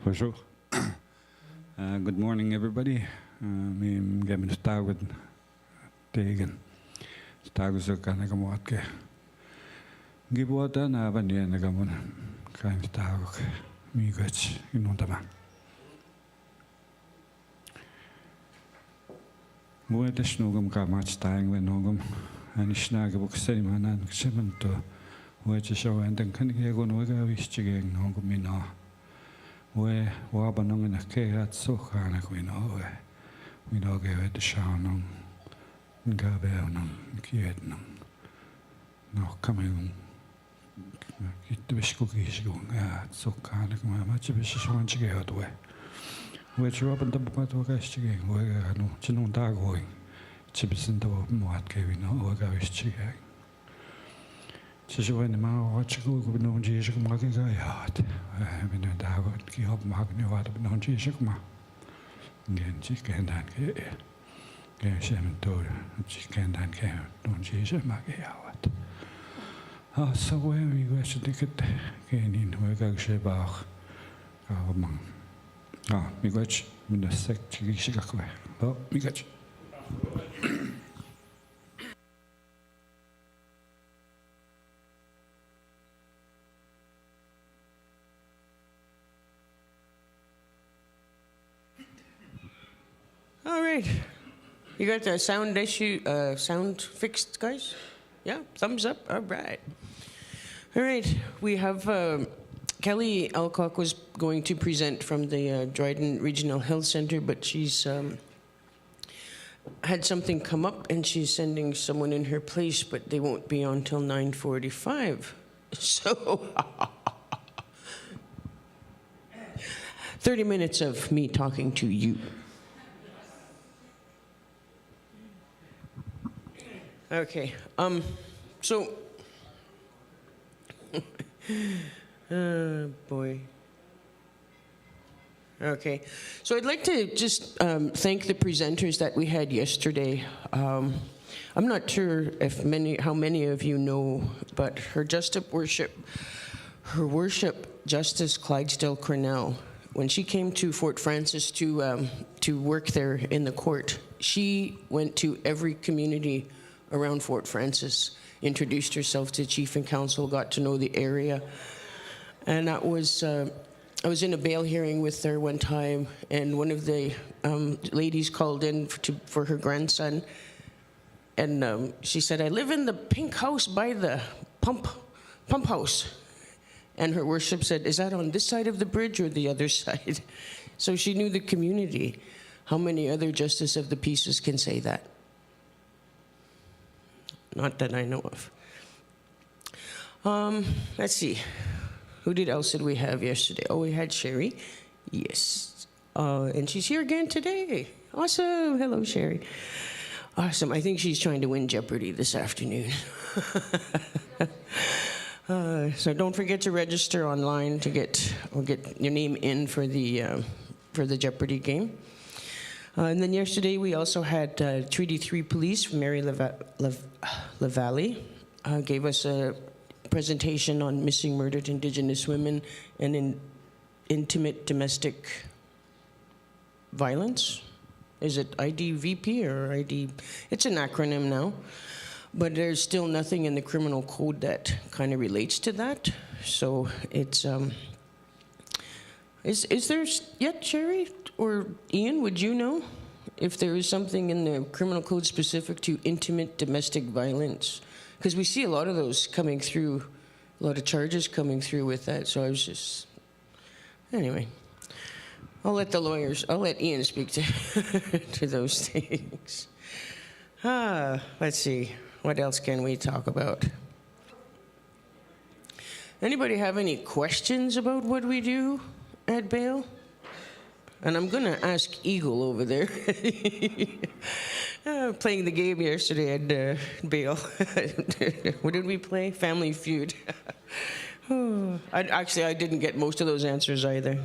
Bonjour. Good morning, everybody. Miigwetch started tegen started zo kan ik hem wat ke. Geboorte na wanneer ik hem kan starten. Miigwetch in onderman. Hoe het is nog om kamat staan we nog om en ik snag ook zijn man en zemen to. Hoe het is zo en dan kan ik gewoon nog wist je nog om in we wabanong na kaya so kana ko ino we no ge de shawnong gabe nong kiet nong no kamay kit bishko kisgo so kana ko ma chibish shon chige hotwe we chroban da ba to ga chige we no chinong da go chibisin da mo at ke we no we ga chige Sishuan ma wachiku no jishik magayat. Been a dagger, ki hop magni wat no jishik ma. Gen chicken dan ke. Gen shaman told chicken dan ke no jishik magayat. Ah, so when we go to ticket, gen in wega shebach. Mang. Ah, Miigwetch, with the sec chigishikakwe. Oh, Miigwetch. All right. You got the sound issue, sound fixed, guys? Yeah, thumbs up. All right. All right. We have Kelly Alcock was going to present from the Dryden Regional Health Center, but she's had something come up and she's sending someone in her place, but they won't be on till 9:45. So 30 minutes of me talking to you. Okay, so, boy. Okay, so I'd like to just thank the presenters that we had yesterday. I'm not sure if how many of you know, but Her Worship Justice Clydesdale Cornell, when she came to Fort Francis to work there in the court, she went to every community around Fort Francis, introduced herself to chief and council, got to know the area. And that was, I was in a bail hearing with her one time, and one of the ladies called in for her grandson, and she said, I live in the pink house by the pump house. And Her Worship said, is that on this side of the bridge or the other side? So she knew the community. How many other justice of the peaces can say that? Not that I know of. Let's see. Who else did we have yesterday? Oh, we had Sherry. Yes. And she's here again today. Awesome. Hello, Sherry. Awesome. I think she's trying to win Jeopardy this afternoon. So don't forget to register online to get your name in for the Jeopardy game. And then yesterday we also had Treaty 3 Police from Mary LaValle gave us a presentation on missing murdered Indigenous women and intimate domestic violence. Is it IDVP or ID? It's an acronym now, but there's still nothing in the criminal code that kind of relates to that. So it's, is there yet, Sherry? Or Ian, would you know if there is something in the criminal code specific to intimate domestic violence? Because we see a lot of those coming through, a lot of charges coming through with that. So I was just, anyway, I'll let Ian speak to those things. Let's see, what else can we talk about? Anybody have any questions about what we do at bail? And I'm going to ask Eagle over there. Playing the game yesterday at bail. What did we play? Family Feud. I didn't get most of those answers either.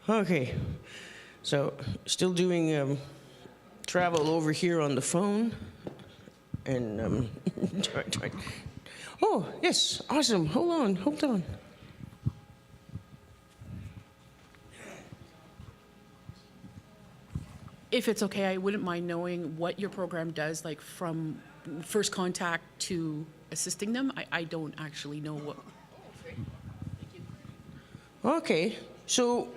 Okay, so still doing travel over here on the phone. And oh, yes, awesome. Hold on. If it's okay, I wouldn't mind knowing what your program does, like from first contact to assisting them. I don't actually know what. Okay, so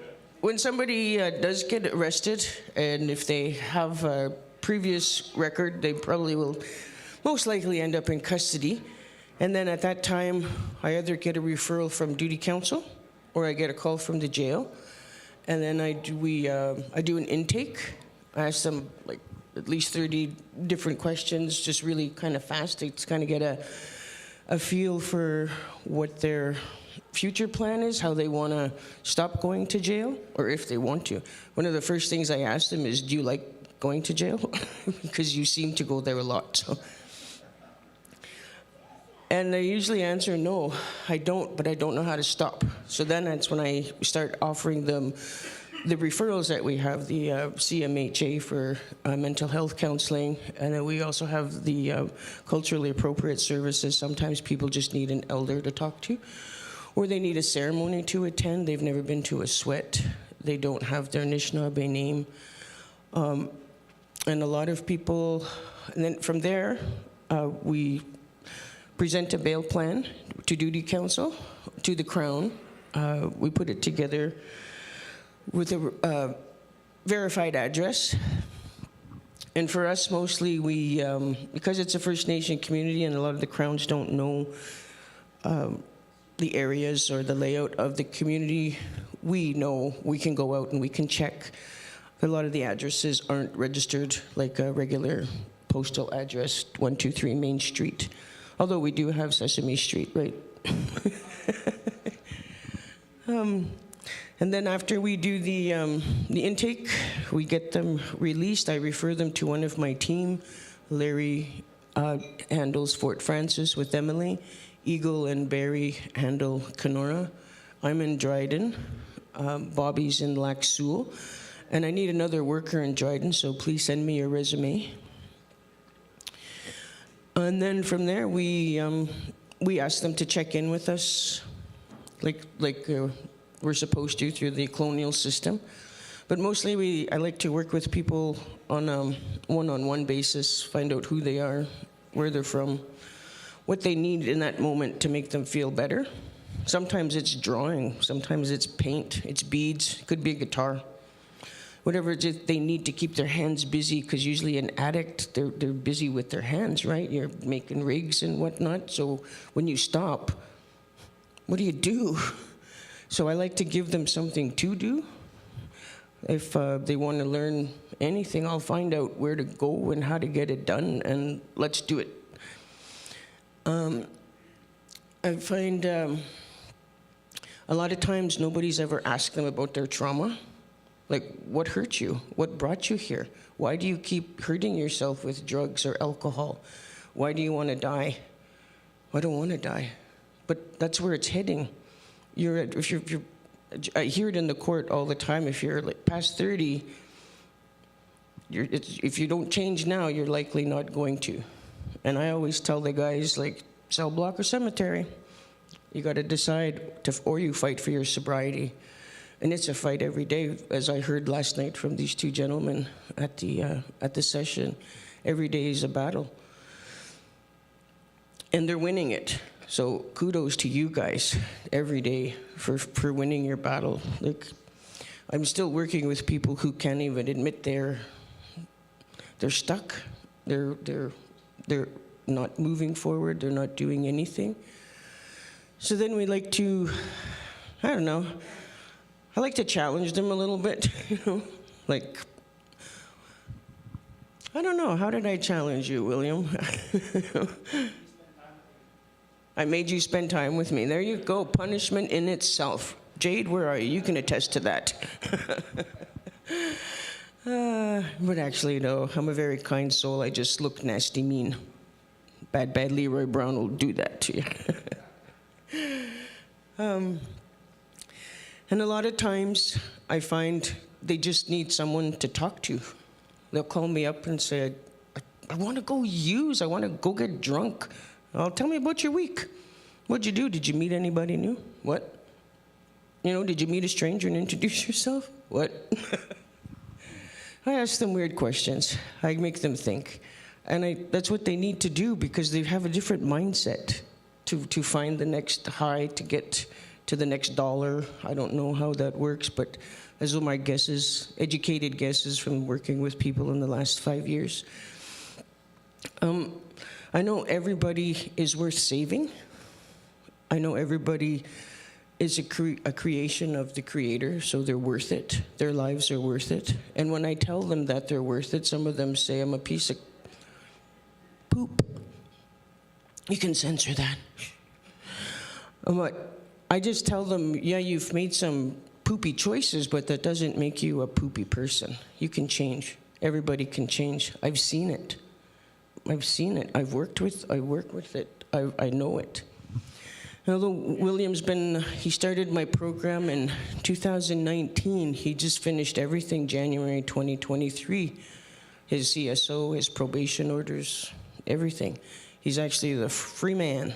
when somebody does get arrested, and if they have a previous record, they probably will most likely end up in custody. And then at that time, I either get a referral from duty council, or I get a call from the jail. And then I do an intake. I ask them like at least 30 different questions, just really kind of fast to kind of get a feel for what their future plan is, how they want to stop going to jail, or if they want to. One of the first things I ask them is, do you like going to jail? Because you seem to go there a lot. So. And they usually answer, no, I don't, but I don't know how to stop. So then that's when I start offering them the referrals that we have, the CMHA for mental health counseling, and then we also have the culturally appropriate services. Sometimes people just need an elder to talk to, or they need a ceremony to attend. They've never been to a sweat. They don't have their Anishinaabe name. And a lot of people, and then from there, we present a bail plan to duty council, to the Crown. We put it together with a verified address. And for us, mostly, we, because it's a First Nation community and a lot of the Crowns don't know the areas or the layout of the community, we know we can go out and we can check. A lot of the addresses aren't registered like a regular postal address, 123 Main Street. Although we do have Sesame Street, right? And then after we do the intake, we get them released. I refer them to one of my team. Larry handles Fort Francis with Emily. Eagle and Barry handle Kenora. I'm in Dryden. Bobby's in Lac Seul. And I need another worker in Dryden, so please send me your resume. And then from there, we ask them to check in with us, like we're supposed to through the colonial system. But mostly, I like to work with people on a one-on-one basis, find out who they are, where they're from, what they need in that moment to make them feel better. Sometimes it's drawing, sometimes it's paint, it's beads, it could be a guitar. Whatever it is they need to keep their hands busy, because usually an addict, they're busy with their hands, right? You're making rigs and whatnot, so when you stop, what do you do? So I like to give them something to do. If they want to learn anything, I'll find out where to go and how to get it done, and let's do it. I find a lot of times nobody's ever asked them about their trauma. Like, what hurt you? What brought you here? Why do you keep hurting yourself with drugs or alcohol? Why do you want to die? I don't want to die. But that's where it's heading. I hear it in the court all the time. If you're like past 30, if you don't change now, you're likely not going to. And I always tell the guys, like, cell block or cemetery. You got to decide, or you fight for your sobriety. And it's a fight every day, as I heard last night from these two gentlemen at the session. Every day is a battle. And they're winning it. So kudos to you guys every day for winning your battle. Like, I'm still working with people who can't even admit they're stuck. They're not moving forward. They're not doing anything. So then we like to, I don't know, I like to challenge them a little bit, you know, like, I don't know, how did I challenge you, William? I made you spend time with me. There you go, punishment in itself. Jade, where are you? You can attest to that. But actually, no, I'm a very kind soul. I just look nasty mean. Bad Leroy Brown will do that to you. And a lot of times, I find they just need someone to talk to. They'll call me up and say, I want to go use, I want to go get drunk. Tell me about your week. What'd you do? Did you meet anybody new? What? You know, did you meet a stranger and introduce yourself? What? I ask them weird questions. I make them think. And that's what they need to do because they have a different mindset to find the next high, to get to the next dollar. I don't know how that works, but those are my guesses, educated guesses from working with people in the last 5 years. I know everybody is worth saving. I know everybody is a creation of the Creator, so they're worth it. Their lives are worth it. And when I tell them that they're worth it, some of them say I'm a piece of poop. You can censor that. But I just tell them, yeah, you've made some poopy choices, but that doesn't make you a poopy person. You can change. Everybody can change. I've seen it. I've seen it. I work with it. I know it. Although William's he started my program in 2019. He just finished everything January 2023. His CSO, his probation orders, everything. He's actually the free man.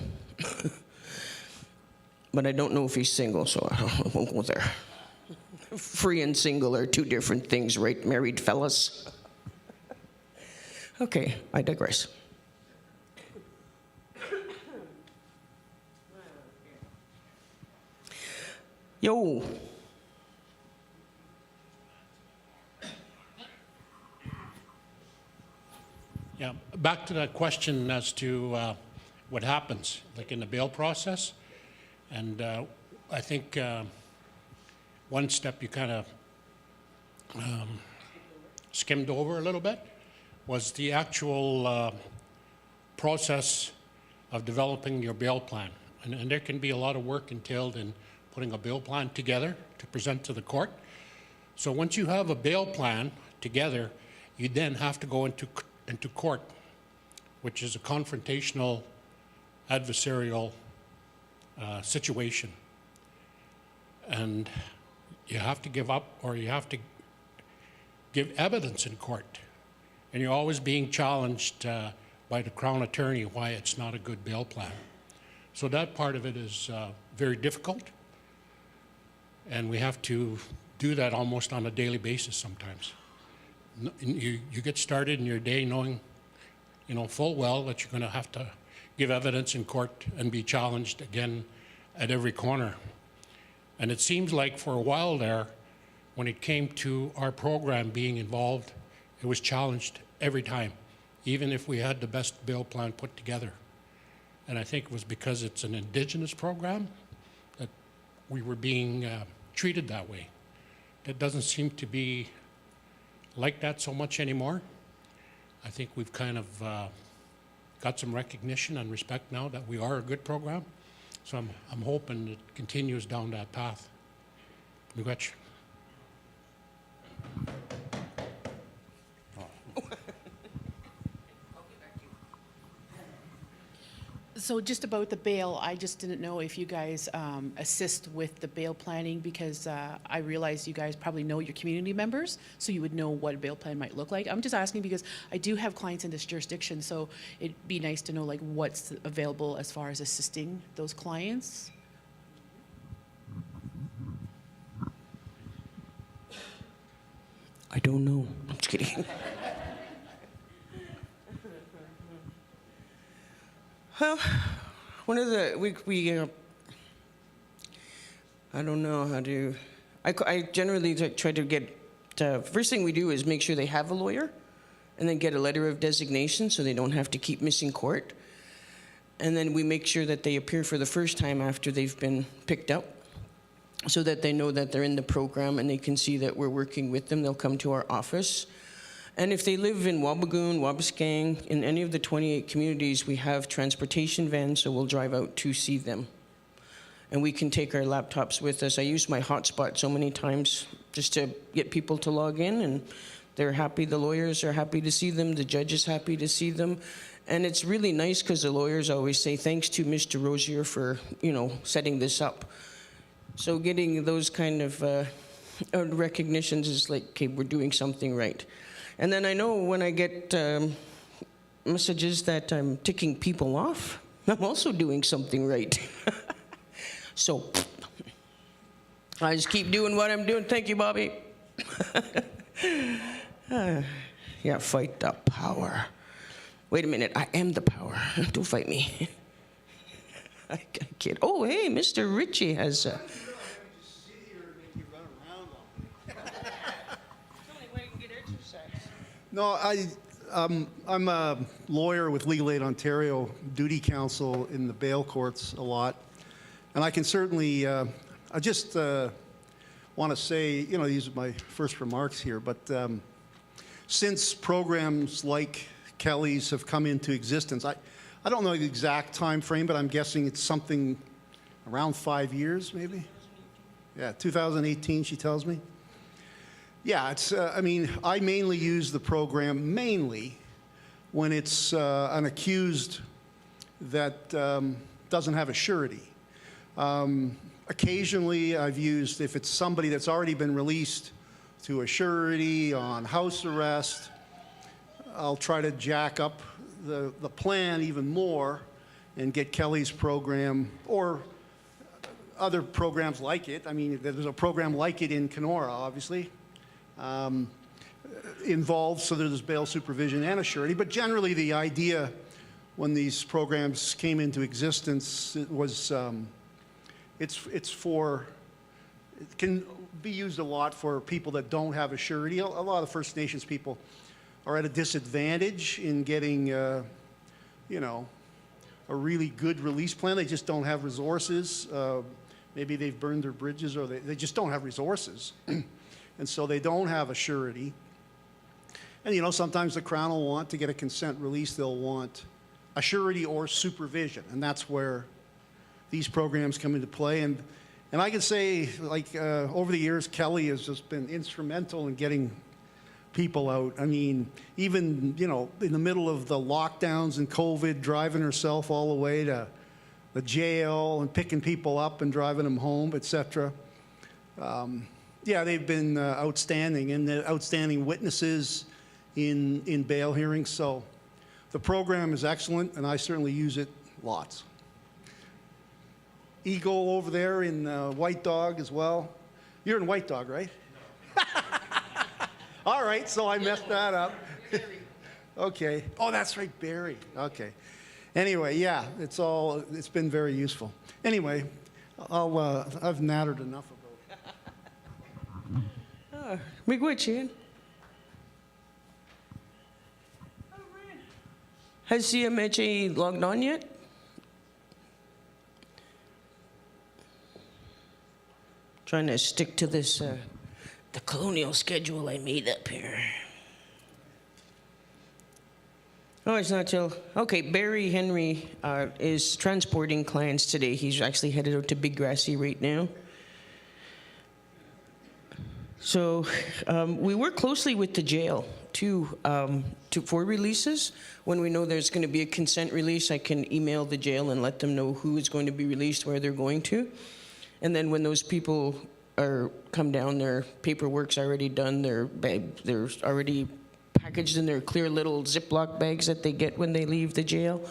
But I don't know if he's single, so I won't go there. Free and single are two different things, right, married fellas? Okay, I digress. Yo. Yeah, back to that question as to what happens, like in the bail process. And I think one step you kind of skimmed over a little bit was the actual process of developing your bail plan. And there can be a lot of work entailed in putting a bail plan together to present to the court. So once you have a bail plan together, you then have to go into court, which is a confrontational, adversarial situation. And you have to give up, or you have to give evidence in court. And you're always being challenged by the Crown Attorney why it's not a good bail plan. So that part of it is very difficult. And we have to do that almost on a daily basis sometimes. You get started in your day knowing, full well that you're going to have to give evidence in court and be challenged again at every corner. And it seems like for a while there, when it came to our program being involved, it was challenged every time, even if we had the best bail plan put together. And I think it was because it's an Indigenous program that we were being treated that way. It doesn't seem to be like that so much anymore. I think we've kind of got some recognition and respect now that we are a good program. So I'm hoping it continues down that path. Miigwetch. So just about the bail, I just didn't know if you guys assist with the bail planning, because I realize you guys probably know your community members, so you would know what a bail plan might look like. I'm just asking because I do have clients in this jurisdiction, so it'd be nice to know like what's available as far as assisting those clients. I don't know. I'm just kidding. Well, one of the, I don't know how to, I generally try to get, first thing we do is make sure they have a lawyer, and then get a letter of designation so they don't have to keep missing court. And then we make sure that they appear for the first time after they've been picked up, so that they know that they're in the program and they can see that we're working with them. They'll come to our office. And if they live in Wabigoon, Wabascang, in any of the 28 communities, we have transportation vans, so we'll drive out to see them. And we can take our laptops with us. I use my hotspot so many times just to get people to log in, and they're happy. The lawyers are happy to see them. The judge is happy to see them. And it's really nice because the lawyers always say, thanks to Mr. Rosier for, setting this up. So getting those kind of recognitions is like, okay, we're doing something right. And then I know when I get messages that I'm ticking people off, I'm also doing something right. So I just keep doing what I'm doing. Thank you, Bobby. Yeah, fight the power. Wait a minute, I am the power. Don't fight me. I kid. Oh, hey, Mr. Ritchie has. No, I'm a lawyer with Legal Aid Ontario, duty counsel in the bail courts a lot. And I can certainly, I just want to say, you know, these are my first remarks here, but since programs like Kelly's have come into existence, I don't know the exact time frame, but I'm guessing it's something around 5 years, maybe? Yeah, 2018, she tells me. Yeah, it's, I mean, I mainly use the program mainly when it's an accused that doesn't have a surety. Occasionally, I've used, if it's somebody that's already been released to a surety on house arrest, I'll try to jack up the plan even more and get Kelly's program or other programs like it. I mean, there's a program like it in Kenora, obviously. Involved, so there's bail supervision and a surety. But generally, the idea when these programs came into existence, it was it can be used a lot for people that don't have a surety. A lot of First Nations people are at a disadvantage in getting, you know, a really good release plan. They just don't have resources. Maybe they've burned their bridges, or they just don't have resources. And so they don't have a surety. And, you know, sometimes the Crown will want to get a consent release. They'll want a surety or supervision. And that's where these programs come into play. And I can say, like, over the years, Kelly has just been instrumental in getting people out. I mean, even, you know, in the middle of the lockdowns and COVID, driving herself all the way to the jail and picking people up and driving them home, etc. Yeah, they've been outstanding, and the outstanding witnesses in bail hearings. So the program is excellent, and I certainly use it lots. Eagle over there in White Dog as well. You're in White Dog, right? No. All right, so I messed that up. Okay. Oh, that's right, Barry. Okay. Anyway, yeah, it's been very useful. Anyway, I've nattered enough about it. Miigwetch, Ian. Has CMHA logged on yet? Trying to stick to this, the colonial schedule I made up here. Oh, it's not till, okay, Barry Henry is transporting clients today. He's actually headed out to Big Grassy right now. So we work closely with the jail for releases. When we know there's going to be a consent release, I can email the jail and let them know who is going to be released, where they're going to. And then when those people come down, their paperwork's already done, they're already packaged in their clear little Ziploc bags that they get when they leave the jail.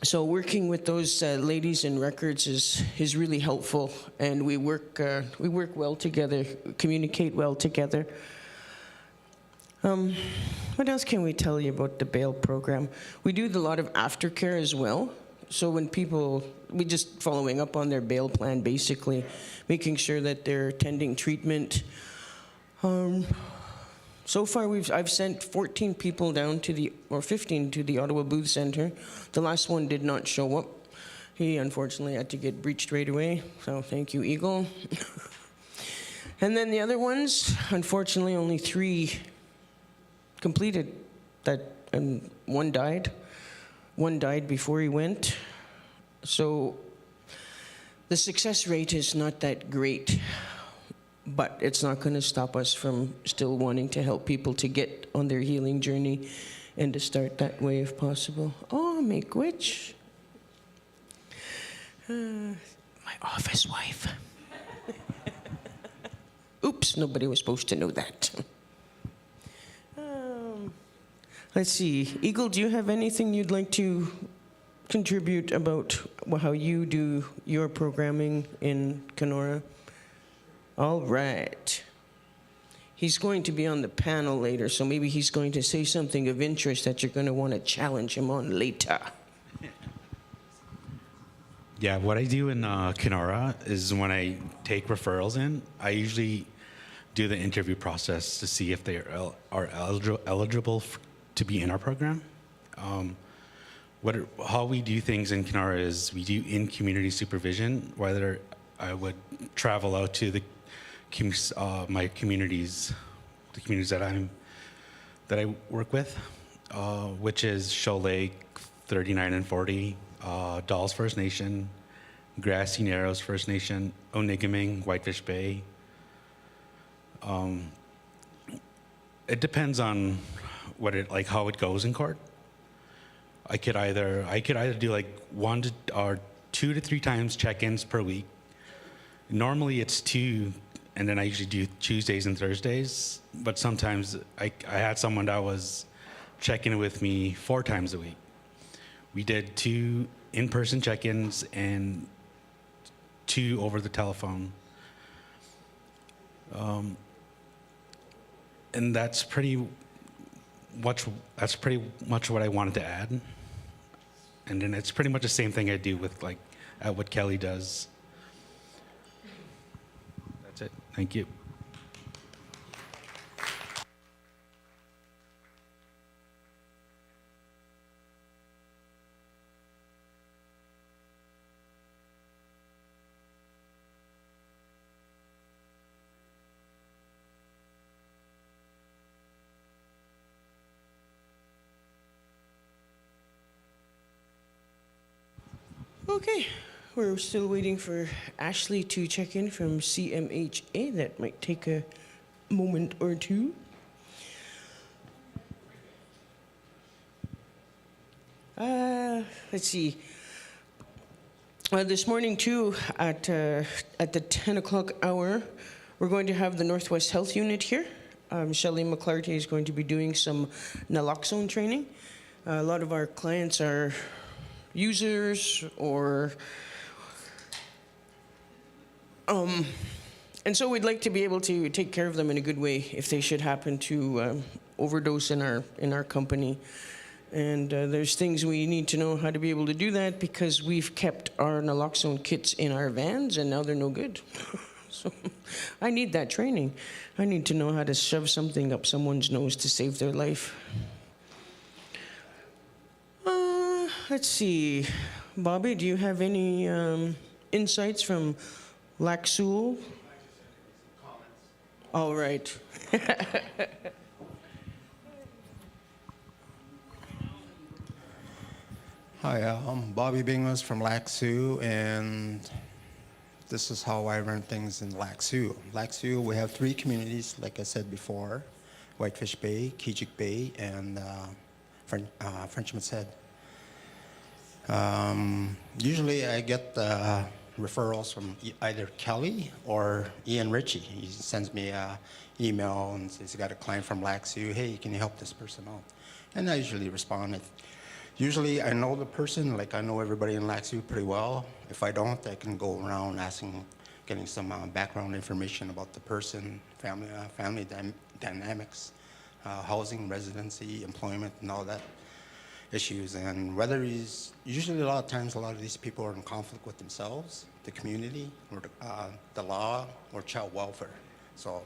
So working with those ladies in records is really helpful, and we work well together, communicate well together. What else can we tell you about the bail program? We do a lot of aftercare as well. So when we just following up on their bail plan, basically, making sure that they're attending treatment. So far, I've sent 14 people down or 15 to the Ottawa Booth Center. The last one did not show up. He unfortunately had to get breached right away. So thank you, Eagle. And then the other ones, unfortunately, only 3 completed that, and one died. One died before he went. So the success rate is not that great. But it's not going to stop us from still wanting to help people to get on their healing journey and to start that way if possible. Oh, Miigwetch. My office wife. Oops, nobody was supposed to know that. Let's see. Eagle, do you have anything you'd like to contribute about how you do your programming in Kenora? All right. He's going to be on the panel later, so maybe he's going to say something of interest that you're going to want to challenge him on later. Yeah, what I do in Kenora is when I take referrals in, I usually do the interview process to see if they are eligible to be in our program. How we do things in Kenora is we do in-community supervision, whether I would travel out to my communities, the communities that I work with, which is Shoal Lake, 39 and 40, Dolls First Nation, Grassy Narrows First Nation, Onigaming, Whitefish Bay. It depends on how it goes in court. I could either do like 2 to 3 times check-ins per week. Normally it's 2, and then I usually do Tuesdays and Thursdays. But sometimes I had someone that was checking in with me 4 times a week. We did 2 in-person check-ins and 2 over the telephone. And that's pretty much what I wanted to add. And then it's pretty much the same thing I do with what Kelly does. That's it. Thank you. Okay, we're still waiting for Ashley to check in from CMHA. That might take a moment or two. Let's see. This morning, too, at the 10 o'clock hour, we're going to have the Northwest Health Unit here. Shelley McClarty is going to be doing some naloxone training. A lot of our clients are users or and so we'd like to be able to take care of them in a good way if they should happen to overdose in our company. And there's things we need to know how to be able to do that because we've kept our naloxone kits in our vans and now they're no good. So I need that training. I need to know how to shove something up someone's nose to save their life. Let's see. Bobby, do you have any insights from Lac Seul? All right. Hi, I'm Bobby Bingos from Lac Seul, and this is how I run things in Lac Seul. Lac Seul, we have 3 communities, like I said before, Whitefish Bay, Kijik Bay, and Frenchman's Head. Usually I get referrals from either Kelly or Ian Ritchie. He sends me an email and says, he got a client from Lac Seul, hey, can you help this person out? And I usually respond. Usually I know the person, like I know everybody in Lac Seul pretty well. If I don't, I can go around getting some background information about the person, family dynamics, housing, residency, employment, and all that issues. And whether usually a lot of times, a lot of these people are in conflict with themselves, the community, or the law, or child welfare. So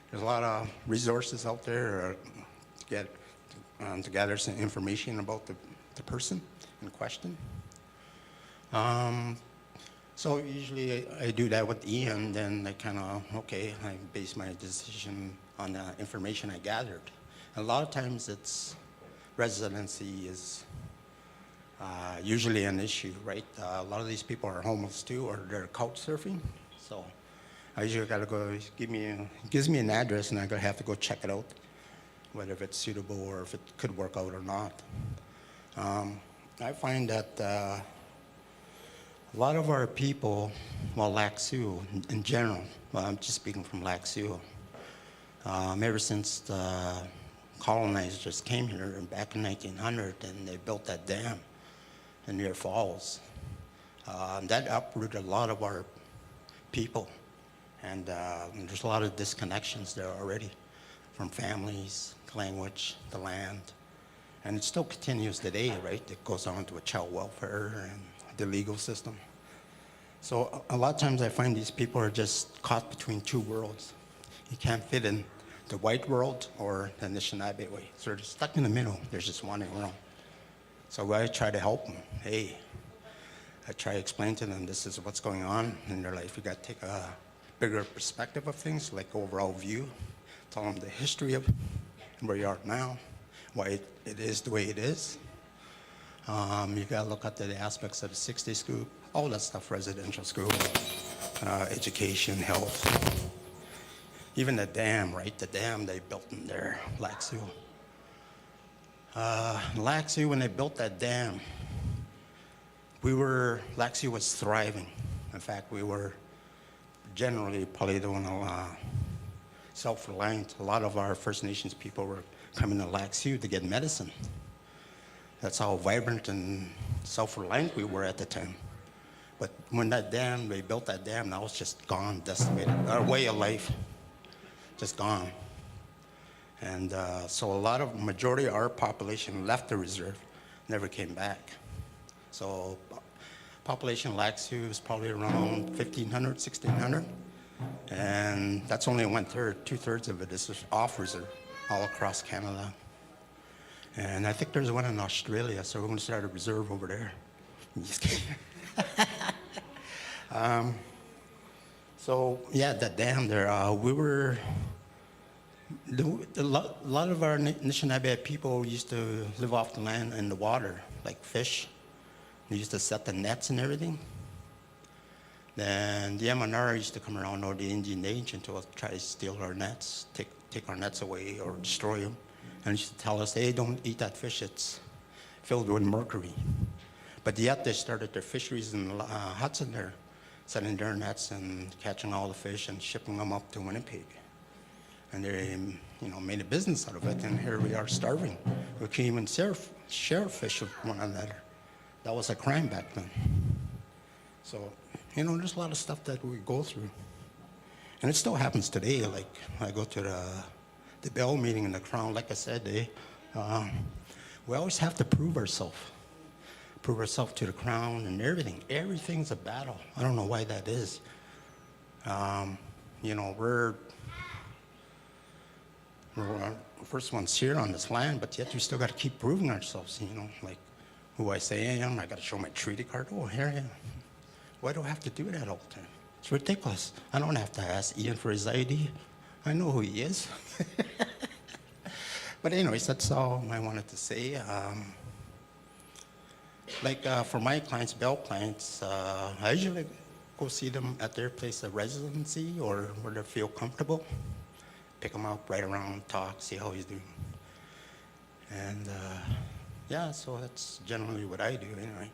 there's a lot of resources out there to gather some information about the person in question. So usually I do that with Ian, then I I base my decision on the information I gathered. And a lot of times residency is usually an issue, right? A lot of these people are homeless too, or they're couch surfing. So I usually gotta go, gives me an address and I have to go check it out, whether if it's suitable or if it could work out or not. I find that a lot of our people, Lac Seul in general, I'm just speaking from Lac Seul, ever since the colonizers came here back in 1900 and they built that dam in Muir Falls, that uprooted a lot of our people And there's a lot of disconnections there already from families, language, the land. And it still continues today, right? It goes on to a child welfare and the legal system. So a lot of times I find these people are just caught between two worlds. You can't fit in the white world or the Anishinaabe way. So they're stuck in the middle. There's just one world. So I try to help them. Hey, I try to explain to them this is what's going on in their life. You got to take a bigger perspective of things, like overall view. Tell them the history of where you are now, why it is the way it is. You got to look at the aspects of the 60 school, all that stuff, residential school, education, health. Even the dam, right? The dam they built in there, Lac Sioux. Lac Sioux, when they built that dam, Lac Sioux was thriving. In fact, we were generally probably the one self-reliant. A lot of our First Nations people were coming to Lac Sioux to get medicine. That's how vibrant and self-reliant we were at the time. But when they built that dam, that was just gone, decimated. Our way of life, just gone. And so majority of our population left the reserve, never came back. So population of Lac Sioux is probably around 1,500, 1,600. And that's only 1/3, 2/3 of it is off reserve, all across Canada. And I think there's one in Australia, so we're going to start a reserve over there. Just kidding. So yeah, that dam there, a lot of our Anishinaabe people used to live off the land in the water, like fish. They used to set the nets and everything. Then the MNR used to come around, or the Indian Nation, to try to steal our nets, take our nets away or destroy them. And used to tell us, hey, don't eat that fish, it's filled with mercury. But yet they started their fisheries in Hudson there, setting their nets and catching all the fish and shipping them up to Winnipeg. And they made a business out of it, and here we are starving. We can't even share fish with one another. That was a crime back then. So, there's a lot of stuff that we go through. And it still happens today. Like, I go to the Bell meeting in the Crown, like I said, we always have to prove ourselves to the Crown and everything. Everything's a battle. I don't know why that is. We're the first ones here on this land, but yet we still got to keep proving ourselves, like who I say I am. I got to show my treaty card. Oh, here I am. Why do I have to do that all the time? It's ridiculous. I don't have to ask Ian for his ID. I know who he is. But anyways, that's all I wanted to say. For my clients, Bell clients, I usually go see them at their place of residency or where they feel comfortable. Pick him up, ride around, talk, see how he's doing. And so that's generally what I do anyway.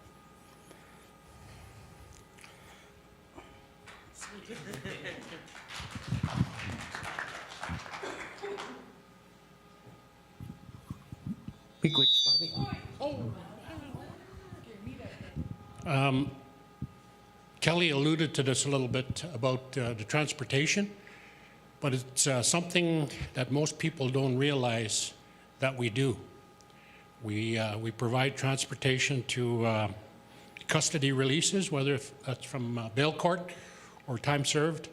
Miigwetch, Bobby. Kelly alluded to this a little bit about the transportation, but it's something that most people don't realize that we do. We provide transportation to custody releases, whether that's from bail court or time served,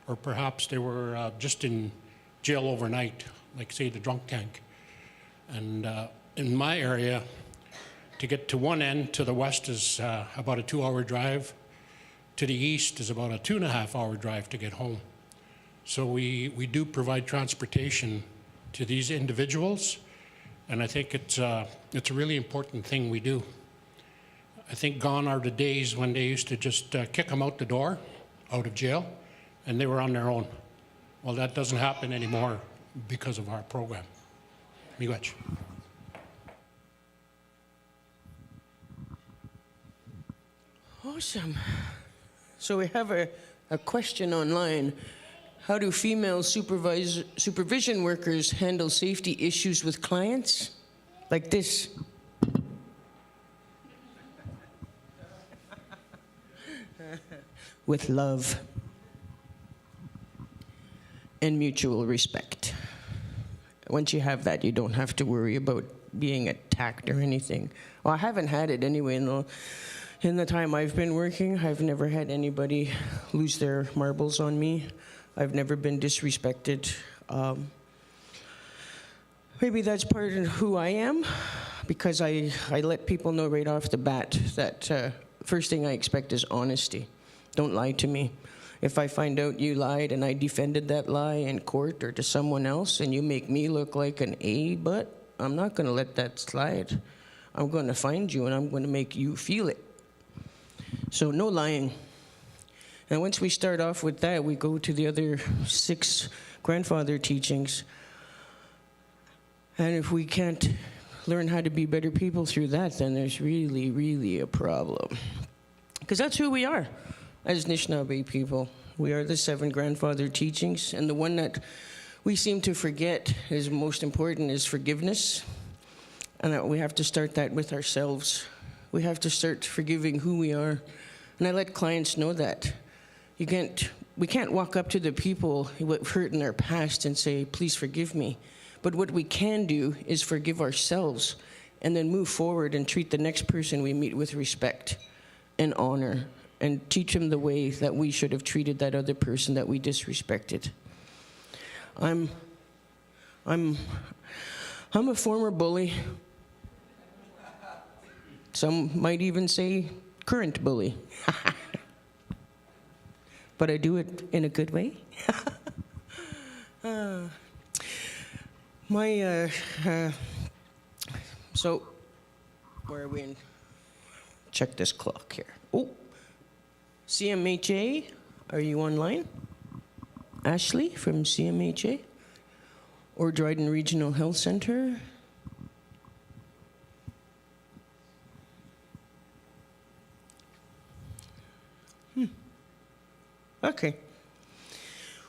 or perhaps they were just in jail overnight, like say the drunk tank. And in my area, to get to one end, to the west is about a 2-hour drive. To the east is about a 2.5-hour drive to get home. So we do provide transportation to these individuals, and I think it's a really important thing we do. I think gone are the days when they used to just kick them out the door, out of jail, and they were on their own. Well, that doesn't happen anymore because of our program. Miigwetch. Awesome. So we have a question online. How do female supervision workers handle safety issues with clients? Like this. With love. and mutual respect. Once you have that, you don't have to worry about being attacked or anything. Well, I haven't had it anyway. In the time I've been working, I've never had anybody lose their marbles on me. I've never been disrespected. Maybe that's part of who I am, because I let people know right off the bat that first thing I expect is honesty. Don't lie to me. If I find out you lied and I defended that lie in court or to someone else and you make me look like an A-butt, I'm not going to let that slide. I'm going to find you and I'm going to make you feel it. So no lying. And once we start off with that, we go to the other 6 grandfather teachings. And if we can't learn how to be better people through that, then there's really, really a problem. Because that's who we are as Anishinaabe people. We are the 7 grandfather teachings, and the one that we seem to forget is most important is forgiveness. And that we have to start that with ourselves. We have to start forgiving who we are. And I let clients know that. We can't walk up to the people who have hurt in their past and say, please forgive me. But what we can do is forgive ourselves and then move forward and treat the next person we meet with respect and honor and teach them the way that we should have treated that other person that we disrespected. I'm a former bully. Some might even say current bully. But I do it in a good way. So, where are we in? Check this clock here. Oh, CMHA, are you online? Ashley from CMHA? Or Dryden Regional Health Center? Okay.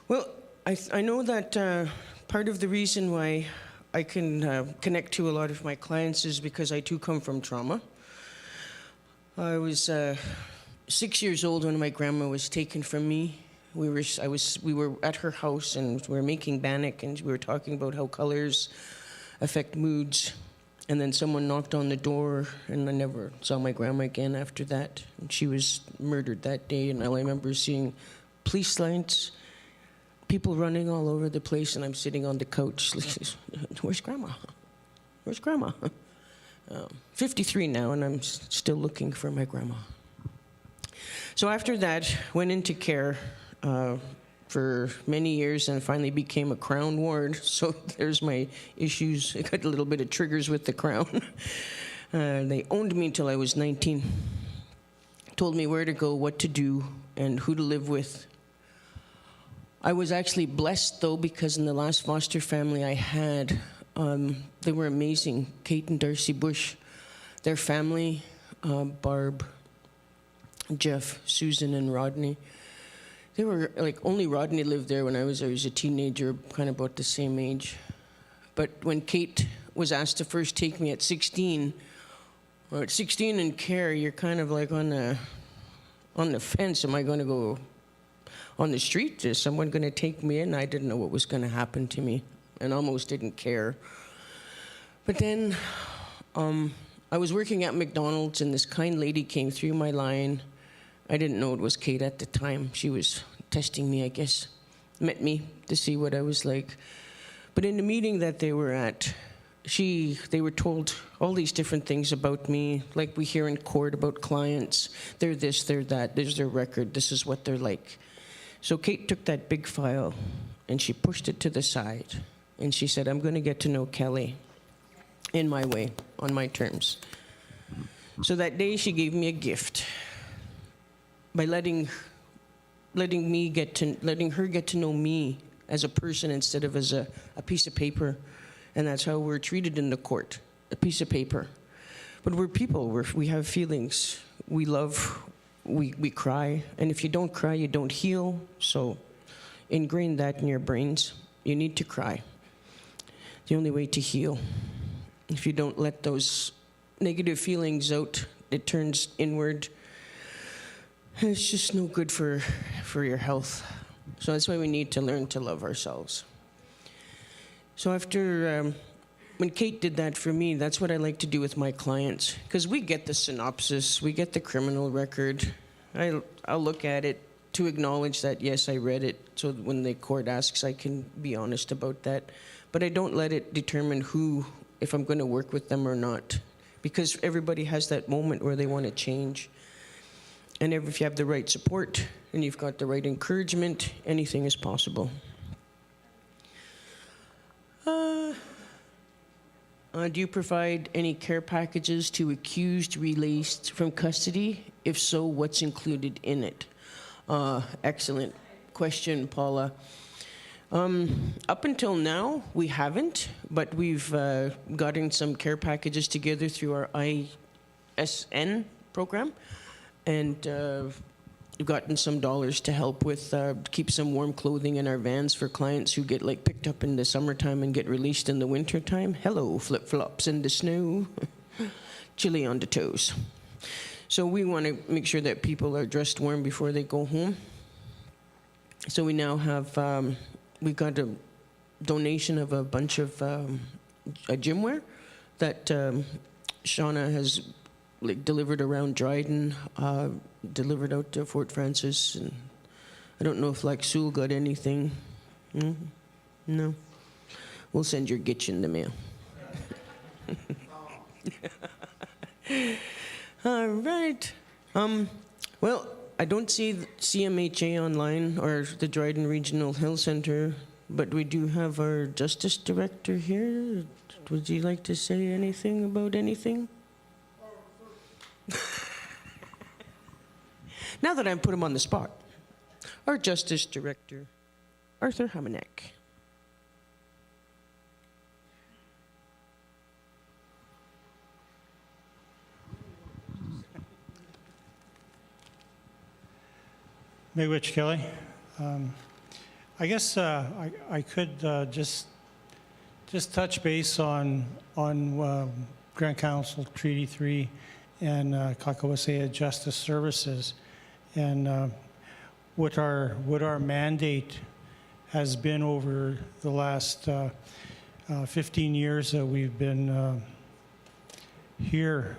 Well, I know that part of the reason why I can connect to a lot of my clients is because I too come from trauma. I was 6 years old when my grandma was taken from me. We were at her house and we were making bannock and we were talking about how colors affect moods. And then someone knocked on the door and I never saw my grandma again after that. And she was murdered that day, and all I remember seeing police lights, people running all over the place, and I'm sitting on the couch. Where's Grandma? Where's Grandma? 53 now, and I'm still looking for my grandma. So after that, went into care for many years and finally became a Crown ward. So there's my issues. I got a little bit of triggers with the Crown. They owned me until I was 19. Told me where to go, what to do, and who to live with. I was actually blessed, though, because in the last foster family I had, they were amazing. Kate and Darcy Bush, their family, Barb, Jeff, Susan, and Rodney. They were, like, only Rodney lived there when I was a teenager, kind of about the same age. But when Kate was asked to first take me at 16, or at 16 in care, you're kind of like on the fence. Am I going to go on the street? Is someone going to take me in? I didn't know what was going to happen to me and almost didn't care. But then I was working at McDonald's and this kind lady came through my line. I didn't know it was Kate at the time. She was testing me, I guess. Met me to see what I was like. But in the meeting that they were at, they were told all these different things about me, like we hear in court about clients. They're this, they're that, there's their record, this is what they're like. So Kate took that big file and she pushed it to the side. And she said, I'm going to get to know Kelly in my way, on my terms. So that day she gave me a gift by letting her get to know me as a person instead of as a piece of paper. And that's how we're treated in the court, a piece of paper. But we're people, we have feelings, we love, we cry, and if you don't cry, you don't heal. So ingrain that in your brains. You need to cry. The only way to heal. If you don't let those negative feelings out, it turns inward. And it's just no good for your health. So that's why we need to learn to love ourselves. So after, when Kate did that for me, that's what I like to do with my clients. Because we get the synopsis, we get the criminal record. I'll look at it to acknowledge that, yes, I read it, so when the court asks, I can be honest about that. But I don't let it determine if I'm going to work with them or not. Because everybody has that moment where they want to change. And if you have the right support and you've got the right encouragement, anything is possible. Do you provide any care packages to accused released from custody? If so, what's included in it? Excellent question, Paula. Up until now, we haven't, but we've gotten some care packages together through our ISN program, and we've gotten some dollars to help with keep some warm clothing in our vans for clients who get picked up in the summertime and get released in the wintertime. Hello, flip-flops in the snow, chilly on the toes. So we want to make sure that people are dressed warm before they go home. So we now have, we got a donation of a bunch of gym wear that Shauna has delivered around Dryden, delivered out to Fort Francis, and I don't know if Sewell got anything. No. We'll send your gitch in the mail. All right. Well, I don't see CMHA online or the Dryden Regional Health Center, but we do have our Justice Director here. Would you like to say anything about anything? Now that I've put him on the spot, our Justice Director, Arthur Hamanek. Miigwetch Kelly. I guess I could just touch base on Grand Council Treaty 3 and Kaakewaaseya Justice Services, and what our mandate has been over the last 15 years that we've been here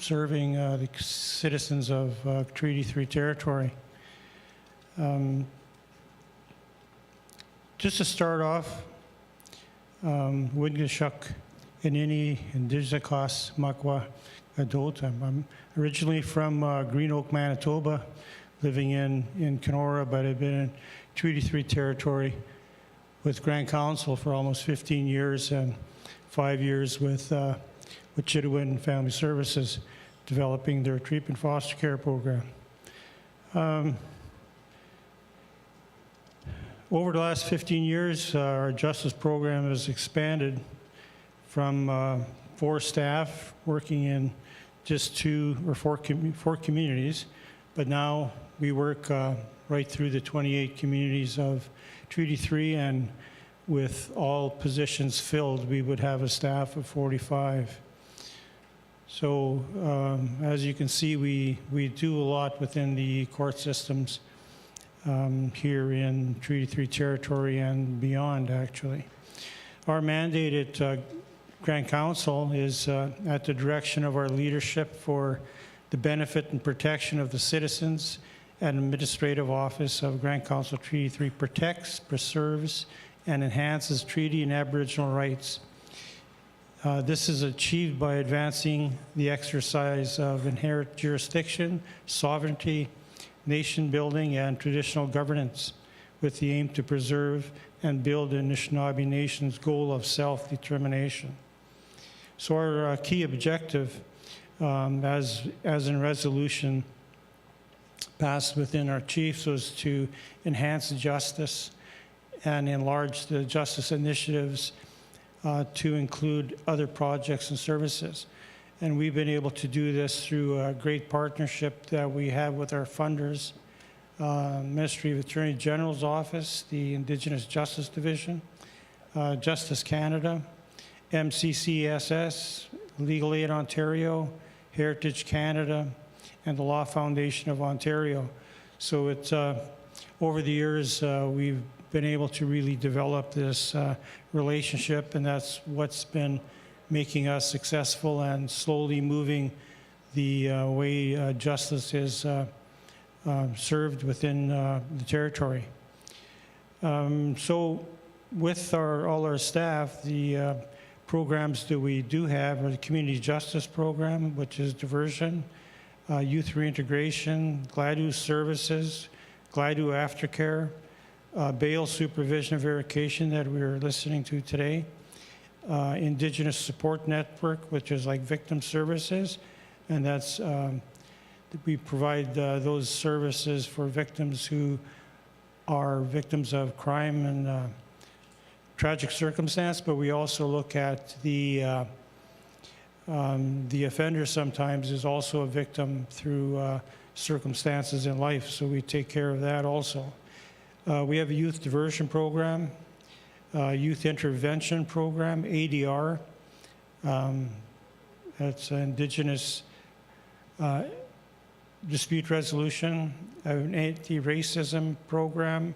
serving the citizens of Treaty 3 territory. Just to start off, Wingashuk Inini Indigenous Makwa Adult. I'm originally from Green Oak, Manitoba, living in Kenora, but I've been in Treaty 3 territory with Grand Council for almost 15 years and 5 years with Chittiwin Family Services, developing their treatment foster care program. Over the last 15 years, our justice program has expanded from 4 staff working in just 2 or 4 communities, but now we work right through the 28 communities of Treaty 3, and with all positions filled, we would have a staff of 45. So as you can see, we do a lot within the court systems here in Treaty 3 territory and beyond, actually. Our mandate at Grand Council is at the direction of our leadership for the benefit and protection of the citizens and Administrative Office of Grand Council Treaty 3 protects, preserves, and enhances treaty and Aboriginal rights. This is achieved by advancing the exercise of inherent jurisdiction, sovereignty, nation building, and traditional governance, with the aim to preserve and build the Anishinaabe Nation's goal of self-determination. So our key objective, as in resolution passed within our chiefs, was to enhance justice and enlarge the justice initiatives to include other projects and services. And we've been able to do this through a great partnership that we have with our funders, Ministry of Attorney General's Office, the Indigenous Justice Division, Justice Canada, MCCSS, Legal Aid Ontario, Heritage Canada, and the Law Foundation of Ontario. So it's over the years, we've been able to really develop this relationship, and that's what's been making us successful and slowly moving the way justice is served within the territory. So with all our staff, the programs that we do have are the Community Justice Program, which is diversion, youth reintegration, GLADU services, GLADU aftercare, bail supervision and verification that we are listening to today, Indigenous Support Network, which is like victim services, and that's we provide those services for victims who are victims of crime and tragic circumstance, but we also look at the offender sometimes is also a victim through circumstances in life, so we take care of that also. We have a youth diversion program, youth intervention program, ADR. That's Indigenous dispute resolution, an anti-racism program,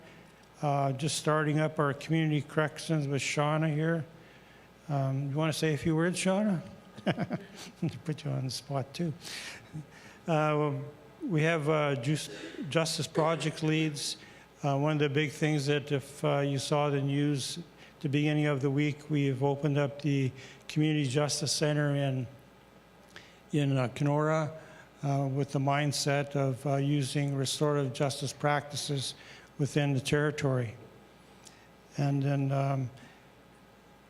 just starting up our community corrections with Shauna here. You want to say a few words, Shauna? Put you on the spot too. We have justice project leads. One of the big things that if you saw the news at the beginning of the week, we've opened up the Community Justice Center in Kenora with the mindset of using restorative justice practices within the territory. And then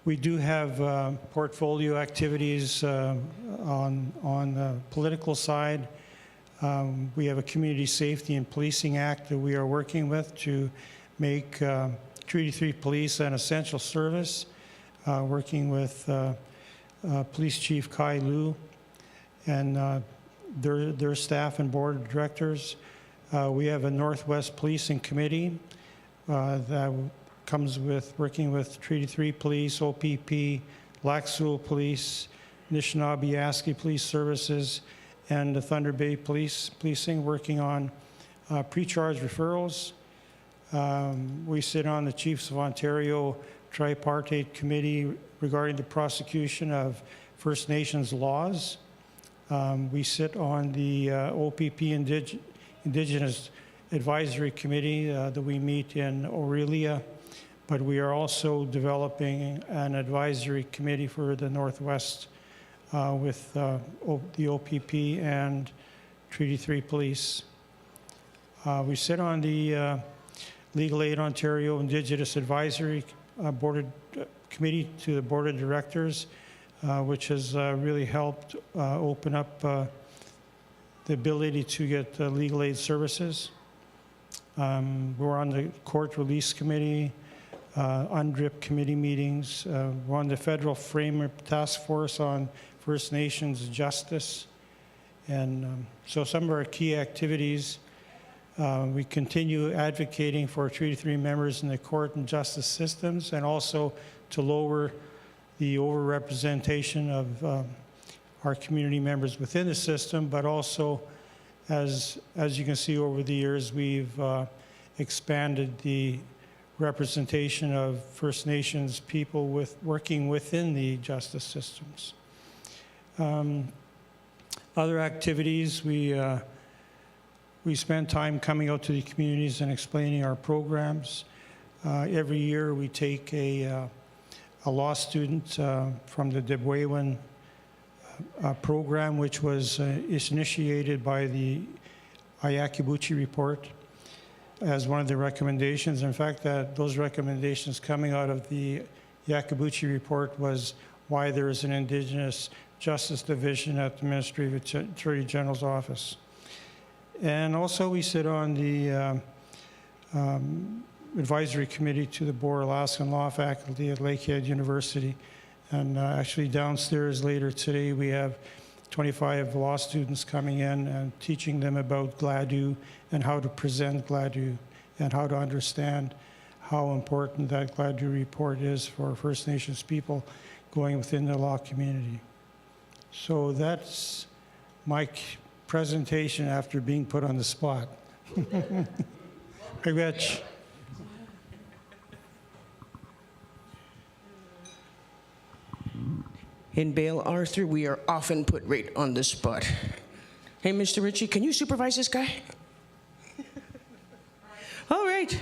we do have portfolio activities on the political side. We have a Community Safety and Policing Act that we are working with to make Treaty 3 Police an essential service, working with Police Chief Kai Liu and their staff and board of directors. We have a Northwest Policing Committee that comes with working with Treaty 3 Police, OPP, Lac-Seul Police, Anishinaabe-Yaski Police Services, and the Thunder Bay Policing, working on pre-charge referrals. We sit on the Chiefs of Ontario Tripartite Committee regarding the prosecution of First Nations laws. We sit on the OPP Indigenous Advisory Committee that we meet in Aurelia, but we are also developing an advisory committee for the Northwest with the OPP and Treaty 3 Police. We sit on the Legal Aid Ontario Indigenous Advisory Committee to the Board of Directors, which has really helped open up the ability to get legal aid services. We're on the Court Release Committee, UNDRIP committee meetings. We're on the Federal Framework Task Force on First Nations Justice. And so some of our key activities, we continue advocating for Treaty 3 members in the court and justice systems, and also to lower the overrepresentation of our community members within the system, but also, as you can see over the years, we've expanded the representation of First Nations people working within the justice systems. Other activities, we spend time coming out to the communities and explaining our programs. Every year we take a law student from the Debwaywen program, which was initiated by the Ayakibuchi report as one of the recommendations. In fact, those recommendations coming out of the Ayakibuchi report was why there is an Indigenous Justice Division at the Ministry of Attorney General's office. And also we sit on the advisory committee to the Boer Alaskan Law Faculty at Lakehead University. And actually downstairs later today, we have 25 law students coming in and teaching them about GLADU and how to present GLADU and how to understand how important that GLADU report is for First Nations people going within the law community. So that's my presentation after being put on the spot. Miigwetch. In Bale Arthur, we are often put right on the spot. Hey, Mr. Ritchie, can you supervise this guy? All right.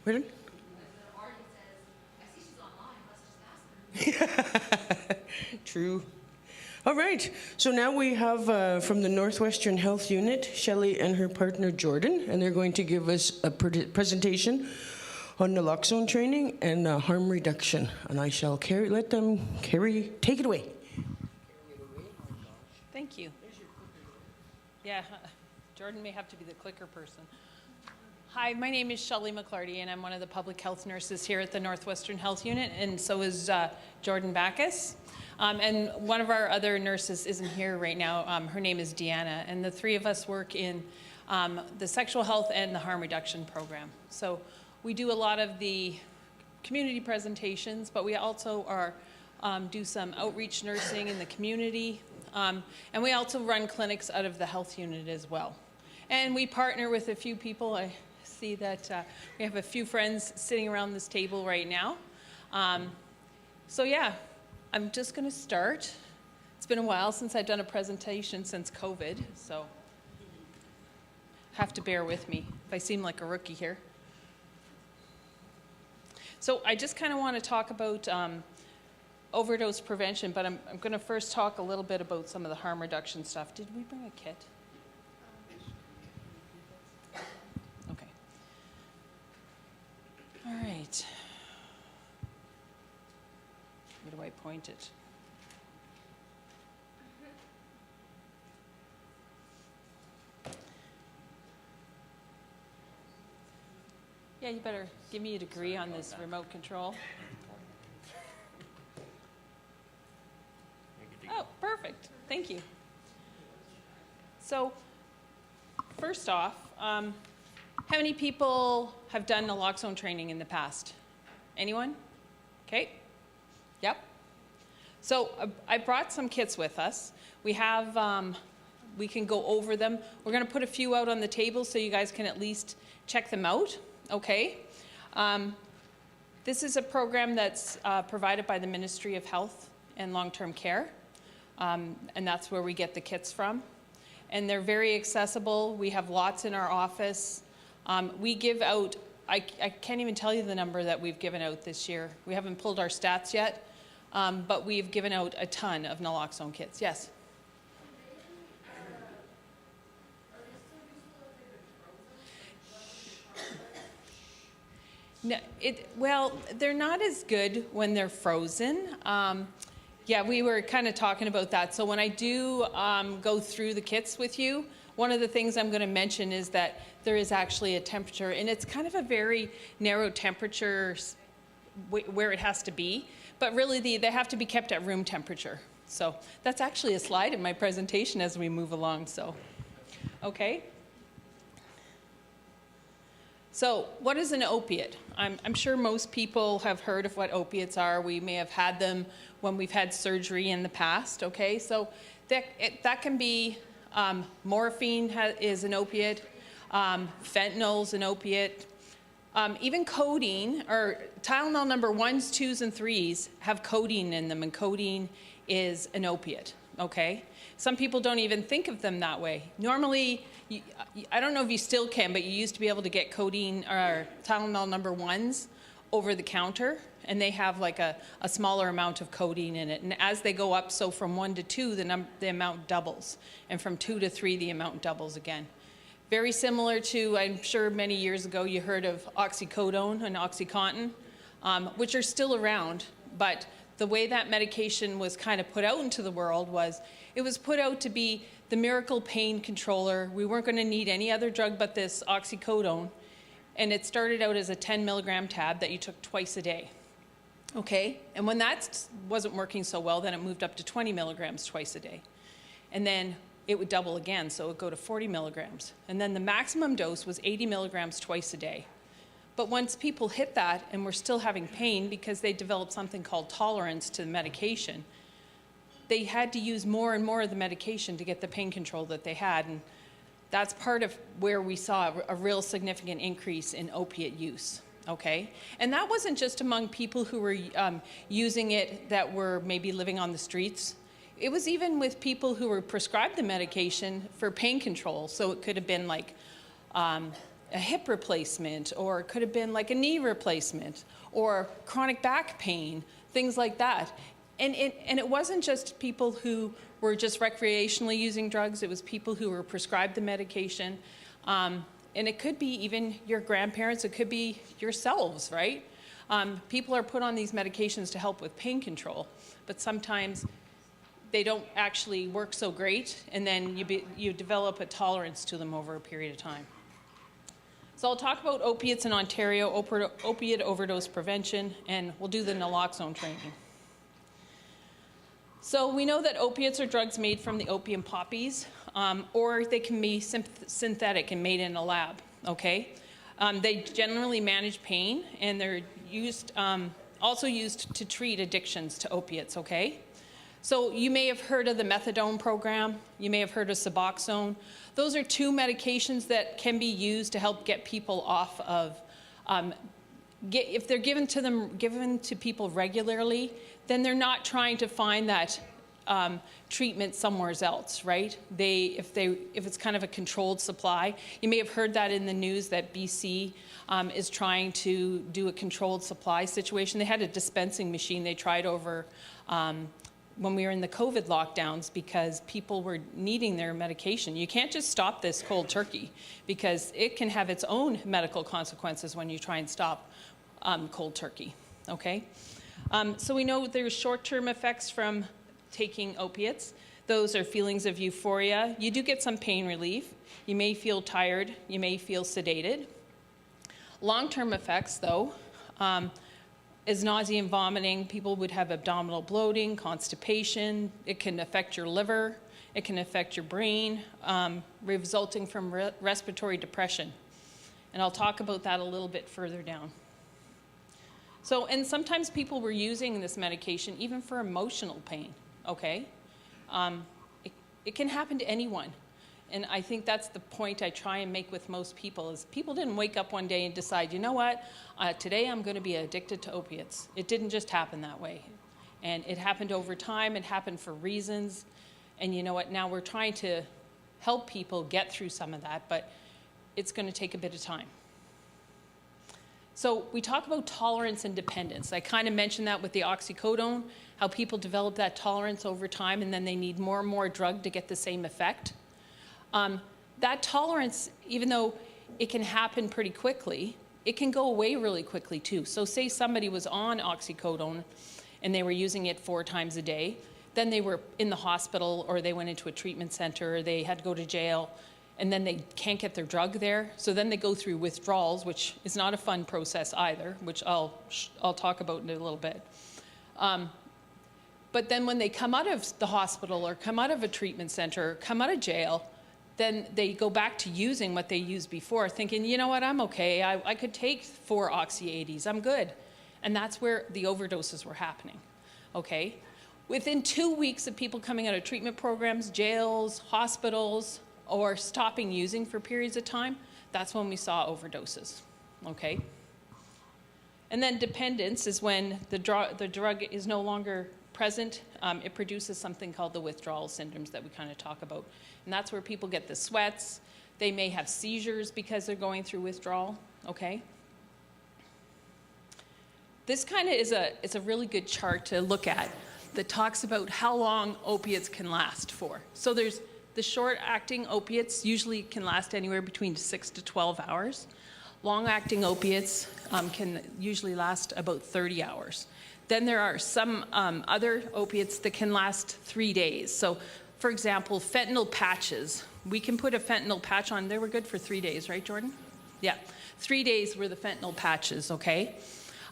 Pardon? True. All right. So now we have from the Northwestern Health Unit, Shelley and her partner Jordan, and they're going to give us a presentation on naloxone training and harm reduction. And I shall let them take it away. Thank you. Yeah, Jordan may have to be the clicker person. Hi, my name is Shelley McClarty, and I'm one of the public health nurses here at the Northwestern Health Unit, and so is Jordan Backus. And one of our other nurses isn't here right now. Her name is Deanna, and the three of us work in the sexual health and the harm reduction program. So we do a lot of the community presentations, but we also do some outreach nursing in the community, and we also run clinics out of the health unit as well. And we partner with a few people. I see that we have a few friends sitting around this table right now. So yeah, I'm just going to start. It's been a while since I've done a presentation since COVID, so have to bear with me if I seem like a rookie here. So I just kind of want to talk about overdose prevention, but I'm going to first talk a little bit about some of the harm reduction stuff. Did we bring a kit? Okay. All right. Where do I point it? Yeah, you better give me a degree on this remote control. Oh, perfect. Thank you. So, first off, how many people have done naloxone training in the past? Anyone? Okay. Yep. So I brought some kits with us. We have, we can go over them. We're going to put a few out on the table so you guys can at least check them out. Okay. This is a program that's provided by the Ministry of Health and Long-Term Care, and that's where we get the kits from. And they're very accessible. We have lots in our office. We give out, I can't even tell you the number that we've given out this year. We haven't pulled our stats yet, but we've given out a ton of naloxone kits. Yes? No, well, they're not as good when they're frozen. Yeah, we were kind of talking about that. So when I do go through the kits with you, one of the things I'm going to mention is that there is actually a temperature, and it's kind of a very narrow temperature where it has to be. But really, they have to be kept at room temperature. So that's actually a slide in my presentation as we move along. So, okay. So what is an opiate? I'm sure most people have heard of what opiates are. We may have had them when we've had surgery in the past, okay? So that can be morphine is an opiate, fentanyl's an opiate, even codeine, or Tylenol number 1s, 2s, and 3s have codeine in them, and codeine is an opiate, okay? Some people don't even think of them that way. Normally, I don't know if you still can, but you used to be able to get codeine or Tylenol number 1s over the counter, and they have like a smaller amount of codeine in it. And as they go up, so from 1 to 2, the amount doubles. And from 2 to 3, the amount doubles again. Very similar to, I'm sure many years ago you heard of oxycodone and OxyContin, which are still around, but the way that medication was kind of put out into the world was, it was put out to be the miracle pain controller. We weren't going to need any other drug but this oxycodone. And it started out as a 10 milligram tab that you took twice a day. Okay? And when that wasn't working so well, then it moved up to 20 milligrams twice a day. And then it would double again, so it would go to 40 milligrams. And then the maximum dose was 80 milligrams twice a day. But once people hit that and were still having pain because they developed something called tolerance to the medication, they had to use more and more of the medication to get the pain control that they had. And That's part of where we saw a real significant increase in opiate use, okay? And that wasn't just among people who were using it that were maybe living on the streets. It was even with people who were prescribed the medication for pain control. So it could have been like a hip replacement, or it could have been like a knee replacement, or chronic back pain, things like that. And it wasn't just people who were just recreationally using drugs, it was people who were prescribed the medication. And it could be even your grandparents, it could be yourselves, right? People are put on these medications to help with pain control, but sometimes they don't actually work so great, and then you develop a tolerance to them over a period of time. So I'll talk about opiates in Ontario, opiate overdose prevention, and we'll do the naloxone training. So we know that opiates are drugs made from the opium poppies, or they can be synthetic and made in a lab, okay? They generally manage pain, and they're also used to treat addictions to opiates, okay? So you may have heard of the methadone program. You may have heard of Suboxone. Those are two medications that can be used to help get people off of, if they're given to people regularly, then they're not trying to find that treatment somewhere else, right? If it's kind of a controlled supply. You may have heard that in the news that BC is trying to do a controlled supply situation. They had a dispensing machine they tried over when we were in the COVID lockdowns because people were needing their medication. You can't just stop this cold turkey because it can have its own medical consequences when you try and stop cold turkey, okay? So we know there's short-term effects from taking opiates. Those are feelings of euphoria. You do get some pain relief. You may feel tired. You may feel sedated. Long-term effects, though, is nausea and vomiting. People would have abdominal bloating, constipation. It can affect your liver. It can affect your brain, resulting from respiratory depression. And I'll talk about that a little bit further down. So, and sometimes people were using this medication even for emotional pain, okay? It can happen to anyone. And I think that's the point I try and make with most people is people didn't wake up one day and decide, you know what, today I'm going to be addicted to opiates. It didn't just happen that way. And it happened over time. It happened for reasons. And you know what, now we're trying to help people get through some of that, but it's going to take a bit of time. So we talk about tolerance and dependence. I kind of mentioned that with the oxycodone, how people develop that tolerance over time and then they need more and more drug to get the same effect. That tolerance, even though it can happen pretty quickly, it can go away really quickly too. So say somebody was on oxycodone and they were using it 4 times a day, then they were in the hospital or they went into a treatment center, or they had to go to jail, and then they can't get their drug there. So then they go through withdrawals, which is not a fun process either, which I'll talk about in a little bit. But then when they come out of the hospital or come out of a treatment center, or come out of jail, then they go back to using what they used before, thinking, you know what, I'm okay. I could take 4 oxy-80s, I'm good. And that's where the overdoses were happening, okay? Within 2 weeks of people coming out of treatment programs, jails, hospitals, or stopping using for periods of time, that's when we saw overdoses, okay? And then dependence is when the drug is no longer present. It produces something called the withdrawal syndromes that we kind of talk about. And that's where people get the sweats. They may have seizures because they're going through withdrawal, okay? This kind of is a really good chart to look at that talks about how long opiates can last for. So there's the short-acting opiates usually can last anywhere between 6 to 12 hours. Long-acting opiates can usually last about 30 hours. Then there are some other opiates that can last 3 days. So, for example, fentanyl patches. We can put a fentanyl patch on. They were good for 3 days, right, Jordan? Yeah. 3 days were the fentanyl patches, okay?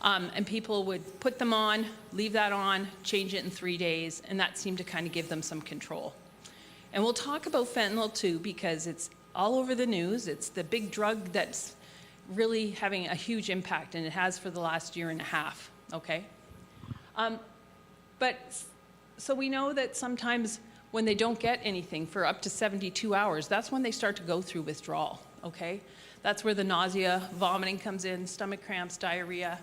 And people would put them on, leave that on, change it in 3 days, and that seemed to kind of give them some control. And we'll talk about fentanyl too because it's all over the news. It's the big drug that's really having a huge impact, and it has for the last 1.5 years, okay? So we know that sometimes when they don't get anything for up to 72 hours, that's when they start to go through withdrawal, okay? That's where the nausea, vomiting comes in, stomach cramps, diarrhea.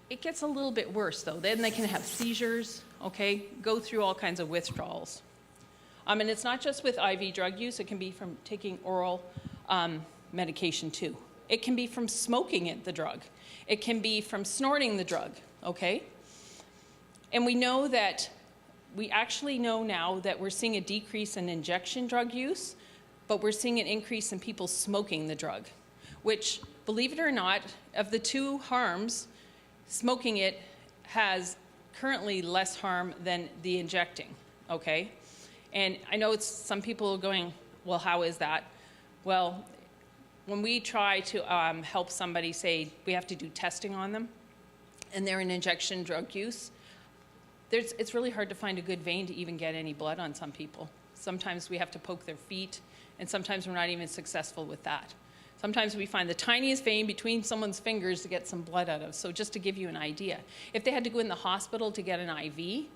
It gets a little bit worse though. Then they can have seizures, okay? Go through all kinds of withdrawals. And it's not just with IV drug use, it can be from taking oral medication too. It can be from smoking the drug. It can be from snorting the drug, okay? And we actually know now that we're seeing a decrease in injection drug use, but we're seeing an increase in people smoking the drug, which, believe it or not, of the two harms, smoking it has currently less harm than the injecting, okay? And I know some people are going, well, how is that? Well, when we try to help somebody, say we have to do testing on them, and they're in injection drug use, it's really hard to find a good vein to even get any blood on some people. Sometimes we have to poke their feet, and sometimes we're not even successful with that. Sometimes we find the tiniest vein between someone's fingers to get some blood out of. So just to give you an idea, if they had to go in the hospital to get an IV,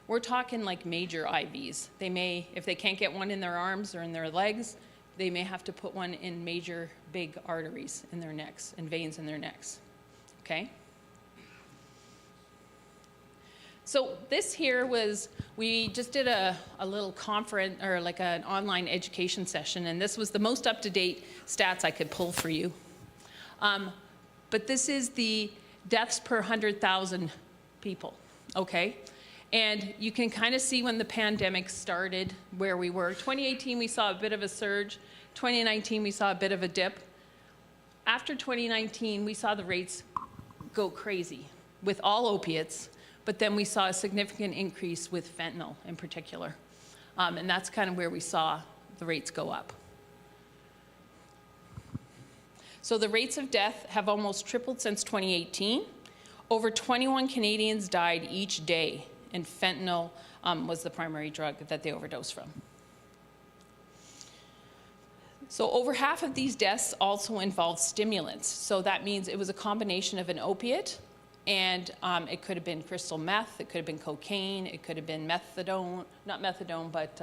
we're talking like major IVs. They may, if they can't get one in their arms or in their legs, they may have to put one in major big arteries in their necks and veins in their necks, okay? So this here was, we just did a little conference, or like an online education session, and this was the most up-to-date stats I could pull for you. But this is the deaths per 100,000 people, okay? And you can kind of see when the pandemic started where we were. 2018, we saw a bit of a surge. 2019, we saw a bit of a dip. After 2019, we saw the rates go crazy with all opiates, but then we saw a significant increase with fentanyl in particular. And that's kind of where we saw the rates go up. So the rates of death have almost tripled since 2018. Over 21 Canadians died each day, and fentanyl was the primary drug that they overdosed from. So over half of these deaths also involved stimulants. So that means it was a combination of an opiate, and it could have been crystal meth, it could have been cocaine, it could have been methadone, not methadone, but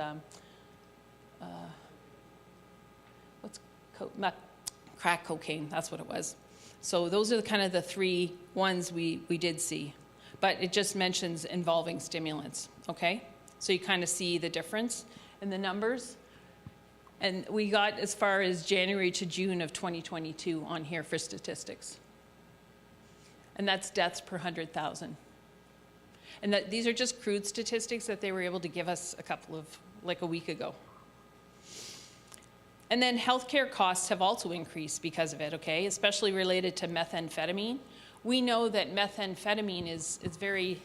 crack cocaine, that's what it was. So those are kind of the three ones we did see. But it just mentions involving stimulants, okay? So you kind of see the difference in the numbers. And we got as far as January to June of 2022 on here for statistics. And that's deaths per 100,000. And these are just crude statistics that they were able to give us a week ago. And then healthcare costs have also increased because of it, okay? Especially related to methamphetamine. We know that methamphetamine is very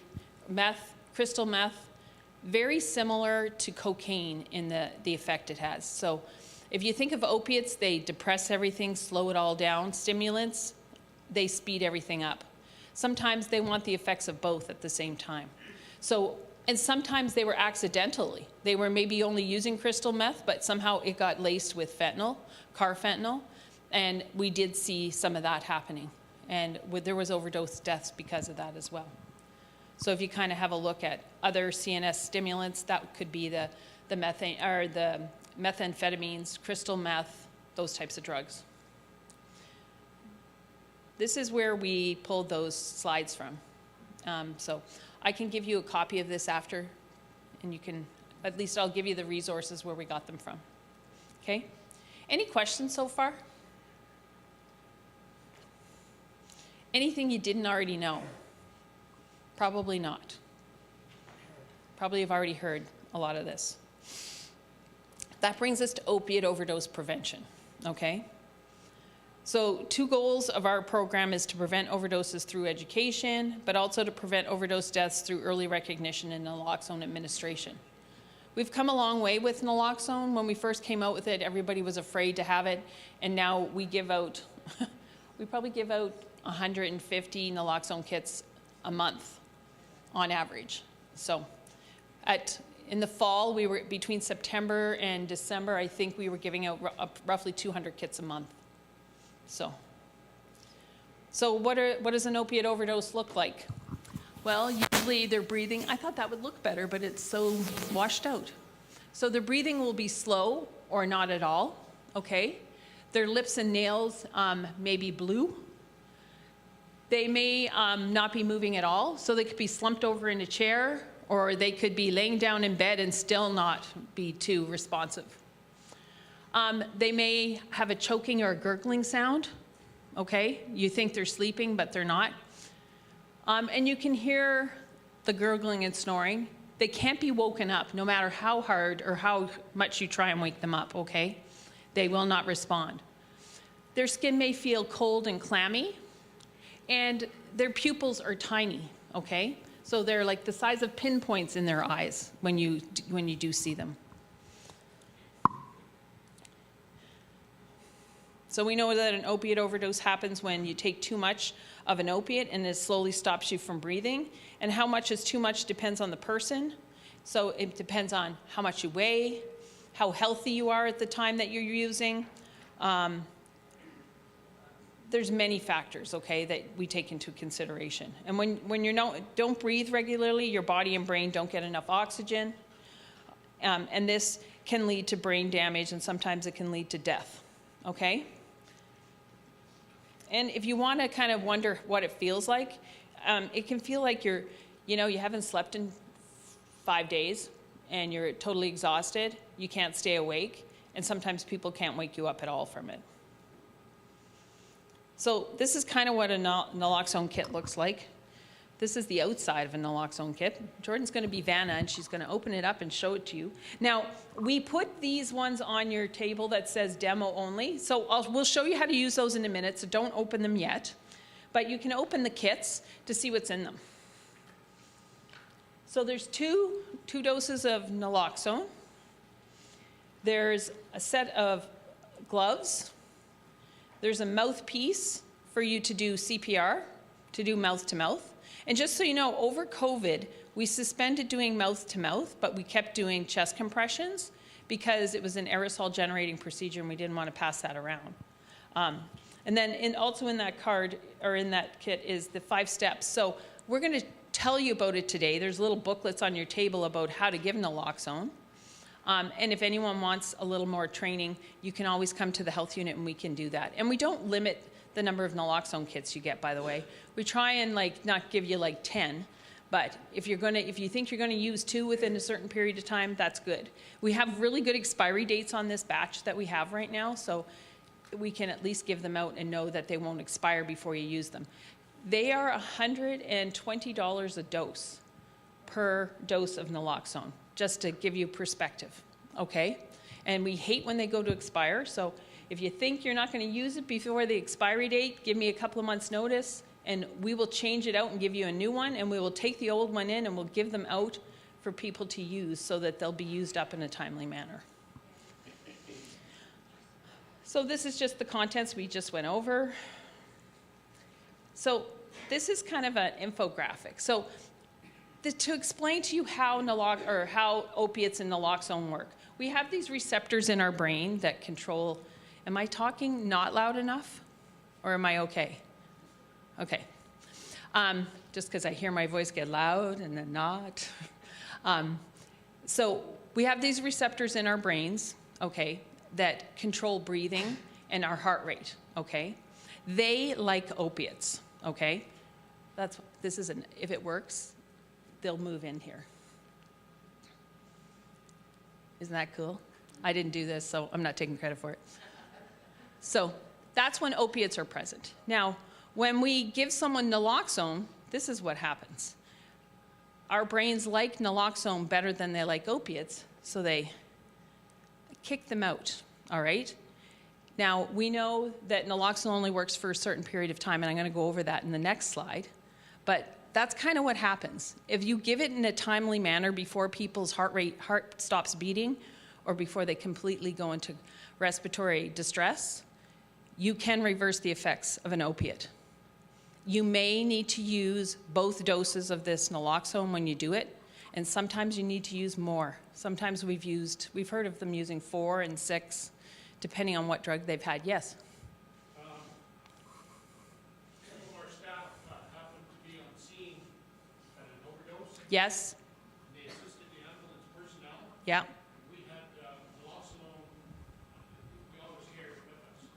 crystal meth, very similar to cocaine in the effect it has. So if you think of opiates, they depress everything, slow it all down. Stimulants, they speed everything up. Sometimes they want the effects of both at the same time. So, and sometimes they were accidentally. They were maybe only using crystal meth, but somehow it got laced with fentanyl, carfentanil, and we did see some of that happening. And there was overdose deaths because of that as well. So if you kind of have a look at other CNS stimulants, that could be the methamphetamines, crystal meth, those types of drugs. This is where we pulled those slides from. So I can give you a copy of this after, and you can, at least I'll give you the resources where we got them from. Okay? Any questions so far? Anything you didn't already know? Probably not. Probably have already heard a lot of this. That brings us to opiate overdose prevention, okay? So 2 goals of our program is to prevent overdoses through education, but also to prevent overdose deaths through early recognition and naloxone administration. We've come a long way with naloxone. When we first came out with it, everybody was afraid to have it, and now we give out, we probably give out 150 naloxone kits a month on average. So in the fall, we were between September and December, I think we were giving out roughly 200 kits a month. So what does an opiate overdose look like? Well, usually they're breathing. I thought that would look better, but it's so washed out. So their breathing will be slow or not at all, okay? Their lips and nails may be blue. They may not be moving at all, so they could be slumped over in a chair, or they could be laying down in bed and still not be too responsive. They may have a choking or a gurgling sound, okay? You think they're sleeping, but they're not. And you can hear the gurgling and snoring. They can't be woken up, no matter how hard or how much you try and wake them up, okay? They will not respond. Their skin may feel cold and clammy, and their pupils are tiny, okay? So they're like the size of pinpoints in their eyes when you do see them. So we know that an opiate overdose happens when you take too much of an opiate and it slowly stops you from breathing. And how much is too much depends on the person. So it depends on how much you weigh, how healthy you are at the time that you're using. There's many factors, okay, that we take into consideration. And when you don't breathe regularly, your body and brain don't get enough oxygen. And this can lead to brain damage, and sometimes it can lead to death, okay? And if you want to kind of wonder what it feels like, it can feel like you haven't slept in 5 days and you're totally exhausted, you can't stay awake, and sometimes people can't wake you up at all from it. So this is kind of what a naloxone kit looks like. This is the outside of a naloxone kit. Jordan's going to be Vanna, and she's going to open it up and show it to you. Now, we put these ones on your table that says demo only. So we'll show you how to use those in a minute, so don't open them yet. But you can open the kits to see what's in them. So there's two doses of naloxone. There's a set of gloves. There's a mouthpiece for you to do CPR, to do mouth-to-mouth. And just so you know, over COVID, we suspended doing mouth-to-mouth, but we kept doing chest compressions because it was an aerosol-generating procedure and we didn't want to pass that around. And then also in that card, or in that kit, is the 5 steps. So we're going to tell you about it today. There's little booklets on your table about how to give naloxone. And if anyone wants a little more training, you can always come to the health unit and we can do that. And we don't limit the number of naloxone kits you get, by the way. We try and not give you 10, but if you think you're gonna use 2 within a certain period of time, that's good. We have really good expiry dates on this batch that we have right now, so we can at least give them out and know that they won't expire before you use them. They are $120 a dose per dose of naloxone, just to give you perspective, okay? And we hate when they go to expire, so if you think you're not going to use it before the expiry date, give me a couple of months' notice, and we will change it out and give you a new one, and we will take the old one in and we'll give them out for people to use so that they'll be used up in a timely manner. So this is just the contents we just went over. So this is kind of an infographic. So to explain to you how opiates and naloxone work, we have these receptors in our brain that control. Am I talking not loud enough, or am I okay? Okay. Just because I hear my voice get loud and then not. So we have these receptors in our brains, okay, that control breathing and our heart rate, okay? They like opiates, okay? If it works, they'll move in here. Isn't that cool? I didn't do this, so I'm not taking credit for it. So that's when opiates are present. Now, when we give someone naloxone, this is what happens. Our brains like naloxone better than they like opiates, so they kick them out, all right? Now, we know that naloxone only works for a certain period of time, and I'm going to go over that in the next slide. But that's kind of what happens. If you give it in a timely manner before people's heart stops beating, or before they completely go into respiratory distress, you can reverse the effects of an opiate. You may need to use both doses of this naloxone when you do it, and sometimes you need to use more. Sometimes we've heard of them using 4 and 6, depending on what drug they've had. Yes? Some of our staff happened to be on scene at an overdose. Yes? They assisted the ambulance personnel. Yeah. We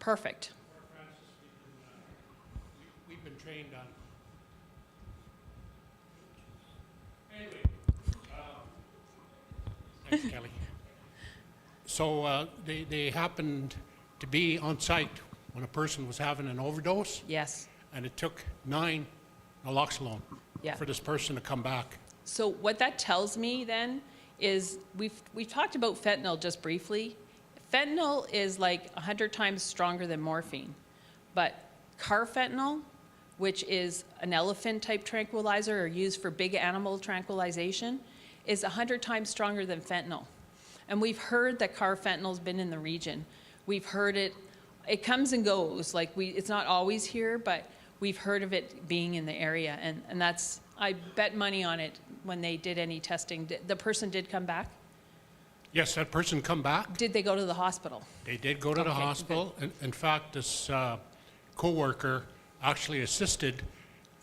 Perfect. We've been trained on. Anyway, thanks, Kelly. So they happened to be on site when a person was having an overdose, Yes. and it took 9 naloxone Yeah. for this person to come back. So what that tells me then is we've talked about fentanyl just briefly. Fentanyl is like 100 times stronger than morphine, but carfentanil, which is an elephant type tranquilizer or used for big animal tranquilization, is 100 times stronger than fentanyl. And we've heard that carfentanil's been in the region. We've heard it comes and goes, like it's not always here, but we've heard of it being in the area, and that's, I bet money on it when they did any testing. The person did come back? Yes, that person come back. Did they go to the hospital? They did go to the Okay, hospital. In fact, this co-worker actually assisted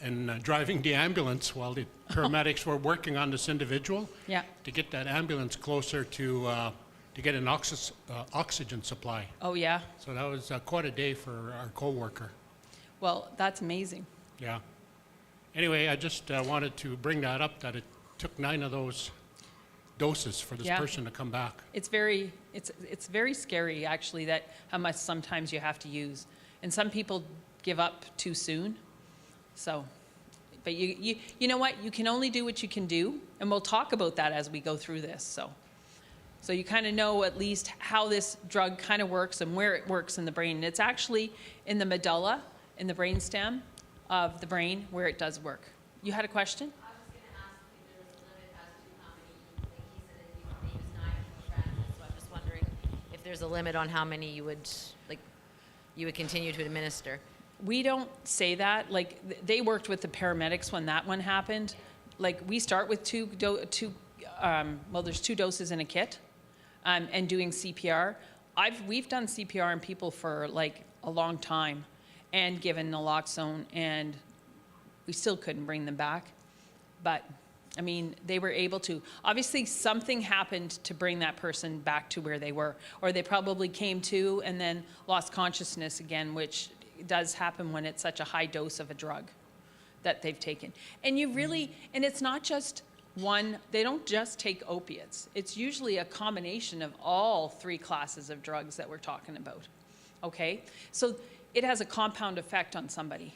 in driving the ambulance while the paramedics were working on this individual Yeah. to get that ambulance closer to get an oxygen supply. Oh, yeah? So that was quite a day for our co-worker. Well, that's amazing. Yeah. Anyway, I just wanted to bring that up, that it took 9 of those doses for this Yeah. person to come back. It's very scary, actually, that how much sometimes you have to use. And some people give up too soon. So, but you know what? You can only do what you can do, and we'll talk about that as we go through this. So you kind of know at least how this drug kind of works and where it works in the brain. And it's actually in the medulla, in the brainstem of the brain, where it does work. You had a question? I was just going to ask if there was a limit as to how many, like he said that your name is 9 for Francis, so I'm just wondering if there's a limit on how many you would continue to administer. We don't say that. Like, they worked with the paramedics when that one happened. Like, we start with there's 2 doses in a kit, and doing CPR. We've done CPR on people for like a long time and given naloxone, and we still couldn't bring them back. But I mean, they were able to. Obviously, something happened to bring that person back to where they were, or they probably came to and then lost consciousness again, which does happen when it's such a high dose of a drug that they've taken. And and it's not just one, they don't just take opiates. It's usually a combination of all 3 classes of drugs that we're talking about, okay? So it has a compound effect on somebody.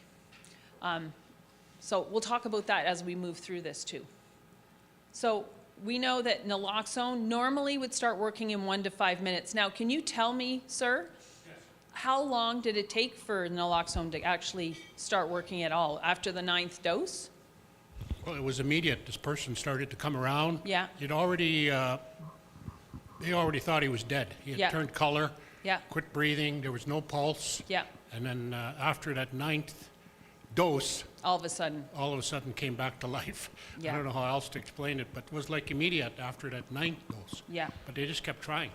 So we'll talk about that as we move through this too. So we know that naloxone normally would start working in 1 to 5 minutes. Now, can you tell me, sir, how long did it take for naloxone to actually start working at all? After the 9th dose? Well, it was immediate. This person started to come around. Yeah. They already thought he was dead. He had Yeah. turned color, Yeah. quit breathing, there was no pulse. Yeah. And then after that 9th dose, All of a sudden. all of a sudden came back to life. Yeah. I don't know how else to explain it, but it was like immediate after that 9th dose. Yeah. But they just kept trying.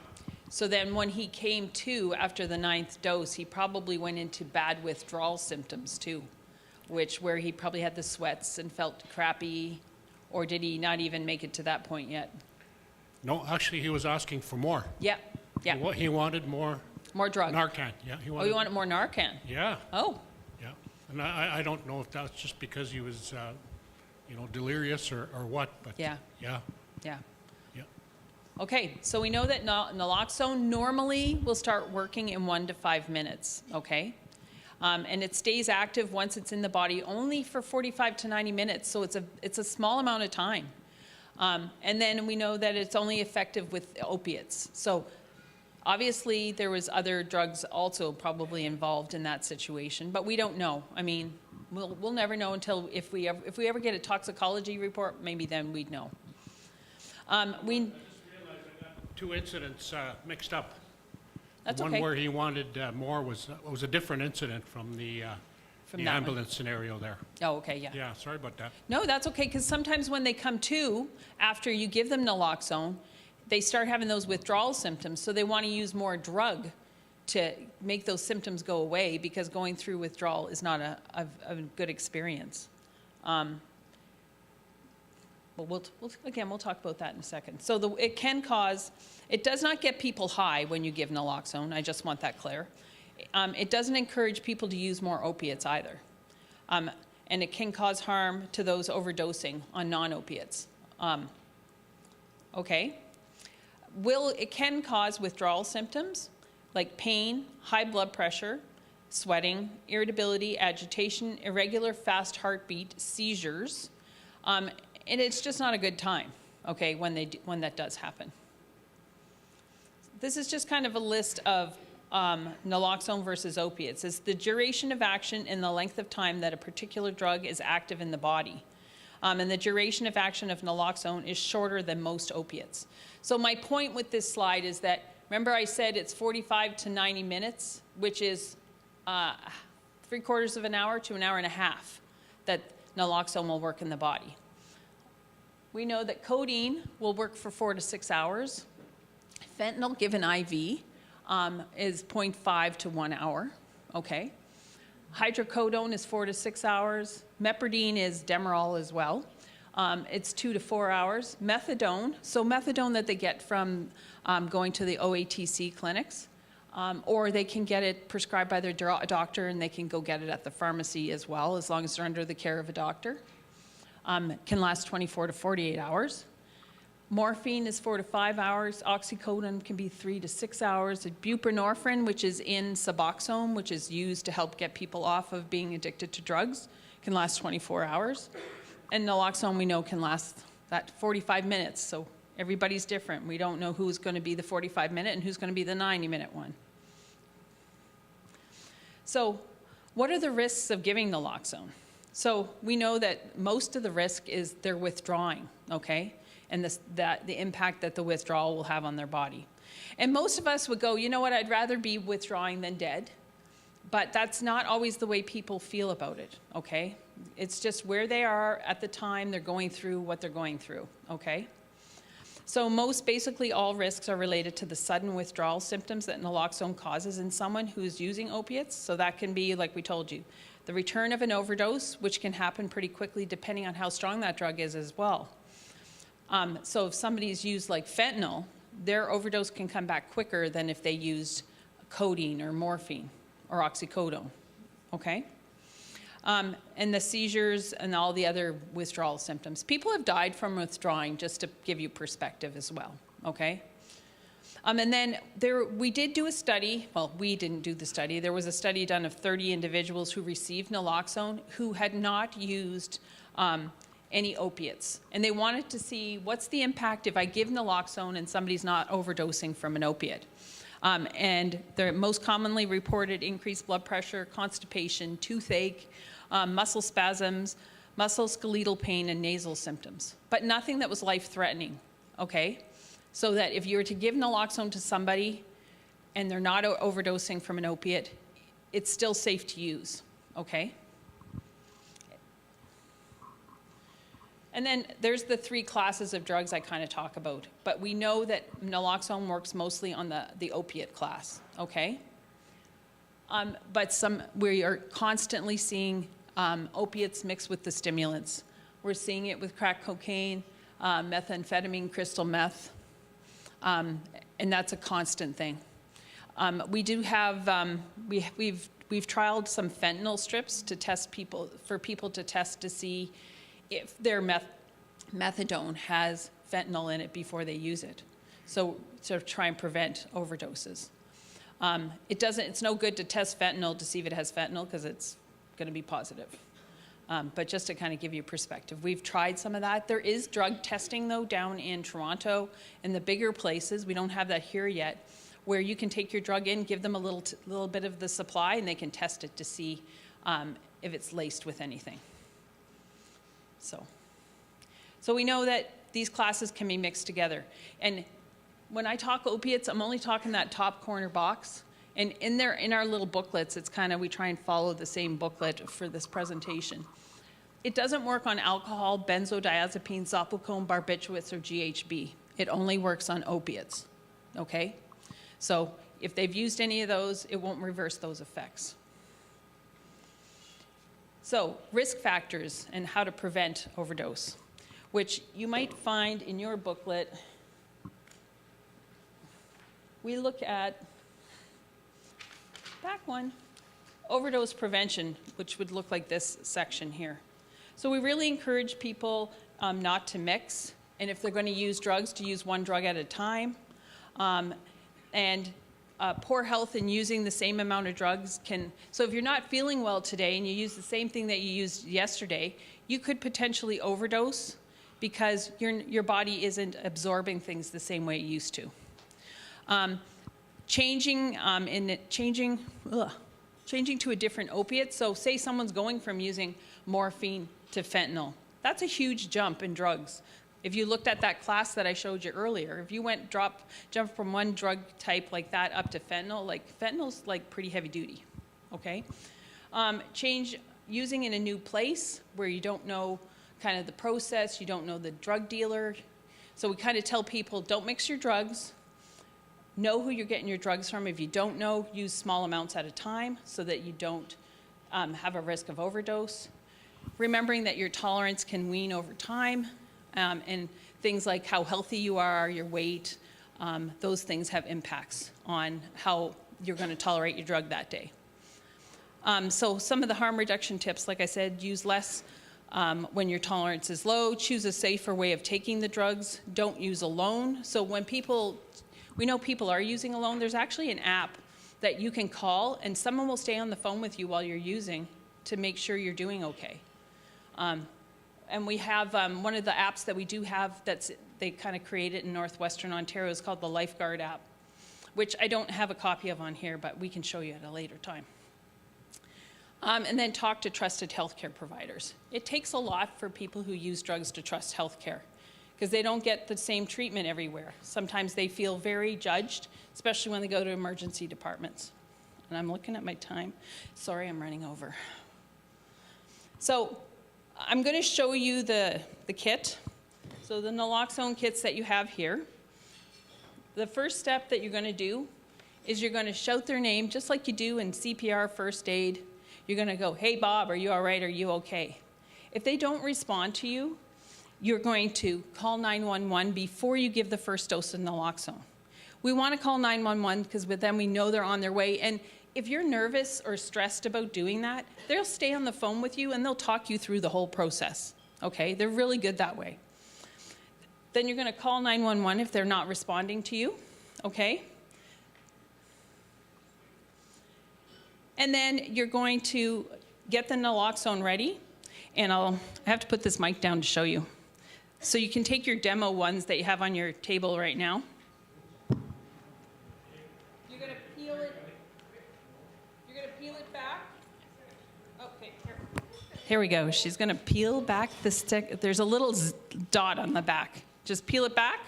So then when he came to after the 9th dose, he probably went into bad withdrawal symptoms too, where he probably had the sweats and felt crappy, or did he not even make it to that point yet? No, actually, he was asking for more. Yeah, yeah, He wanted more more drug. Narcan. Yeah, he Oh, wanted. you wanted more Narcan? Yeah, Oh, yeah. And I don't know if that's just because he was, delirious or what, but yeah, yeah, yeah. yeah. Okay, so we know that naloxone normally will start working in 1 to 5 minutes, okay? And it stays active once it's in the body only for 45 to 90 minutes, so it's a small amount of time. And then we know that it's only effective with opiates. So obviously there was other drugs also probably involved in that situation, but we don't know. I mean, we'll never know until if we ever get a toxicology report, maybe then we'd know. We 2 incidents mixed up. That's The one okay. where he wanted more was a different incident from the From that one. ambulance scenario there. Oh, okay, yeah. Yeah, sorry about that. No, that's okay, because sometimes when they come to, after you give them naloxone, they start having those withdrawal symptoms, so they want to use more drug to make those symptoms go away, because going through withdrawal is not a good experience. But we'll talk about that in a second. So it does not get people high when you give naloxone. I just want that clear. It doesn't encourage people to use more opiates either. And it can cause harm to those overdosing on non-opiates. Okay? It can cause withdrawal symptoms like pain, high blood pressure, sweating, irritability, agitation, irregular fast heartbeat, seizures, and it's just not a good time, okay, when that does happen. This is just kind of a list of naloxone versus opiates. It's the duration of action and the length of time that a particular drug is active in the body. And the duration of action of naloxone is shorter than most opiates. So my point with this slide is that, remember I said it's 45 to 90 minutes, which is 3/4 of an hour to an hour and a half that naloxone will work in the body. We know that codeine will work for 4 to 6 hours. Fentanyl given IV is 0.5 to 1 hour, okay? Hydrocodone is 4 to 6 hours. Mepridine is Demerol as well. It's 2 to 4 hours. Methadone, so methadone that they get from going to the OATC clinics, or they can get it prescribed by their doctor and they can go get it at the pharmacy as well, as long as they're under the care of a doctor. Can last 24 to 48 hours. Morphine is 4 to 5 hours. Oxycodone can be 3 to 6 hours. Buprenorphine, which is in Suboxone, which is used to help get people off of being addicted to drugs, can last 24 hours. And naloxone, we know, can last that 45 minutes. So everybody's different. We don't know who's going to be the 45-minute and who's going to be the 90-minute one. So what are the risks of giving naloxone? So we know that most of the risk is they're withdrawing, okay? And the impact that the withdrawal will have on their body. And most of us would go, you know what, I'd rather be withdrawing than dead. But that's not always the way people feel about it, okay? It's just where they are at the time they're going through what they're going through, okay? So basically all risks are related to the sudden withdrawal symptoms that naloxone causes in someone who's using opiates. So that can be, like we told you, the return of an overdose, which can happen pretty quickly depending on how strong that drug is as well. So if somebody's used like fentanyl, their overdose can come back quicker than if they used codeine or morphine or oxycodone, okay? And the seizures and all the other withdrawal symptoms. People have died from withdrawing, just to give you perspective as well, okay? And then we did do a study, well, we didn't do the study. There was a study done of 30 individuals who received naloxone who had not used any opiates. And they wanted to see what's the impact if I give naloxone and somebody's not overdosing from an opiate. And the most commonly reported increased blood pressure, constipation, toothache, muscle spasms, musculoskeletal pain, and nasal symptoms. But nothing that was life-threatening, okay? So that if you were to give naloxone to somebody and they're not overdosing from an opiate, it's still safe to use, okay? And then there's the 3 classes of drugs I kind of talk about. But we know that naloxone works mostly on the opiate class, okay? But we are constantly seeing opiates mixed with the stimulants. We're seeing it with crack cocaine, methamphetamine, crystal meth, and that's a constant thing. We do have, we've trialed some fentanyl strips to test for people to test to see if their methadone has fentanyl in it before they use it. So to try and prevent overdoses. It's no good to test fentanyl to see if it has fentanyl because it's going to be positive. But just to kind of give you perspective, we've tried some of that. There is drug testing though down in Toronto and the bigger places. We don't have that here yet, where you can take your drug in, give them a little bit of the supply, and they can test it to see if it's laced with anything. So we know that these classes can be mixed together. And when I talk opiates, I'm only talking that top corner box. And in our little booklets, it's kind of, we try and follow the same booklet for this presentation. It doesn't work on alcohol, benzodiazepine, zopicone, barbiturates, or GHB. It only works on opiates, okay? So if they've used any of those, it won't reverse those effects. So risk factors and how to prevent overdose, which you might find in your booklet. We look at back one. Overdose prevention, which would look like this section here. So we really encourage people not to mix, and if they're going to use drugs, to use one drug at a time. Poor health in using the same amount of drugs can, so if you're not feeling well today and you use the same thing that you used yesterday, you could potentially overdose because your body isn't absorbing things the same way it used to. Changing to a different opiate. So say someone's going from using morphine to fentanyl. That's a huge jump in drugs. If you looked at that class that I showed you earlier, if you jump from one drug type like that up to fentanyl, fentanyl's like pretty heavy duty, okay? Change using in a new place where you don't know kind of the process, you don't know the drug dealer. So we kind of tell people, don't mix your drugs. Know who you're getting your drugs from. If you don't know, use small amounts at a time so that you don't have a risk of overdose. Remembering that your tolerance can wean over time, and things like how healthy you are, your weight, those things have impacts on how you're going to tolerate your drug that day. So some of the harm reduction tips, like I said, use less when your tolerance is low. Choose a safer way of taking the drugs. Don't use alone. So when we know people are using alone, there's actually an app that you can call and someone will stay on the phone with you while you're using to make sure you're doing okay. And we have one of the apps that we do have they kind of created in Northwestern Ontario is called the Lifeguard app, which I don't have a copy of on here, but we can show you at a later time. And then talk to trusted healthcare providers. It takes a lot for people who use drugs to trust healthcare because they don't get the same treatment everywhere. Sometimes they feel very judged, especially when they go to emergency departments. And I'm looking at my time. Sorry, I'm running over. So I'm going to show you the kit. So the naloxone kits that you have here. The first step that you're going to do is you're going to shout their name just like you do in CPR first aid. You're going to go, hey, Bob, are you all right? Are you okay? If they don't respond to you, you're going to call 911 before you give the first dose of naloxone. We want to call 911 because then we know they're on their way. And if you're nervous or stressed about doing that, they'll stay on the phone with you and they'll talk you through the whole process, okay? They're really good that way. Then you're going to call 911 if they're not responding to you, okay? And then you're going to get the naloxone ready, and I have to put this mic down to show you. So you can take your demo ones that you have on your table right now. You're going to peel it. You're going to peel it back. Okay, here we go. She's going to peel back the stick. There's a little dot on the back. Just peel it back.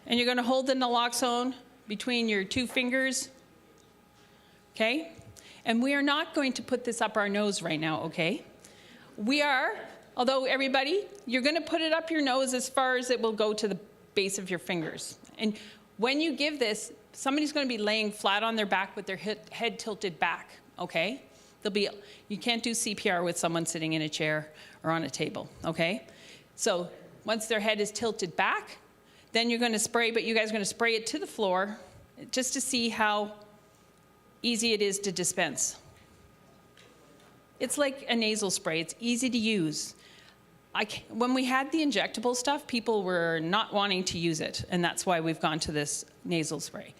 And you're going to hold the naloxone between your two fingers. Okay? And we are not going to put this up our nose right now, okay? We are, although everybody, you're going to put it up your nose as far as it will go to the base of your fingers. And when you give this, somebody's going to be laying flat on their back with their head tilted back, okay? You can't do CPR with someone sitting in a chair or on a table, okay? So once their head is tilted back, then you're going to spray, but you guys are going to spray it to the floor just to see how easy it is to dispense. It's like a nasal spray. It's easy to use. When we had the injectable stuff, people were not wanting to use it, and that's why we've gone to this nasal spray.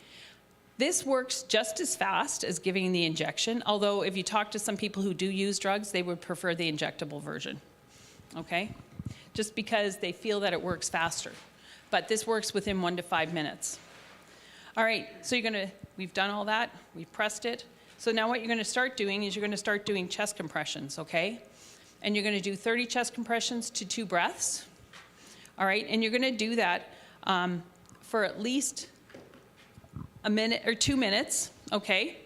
This works just as fast as giving the injection, although if you talk to some people who do use drugs, they would prefer the injectable version, okay? Just because they feel that it works faster. But this works within 1 to 5 minutes. All right, so we've done all that, we've pressed it. So now what you're going to start doing is you're going to start doing chest compressions, okay? And you're going to do 30 chest compressions to 2 breaths. All right, and you're going to do that for at least a minute or 2 minutes, okay?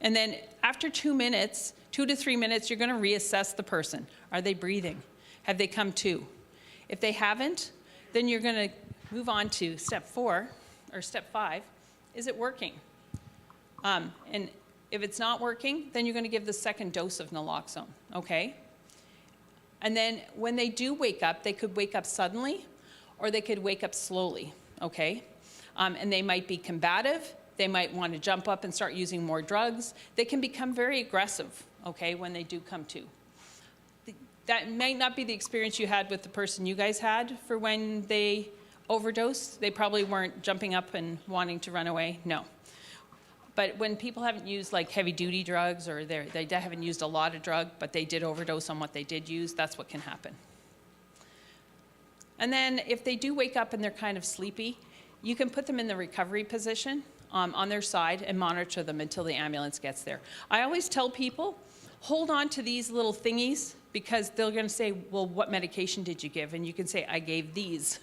And then after 2 minutes, 2 to 3 minutes, you're going to reassess the person. Are they breathing? Have they come to? If they haven't, then you're going to move on to step 4 or step 5. Is it working? And if it's not working, then you're going to give the second dose of naloxone, okay? And then when they do wake up, they could wake up suddenly or they could wake up slowly, okay? and they might be combative. They might want to jump up and start using more drugs. They can become very aggressive, okay, when they do come to. That might not be the experience you had with the person you guys had for when they overdosed. They probably weren't jumping up and wanting to run away, no. But when people haven't used like heavy duty drugs, or they haven't used a lot of drug, but they did overdose on what they did use, that's what can happen. And then if they do wake up and they're kind of sleepy, you can put them in the recovery position on their side and monitor them until the ambulance gets there. I always tell people, hold on to these little thingies, because they're going to say, well, what medication did you give? And you can say, I gave these.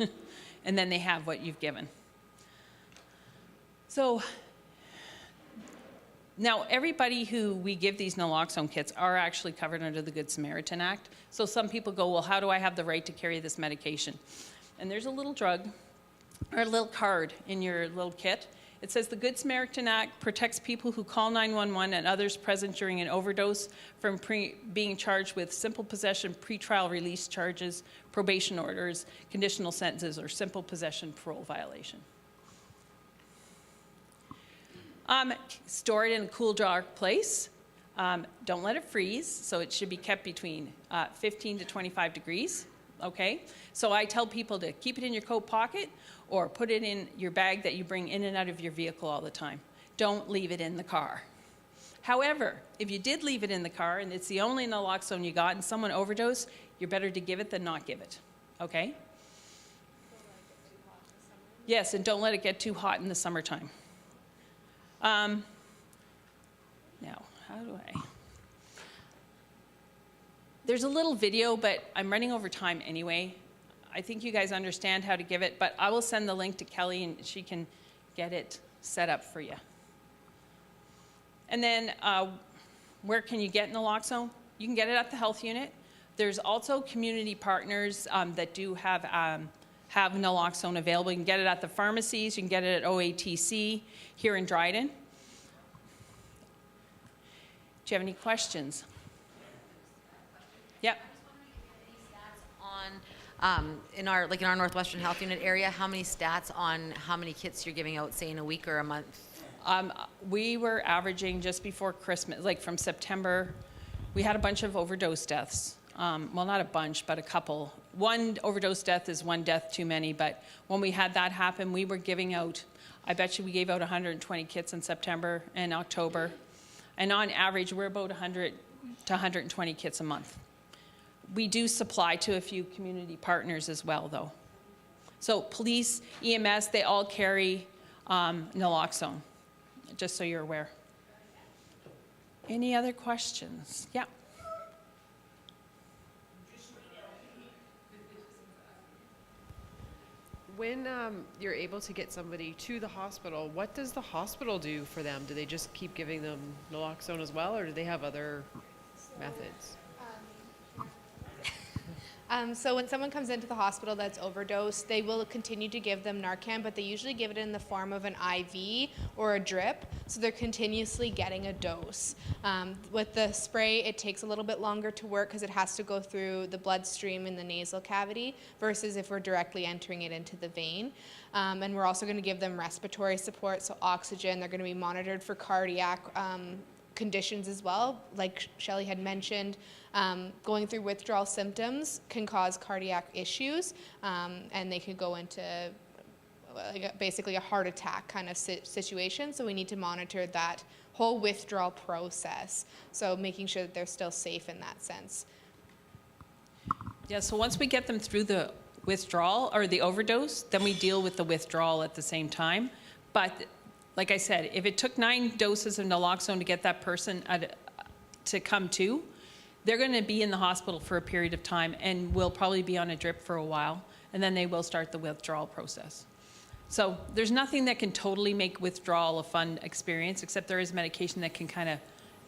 And then they have what you've given. So now everybody who we give these naloxone kits are actually covered under the Good Samaritan Act. So some people go, well, how do I have the right to carry this medication? And there's a little drug or a little card in your little kit. It says the Good Samaritan Act protects people who call 911 and others present during an overdose from being charged with simple possession, pretrial release charges, probation orders, conditional sentences, or simple possession parole violation. Store it in a cool, dark place. Don't let it freeze, so it should be kept between 15 to 25 degrees. Okay, so I tell people to keep it in your coat pocket or put it in your bag that you bring in and out of your vehicle all the time. Don't leave it in the car. However, if you did leave it in the car and it's the only naloxone you got and someone overdosed, you're better to give it than not give it. Okay? Yes, and don't let it get too hot in the summertime. Now, how do I? There's a little video, but I'm running over time anyway. I think you guys understand how to give it, but I will send the link to Kelly and she can get it set up for you. And then where can you get naloxone? You can get it at the health unit. There's also community partners that do have naloxone available. You can get it at the pharmacies. You can get it at OATC here in Dryden. Do you have any questions? Yep. In our Northwestern Health Unit area, how many stats on how many kits you're giving out, say in a week or a month? We were averaging just before Christmas, like from September, we had a bunch of overdose deaths. Well, not a bunch, but a couple. One overdose death is one death too many, but when we had that happen, we were giving out, I bet you we gave out 120 kits in September and October. And on average, we're about 100 to 120 kits a month. We do supply to a few community partners as well, though. So police, EMS, they all carry naloxone, just so you're aware. Any other questions? Yeah. When you're able to get somebody to the hospital, what does the hospital do for them? Do they just keep giving them naloxone as well, or do they have other methods? So when someone comes into the hospital that's overdosed, they will continue to give them Narcan, but they usually give it in the form of an IV or a drip, so they're continuously getting a dose. With the spray, it takes a little bit longer to work because it has to go through the bloodstream in the nasal cavity versus if we're directly entering it into the vein. And we're also going to give them respiratory support, so oxygen. They're going to be monitored for cardiac conditions as well. Like Shelley had mentioned, going through withdrawal symptoms can cause cardiac issues, and they could go into basically a heart attack kind of situation. So we need to monitor that whole withdrawal process. So making sure that they're still safe in that sense. Yeah, so once we get them through the withdrawal or the overdose, then we deal with the withdrawal at the same time. But like I said, if it took 9 doses of naloxone to get that person to come to, they're going to be in the hospital for a period of time and will probably be on a drip for a while, and then they will start the withdrawal process. So there's nothing that can totally make withdrawal a fun experience, except there is medication that can kind of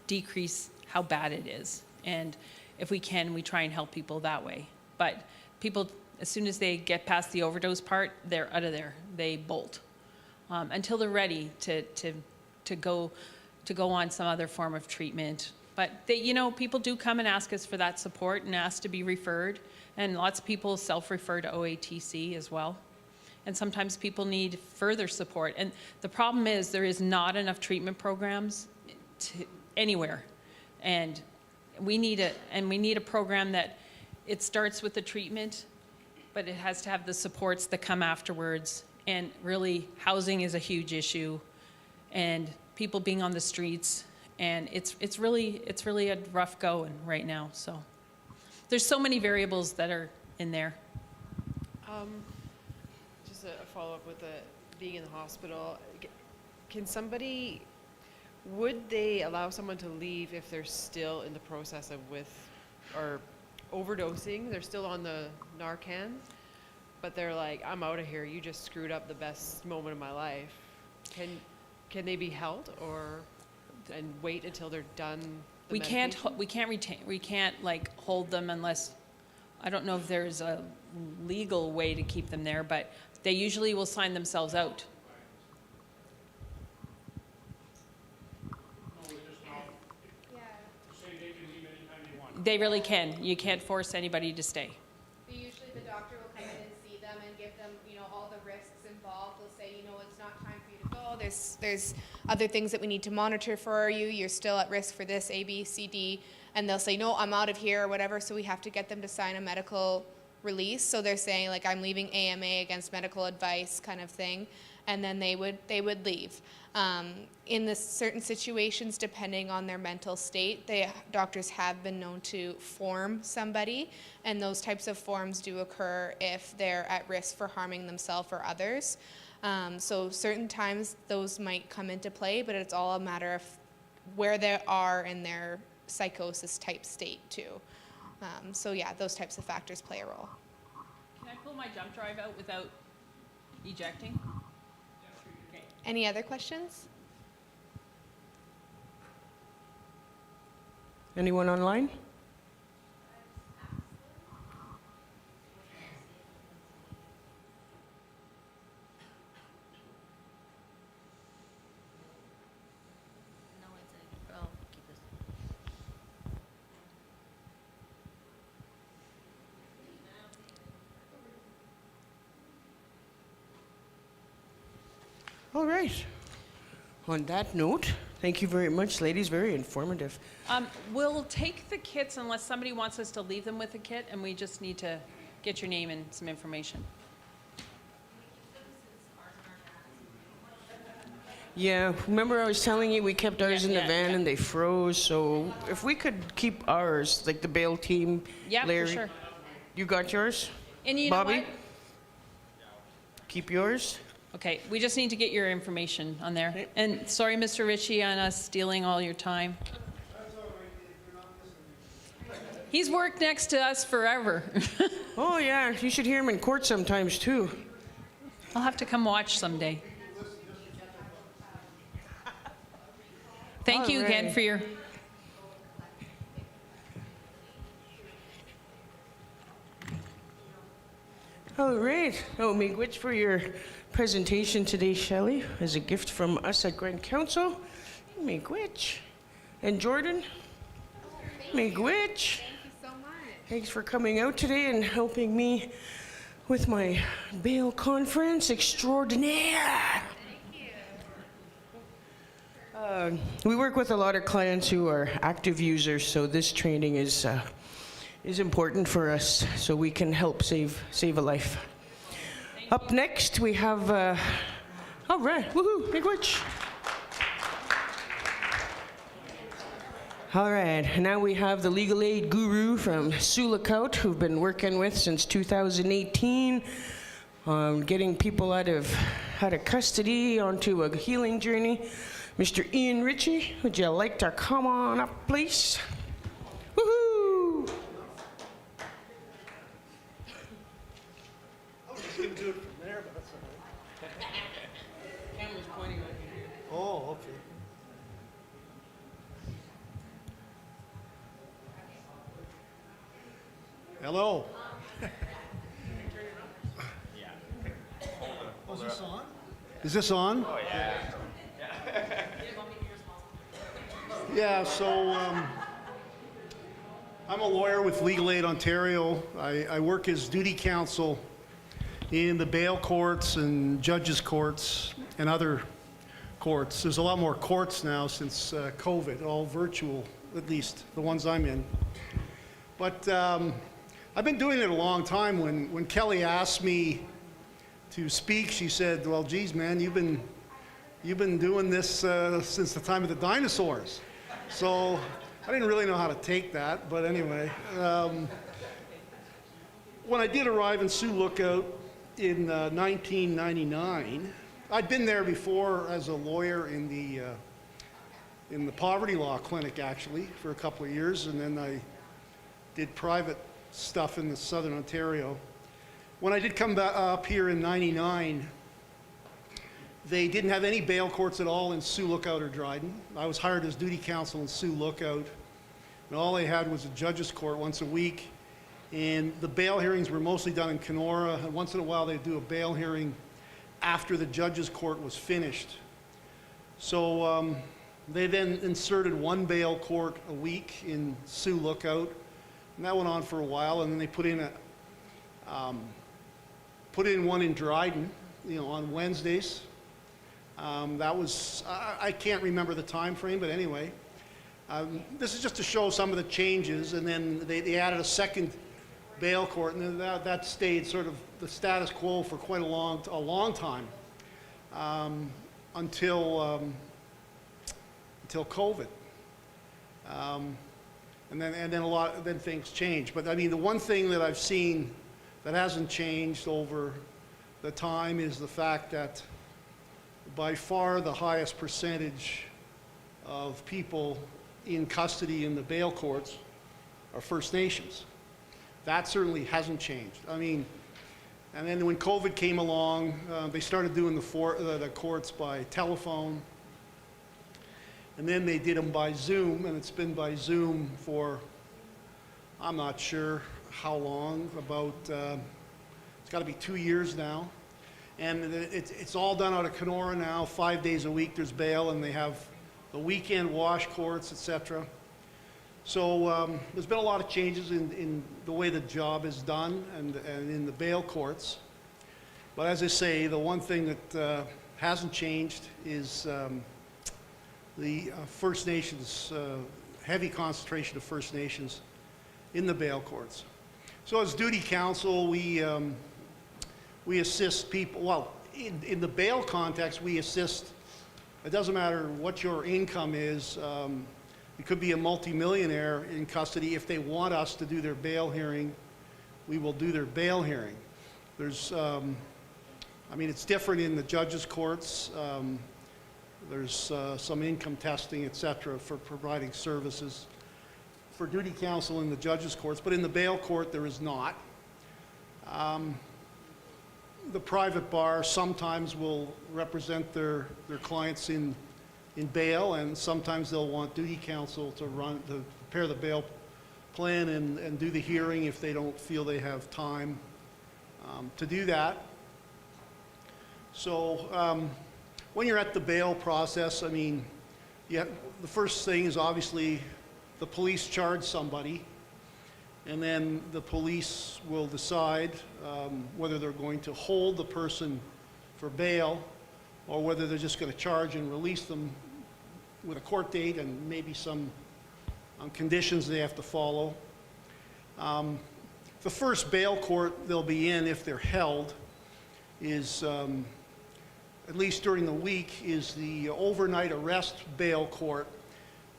decrease how bad it is. And if we can, we try and help people that way. But people, as soon as they get past the overdose part, they're out of there. They bolt. Until they're ready to go on some other form of treatment. But people do come and ask us for that support and ask to be referred, and lots of people self-refer to OATC as well. and sometimes people need further support. And the problem is there is not enough treatment programs anywhere. And we need a program that it starts with the treatment, but it has to have the supports that come afterwards. And really, housing is a huge issue, and people being on the streets, and it's really a rough going right now. So there's so many variables that are in there. Just a follow-up with being in the hospital. Would they allow someone to leave if they're still in the process of or overdosing? They're still on the Narcan, but they're like, I'm out of here. You just screwed up the best moment of my life. Can they be held and wait until they're done? We can't like hold them unless, I don't know if there's a legal way to keep them there, but they usually will sign themselves out. They really can. You can't force anybody to stay. Usually the doctor will come in and see them and give them, all the risks involved. They'll say, it's not time for you to go. There's other things that we need to monitor for you. You're still at risk for this, A, B, C, D. And they'll say, no, I'm out of here or whatever. So we have to get them to sign a medical release. So they're saying, like, I'm leaving AMA against medical advice kind of thing. And then they would leave. In the certain situations, depending on their mental state, doctors have been known to form somebody, and those types of forms do occur if they're at risk for harming themselves or others. So certain times those might come into play, but it's all a matter of where they are in their psychosis type state too. So yeah, those types of factors play a role. Can I pull my jump drive out without ejecting? Any other questions? Anyone online? No, I'll keep this. All right. On that note, thank you very much, ladies. Very informative. We'll take the kits unless somebody wants us to leave them with a kit, and we just need to get your name and some information. Yeah, remember I was telling you we kept ours in the van and they froze, so if we could keep ours, like the bail team, Yeah, Larry. for sure. You got yours? And you Bobby? know what? Keep yours? Okay, we just need to get your information on there. Okay. And sorry, Mr. Ritchie, on us stealing all your time. He's worked next to us forever. Oh yeah, you should hear him in court sometimes too. I'll have to come watch someday. Thank you again Alright. for your... All right. Oh, Miigwetch, for your presentation today, Shelley, as a gift from us at Grand Council. Miigwetch. And Jordan. Miigwetch. Thank you so much. Thanks for coming out today and helping me with my bail conference extraordinaire. We work with a lot of clients who are active users, so this training is important for us, so we can help save a life. Up next, we have, all right, woohoo, Miigwetch. All right, now we have the legal aid guru from Sulakaut, who've been working with since 2018, getting people out of custody onto a healing journey. Mr. Ian Ritchie, would you like to come on up, please? Woohoo! I was just going to do it from there, but that's all right. Camera's pointing at you. Oh, okay. Hello. Oh, is this on? Is this on? Oh, yeah. Yeah, so I'm a lawyer with Legal Aid Ontario. I work as duty counsel in the bail courts and judges' courts and other courts. There's a lot more courts now since COVID, all virtual, at least the ones I'm in. But I've been doing it a long time. When Kelly asked me to speak, she said, well, geez, man, you've been doing this since the time of the dinosaurs. So I didn't really know how to take that, but anyway. When I did arrive in Sioux Lookout in 1999, I'd been there before as a lawyer in the poverty law clinic, actually, for a couple of years, and then I did private stuff in the Southern Ontario. When I did come back up here in 99, they didn't have any bail courts at all in Sioux Lookout or Dryden. I was hired as duty counsel in Sioux Lookout, and all they had was a judge's court once a week. And the bail hearings were mostly done in Kenora, and once in a while they'd do a bail hearing after the judge's court was finished. So they then inserted one bail court a week in Sioux Lookout, and that went on for a while, and then they put in one in Dryden, on Wednesdays. That was, I can't remember the time frame, but anyway. This is just to show some of the changes, and then they added a second bail court, and that stayed sort of the status quo for quite a long time, until COVID, and then things changed. But I mean, the one thing that I've seen that hasn't changed over the time is the fact that by far the highest percentage of people in custody in the bail courts are First Nations. That certainly hasn't changed. I mean, and then when COVID came along, they started doing the courts by telephone, and then they did them by Zoom, and it's been by Zoom for, I'm not sure how long, about, it's got to be 2 years now. And it's all done out of Kenora now, 5 days a week there's bail, and they have the weekend wash courts, etc. So there's been a lot of changes in the way the job is done and in the bail courts. But as I say, the one thing that hasn't changed is the First Nations, heavy concentration of First Nations in the bail courts. So as duty counsel, we assist people, well, in the bail context, we assist, it doesn't matter what your income is. It could be a multimillionaire in custody. If they want us to do their bail hearing, we will do their bail hearing. There's, I mean, it's different in the judges' courts. There's some income testing, et cetera, for providing services for duty counsel in the judges' courts, but in the bail court, there is not. The private bar sometimes will represent their clients in bail, and sometimes they'll want duty counsel to prepare the bail plan and do the hearing if they don't feel they have time to do that. So when you're at the bail process, I mean, the first thing is obviously the police charge somebody, and then the police will decide whether they're going to hold the person for bail or whether they're just going to charge and release them with a court date and maybe some conditions they have to follow. The first bail court they'll be in, if they're held, is, at least during the week, is the overnight arrest bail court.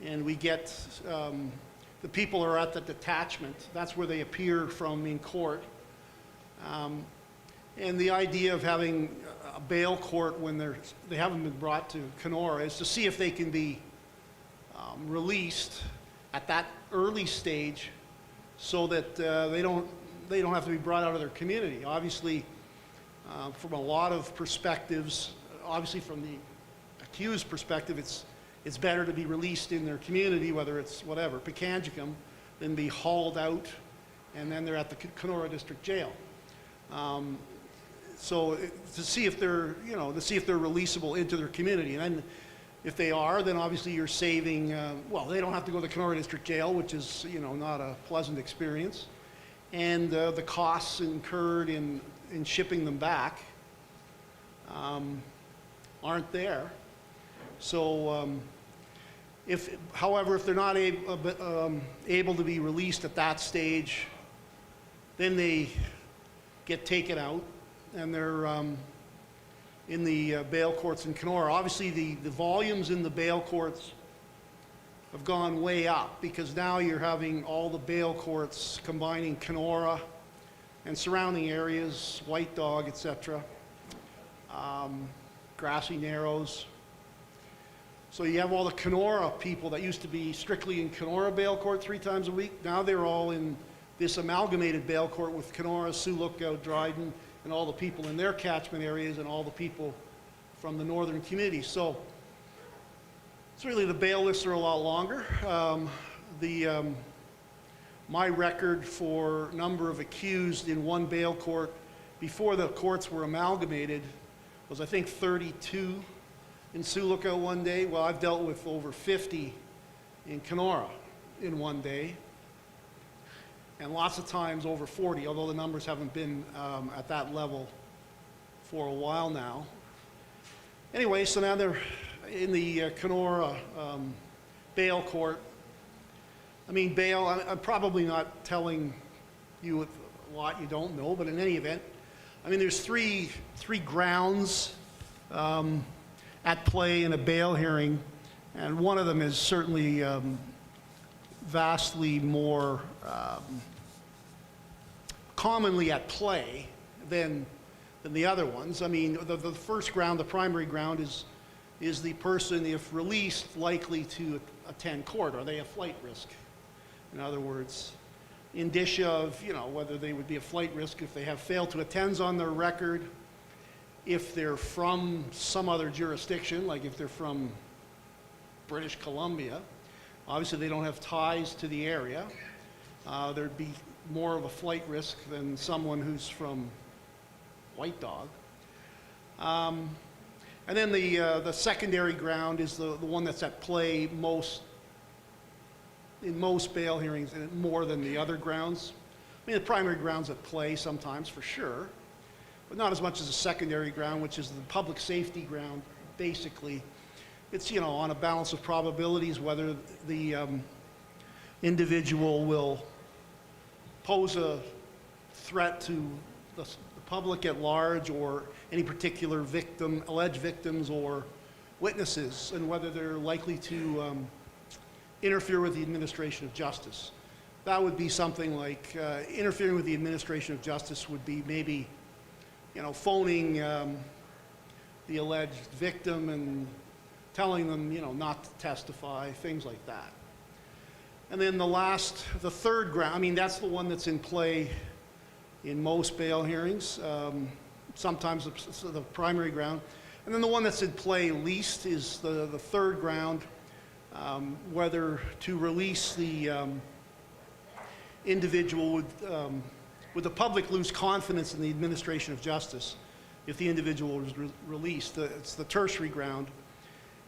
And we get, the people are at the detachment. That's where they appear from in court. And the idea of having a bail court when they haven't been brought to Kenora is to see if they can be released at that early stage so that they don't have to be brought out of their community. Obviously, from a lot of perspectives, obviously from the accused perspective, it's better to be released in their community, whether it's whatever, Pekanjikam, than be hauled out and then they're at the Kenora District Jail. So to see if they're, releasable into their community. And then if they are, then obviously you're saving, well, they don't have to go to the Kenora District Jail, which is, not a pleasant experience. And the costs incurred in in shipping them back aren't there. So however, if they're not able to be released at that stage, then they get taken out and they're in the bail courts in Kenora. Obviously, the volumes in the bail courts have gone way up because now you're having all the bail courts combining Kenora and surrounding areas, White Dog, etc., Grassy Narrows. So you have all the Kenora people that used to be strictly in Kenora bail court 3 times a week. Now they're all in this amalgamated bail court with Kenora, Sioux Lookout, Dryden, and all the people in their catchment areas and all the people from the northern communities. So it's really, the bail lists are a lot longer. My record for number of accused in one bail court before the courts were amalgamated was, I think, 32 in Sioux Lookout one day. Well, I've dealt with over 50 in Kenora in one day, and lots of times over 40, although the numbers haven't been at that level for a while now. Anyway, so now they're in the Kenora bail court. I mean, bail, I'm probably not telling you a lot you don't know, but in any event, I mean, there's three grounds at play in a bail hearing, and one of them is certainly vastly more commonly at play than the other ones. I mean, the first ground, the primary ground, is the person, if released, likely to attend court? Are they a flight risk? In other words, indicia of, whether they would be a flight risk if they have failed to attend on their record, if they're from some other jurisdiction, like if they're from British Columbia. Obviously, they don't have ties to the area. There'd be more of a flight risk than someone who's from White Dog. And then the secondary ground is the one that's at play in most bail hearings, and more than the other grounds. I mean, the primary ground's at play sometimes, for sure, but not as much as the secondary ground, which is the public safety ground, basically. It's, on a balance of probabilities, whether the individual will pose a threat to the public at large or any particular victim, alleged victims or witnesses, and whether they're likely to interfere with the administration of justice. That would be something like interfering with the administration of justice would be maybe, phoning the alleged victim and telling them, not to testify, things like that. And then the third ground, I mean, that's the one that's in play in most bail hearings, sometimes the primary ground. And then the one that's in play least is the third ground, whether to release the individual would the public lose confidence in the administration of justice if the individual was released. It's the tertiary ground.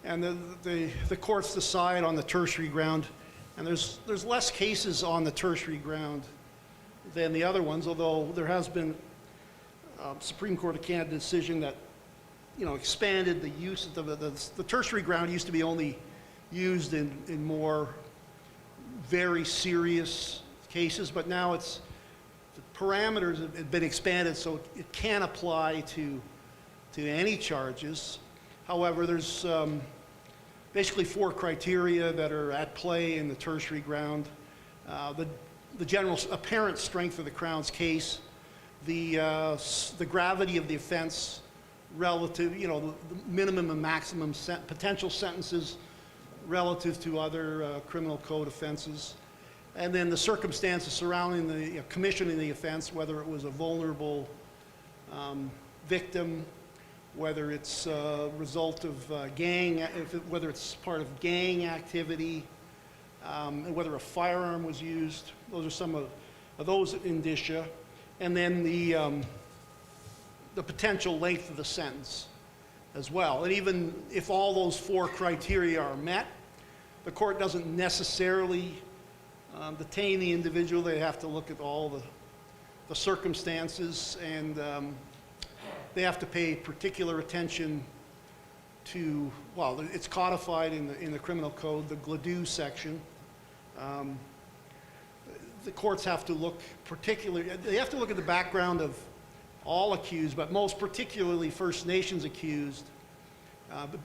And the courts decide on the tertiary ground, and there's less cases on the tertiary ground than the other ones, although there has been a Supreme Court of Canada decision that expanded the use of the tertiary ground. Used to be only used in more very serious cases, but now the parameters have been expanded, so it can apply to any charges. However, there's basically 4 criteria that are at play in the tertiary ground. The general apparent strength of the Crown's case, the gravity of the offense relative, the minimum and maximum potential sentences relative to other criminal code offenses, and then the circumstances surrounding the commission of the offense, whether it was a vulnerable victim, whether it's a result of whether it's part of gang activity, and whether a firearm was used. Those are some of those indicia. And then the potential length of the sentence as well. And even if all those 4 criteria are met, the court doesn't necessarily detain the individual. They have to look at all the the circumstances, and they have to pay particular attention to, well, it's codified in the criminal code, the GLADU section. The courts have to look they have to look at the background of all accused, but most particularly First Nations accused,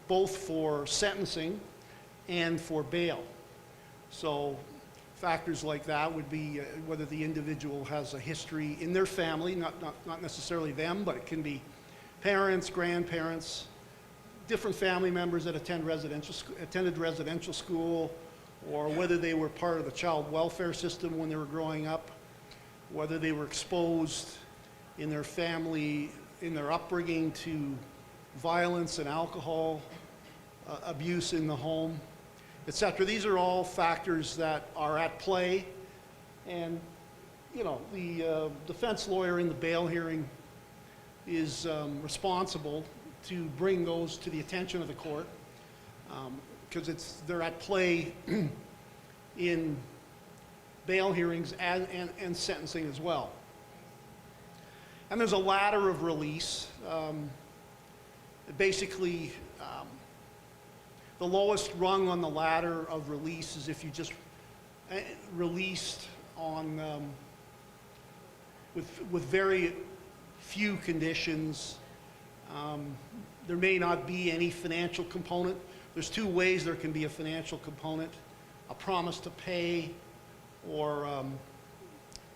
both for sentencing and for bail. So factors like that would be whether the individual has a history in their family, not necessarily them, but it can be parents, grandparents, different family members that attended residential school, or whether they were part of the child welfare system when they were growing up, whether they were exposed in their family, in their upbringing, to violence and alcohol abuse in the home, etc. These are all factors that are at play, and the defense lawyer in the bail hearing is responsible to bring those to the attention of the court, because they're at play in bail hearings and sentencing as well. And there's a ladder of release. Basically, the lowest rung on the ladder of release is if you just released on with very few conditions. There may not be any financial component. There's two ways there can be a financial component: a promise to pay, or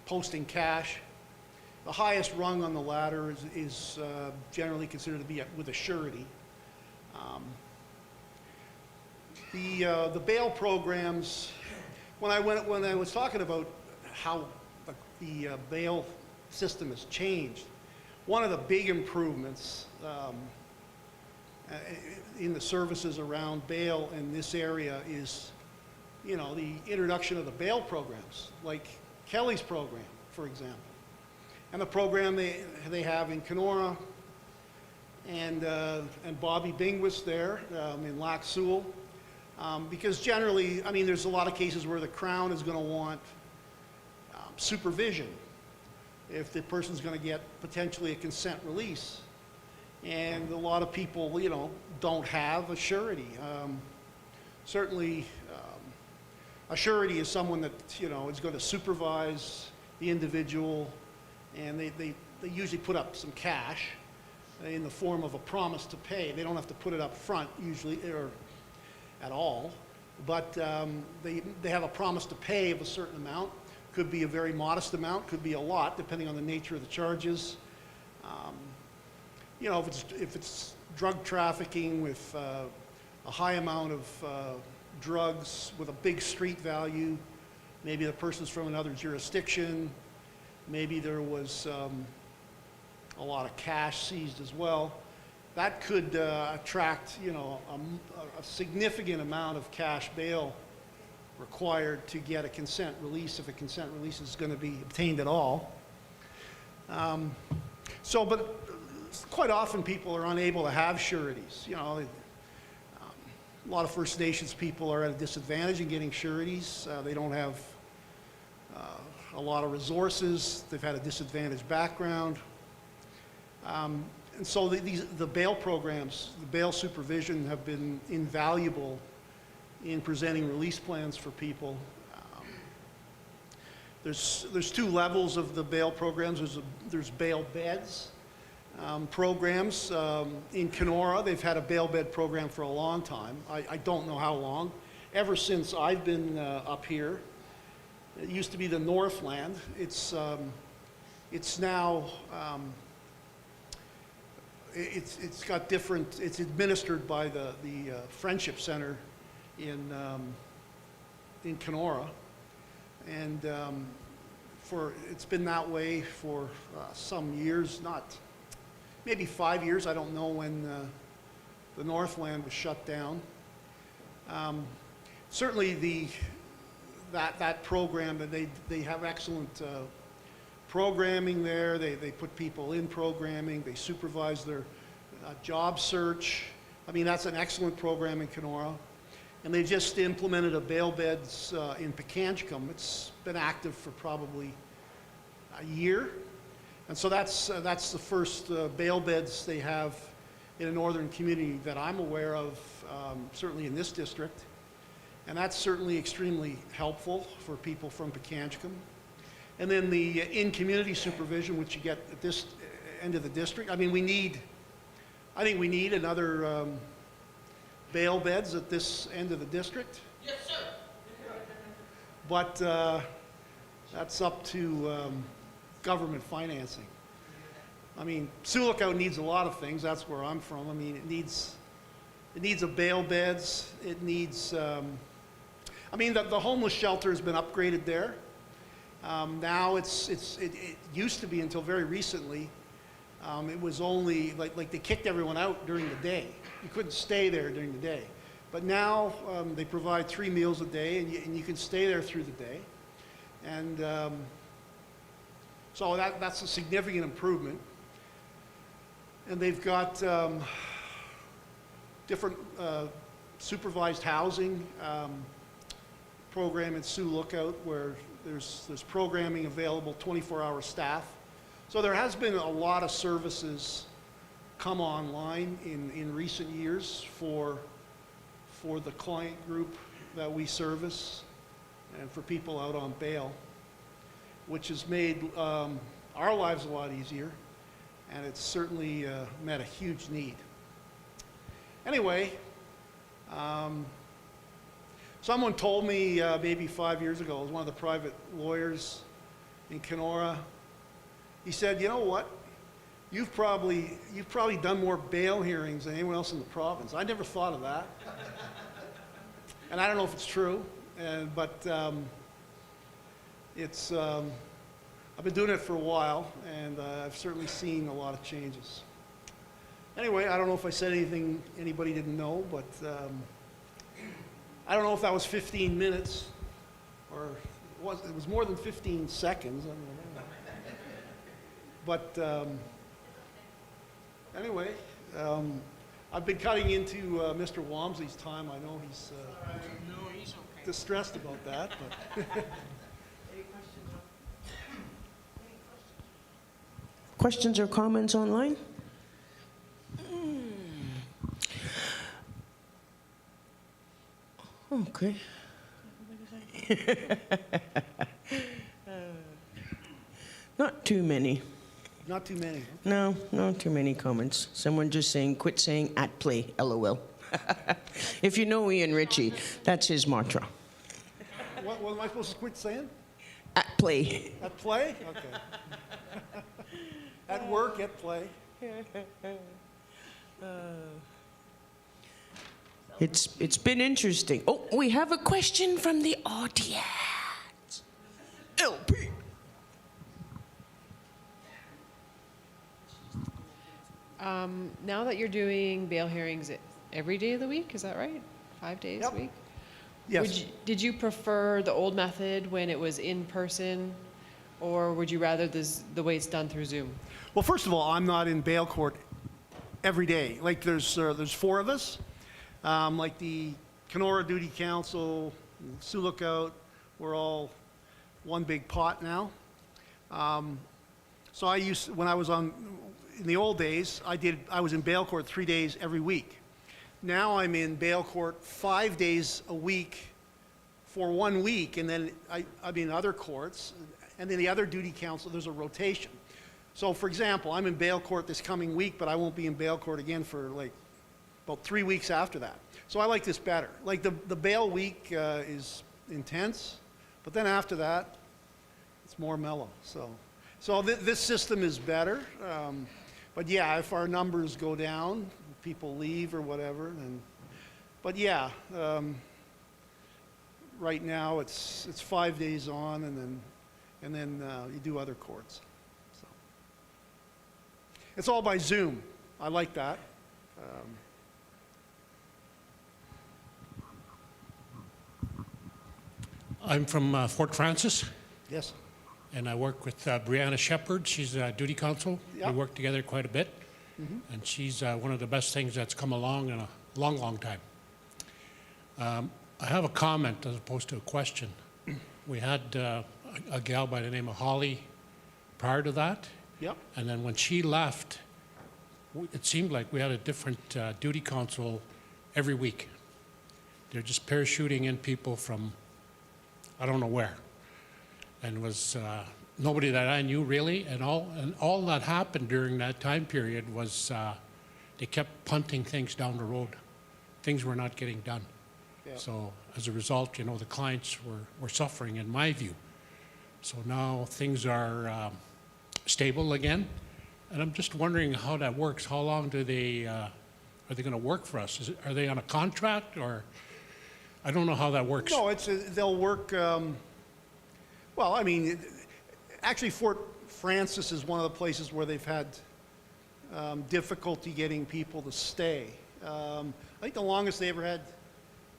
posting cash. The highest rung on the ladder is generally considered to be with a surety. The bail programs, when I was talking about how the bail system has changed, one of the big improvements in the services around bail in this area is, the introduction of the bail programs, like Kelly's program, for example, and the program they have in Kenora, and Bobby Bingwis there in Lac Seul, because generally, there's a lot of cases where the Crown is going to want supervision if the person's going to get potentially a consent release. And a lot of people, don't have a surety. Certainly, a surety is someone that, is going to supervise the individual, and they usually put up some cash in the form of a promise to pay. They don't have to put it up front usually, or at all, but they have a promise to pay of a certain amount. Could be a very modest amount, could be a lot, depending on the nature of the charges. If it's drug trafficking with a high amount of drugs with a big street value, maybe the person's from another jurisdiction, maybe there was a lot of cash seized as well, that could attract, a significant amount of cash bail required to get a consent release, if a consent release is going to be obtained at all. But quite often people are unable to have sureties. A lot of First Nations people are at a disadvantage in getting sureties. They don't have a lot of resources. They've had a disadvantaged background. And so the bail programs, the bail supervision, have been invaluable in presenting release plans for people. There's two levels of the bail programs. There's bail beds programs. In Kenora, they've had a bail bed program for a long time. I don't know how long. Ever since I've been up here. It used to be the Northland. It's now it's got different. It's administered by the Friendship Center in Kenora, and it's been that way for some years, maybe 5 years. I don't know when the Northland was shut down. Certainly that program, they have excellent programming there. They put people in programming. They supervise their job search. That's an excellent program in Kenora. And they just implemented a bail beds in Pekanchkum. It's been active for probably a year. And so that's the first bail beds they have in a northern community that I'm aware of, certainly in this district. And that's certainly extremely helpful for people from Pekanjkum. And then the in-community supervision, which you get at this end of the district. I mean, I think we need another bail beds at this end of the district. Yes, sir. But that's up to government financing. I mean, Sioux Lookout needs a lot of things. That's where I'm from. I mean, it needs a bail beds. It needs, I mean, the homeless shelter has been upgraded there. Now it used to be until very recently, it was only, like they kicked everyone out during the day. You couldn't stay there during the day. But now they provide 3 meals a day, and you can stay there through the day. And so that's a significant improvement. And they've got different supervised housing program in Sioux Lookout where there's programming available, 24-hour staff. So there has been a lot of services come online in recent years for the client group that we service and for people out on bail, which has made our lives a lot easier, and it's certainly met a huge need. Anyway, someone told me maybe 5 years ago, it was one of the private lawyers in Kenora. He said, you know what? You've probably done more bail hearings than anyone else in the province. I never thought of that. And I don't know if it's true, but it's, I've been doing it for a while, and I've certainly seen a lot of changes. Anyway, I don't know if I said anything anybody didn't know, but I don't know if that was 15 minutes, or it was more than 15 seconds. I don't know. But anyway, I've been cutting into Mr. Walmsley's time. I know he's distressed about that. But Questions or comments online? Okay. Not too many. not too many. No, not too many comments. Someone just saying, quit saying at play, LOL. If you know Ian Ritchie, that's his mantra. What am I supposed to quit saying? At play. At play? Okay. At work, at play. It's been interesting. Oh, we have a question from the audience. LP. Now that you're doing bail hearings every day of the week, is that right? 5 days Yep. a week? Yes. Did you prefer the old method when it was in person, or would you rather the way it's done through Zoom? Well, first of all, I'm not in bail court every day. Like there's 4 of us. Like the Kenora Duty Council, Sioux Lookout, we're all one big pot now. So when I was in the old days, I was in bail court 3 days every week. Now I'm in bail court 5 days a week for 1 week, and then I'm in other courts, and then the other duty council, there's a rotation. So for example, I'm in bail court this coming week, but I won't be in bail court again for like about 3 weeks after that. So I like this better. Like the bail week is intense, but then after that, it's more mellow. So this system is better. But yeah, if our numbers go down, people leave or whatever, then, but yeah, right now it's 5 days on, and then you do other courts. So it's all by Zoom. I like that. I'm from Fort Francis, Yes. and I work with Brianna Shepard. She's a duty counsel. Yeah. We work together quite a bit, and she's one of the best things that's come along in a long, long time. I have a comment as opposed to a question. We had a gal by the name of Holly prior to that, Yep. And then when she left, it seemed like we had a different duty council every week. They're just parachuting in people from I don't know where. And it was nobody that I knew really. And all that happened during that time period was they kept punting things down the road. Things were not getting done. Yeah. So as a result, you know, the clients were suffering in my view. So now things are stable again. And I'm just wondering how that works. How long do they, are they going to work for us? Are they on a contract or, I don't know how that works. No, they'll work, well, I mean, actually Fort Francis is one of the places where they've had difficulty getting people to stay. I think the longest they ever had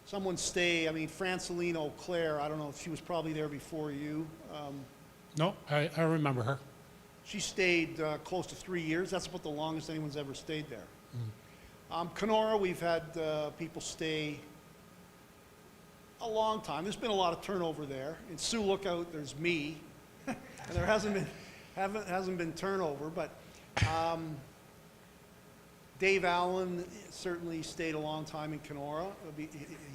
someone stay, I mean, Francelino Claire, I don't know if she was probably there before you. No, I remember her. She stayed close to 3 years. That's about the longest anyone's ever stayed there. Kenora, we've had people stay a long time. There's been a lot of turnover there. In Sioux Lookout, there's me, and there hasn't been turnover. But Dave Allen certainly stayed a long time in Kenora. He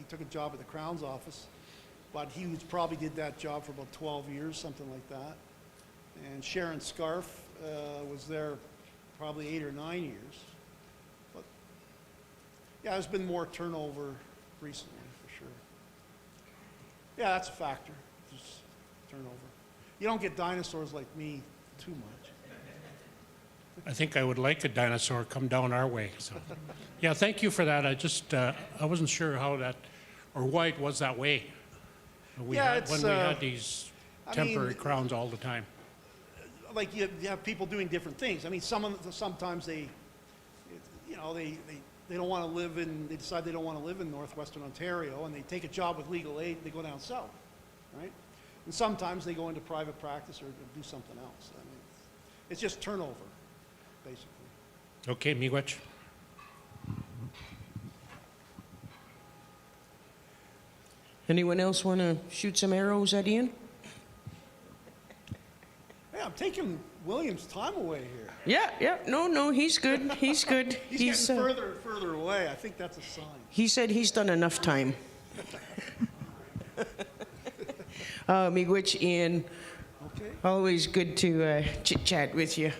took a job at the Crown's office, but he probably did that job for about 12 years, something like that. And Sharon Scarf was there probably 8 or 9 years. But yeah, there's been more turnover recently, for sure. Yeah, that's a factor, just turnover. You don't get dinosaurs like me too much. I think I would like a dinosaur come down our way. So, yeah, thank you for that. I just, I wasn't sure how that, or why it was that way. When we had these temporary crowns all the time. Like you have people doing different things. I mean, sometimes they, you know, they don't want to live in, they decide they don't want to live in northwestern Ontario, and they take a job with legal aid, they go down south, right? And sometimes they go into private practice or do something else. I mean, it's just turnover, basically. Okay, Miigwetch. Anyone else want to shoot some arrows at Ian? Hey, I'm taking William's time away here. Yeah, no, he's good. He's good. He's getting further and further away. I think that's a sign. He said he's done enough time. Miigwetch, Ian, Okay. always good to chit-chat with you.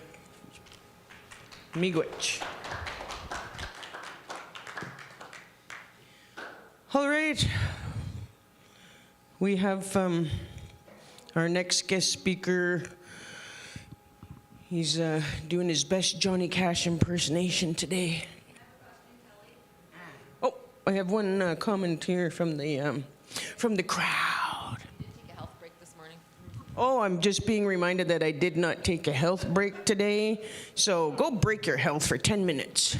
Miigwetch. All right. We have our next guest speaker. He's doing his best Johnny Cash impersonation today. Oh, I have one comment here from the crowd. Take a health break this morning. Oh, I'm just being reminded that I did not take a health break today. So go break your health for 10 minutes.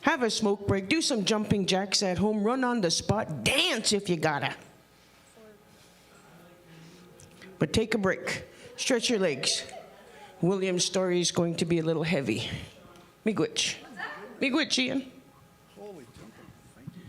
Have a smoke break, do some jumping jacks at home, run on the spot, dance if you gotta. But take a break, stretch your legs. William's story is going to be a little heavy. Miigwetch. Miigwetch, Ian. Holy jumping. Thank you.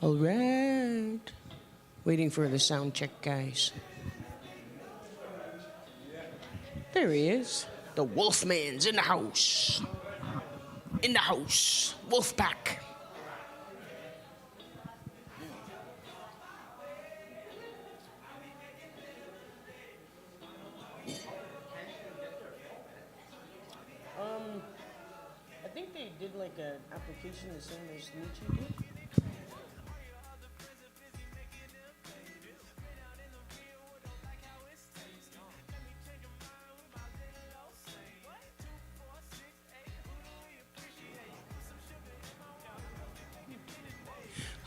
All right. Waiting for the sound check, guys. There he is. The Wolfman's in the house. In the house. Wolf pack. I think they did like an application the same as Nietzsche did.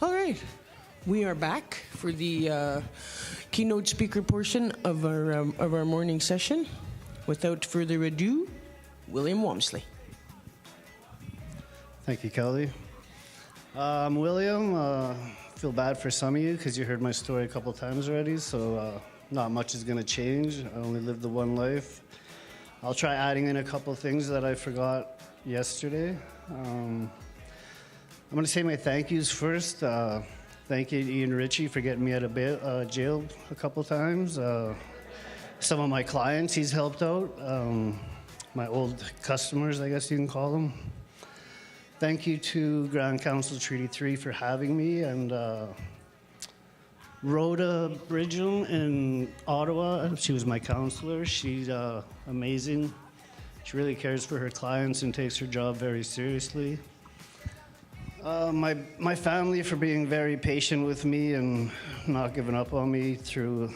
All right, we are back for the keynote speaker portion of our morning session. Without further ado, William Walmsley. Thank you, Kelly. I'm William. Feel bad for some of you because you heard my story a couple times already, so not much is going to change. I only live the one life. I'll try adding in a couple things that I forgot yesterday. I'm going to say my thank yous first. Thank you to Ian Ritchie for getting me out of jail a couple times. Some of my clients he's helped out. My old customers, I guess you can call them. Thank you to Grand Council Treaty 3 for having me, and Rhoda Bridgham in Ottawa. She was my counselor. She's amazing. She really cares for her clients and takes her job very seriously. My family for being very patient with me and not giving up on me through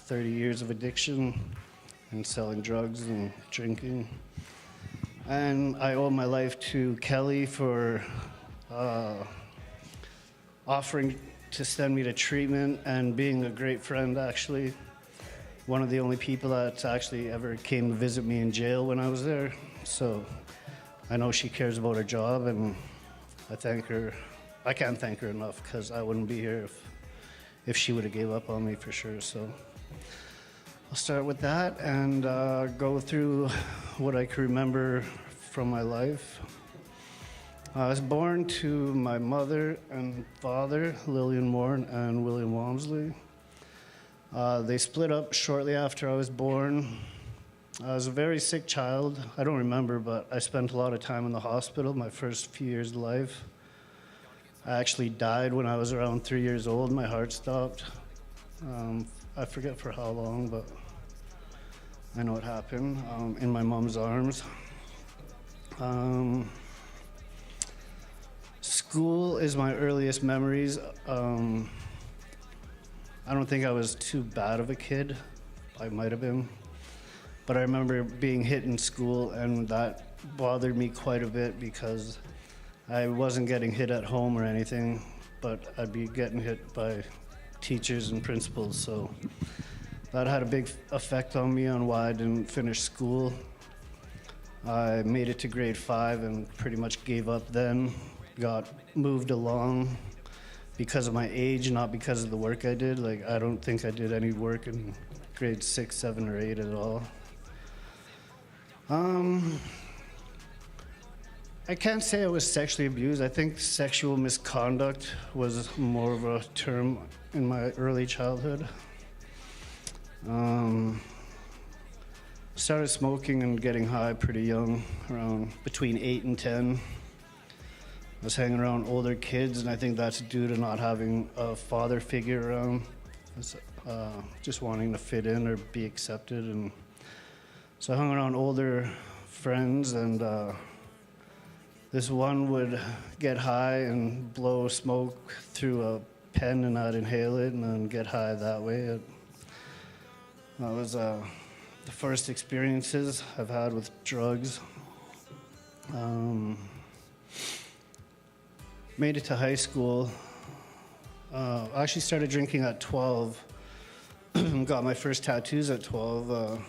30 years of addiction and selling drugs and drinking. And I owe my life to Kelly for offering to send me to treatment and being a great friend, actually. One of the only people that actually ever came to visit me in jail when I was there. So I know she cares about her job, and I thank her. I can't thank her enough because I wouldn't be here if she would have gave up on me for sure. So I'll start with that and go through what I can remember from my life. I was born to my mother and father, Lillian Moore and William Walmsley. They split up shortly after I was born. I was a very sick child. I don't remember, but I spent a lot of time in the hospital my first few years of life. I actually died when I was around 3 years old. My heart stopped. I forget for how long, but I know it happened in my mom's arms. School is my earliest memories. I don't think I was too bad of a kid. I might have been. But I remember being hit in school, and that bothered me quite a bit because I wasn't getting hit at home or anything, but I'd be getting hit by teachers and principals. So that had a big effect on me on why I didn't finish school. I made it to grade 5 and pretty much gave up then. Got moved along because of my age, not because of the work I did. Like, I don't think I did any work in grade 6, 7, or 8 at all. I can't say I was sexually abused. I think sexual misconduct was more of a term in my early childhood. Started smoking and getting high pretty young, around between 8 and 10. I was hanging around older kids, and I think that's due to not having a father figure around, just wanting to fit in or be accepted. And so I hung around older friends, and this one would get high and blow smoke through a pen, and I'd inhale it and then get high that way. That was the first experiences I've had with drugs. Made it to high school. I actually started drinking at 12. Got my first tattoos at 12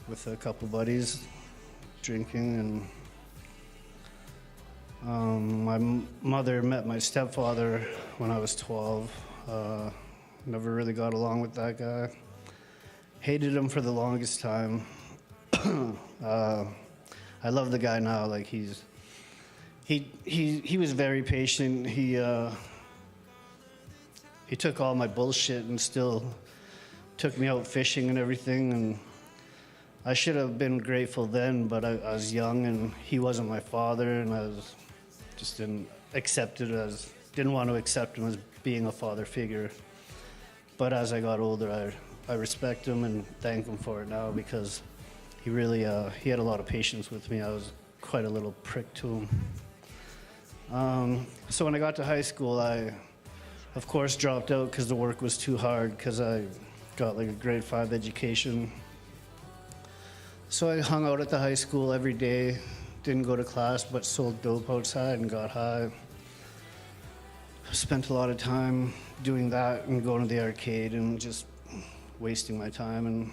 with a couple buddies drinking. And my mother met my stepfather when I was 12. Never really got along with that guy. Hated him for the longest time. I love the guy now. Like, he's he was very patient. He took all my bullshit and still took me out fishing and everything. And I should have been grateful then, but I was young and he wasn't my father, and just didn't want to accept him as being a father figure. But as I got older, I respect him and thank him for it now, because he really he had a lot of patience with me. I was quite a little prick to him. So when I got to high school, I, of course, dropped out because the work was too hard, because I got like a grade 5 education. So I hung out at the high school every day, didn't go to class, but sold dope outside and got high. Spent a lot of time doing that and going to the arcade and just wasting my time and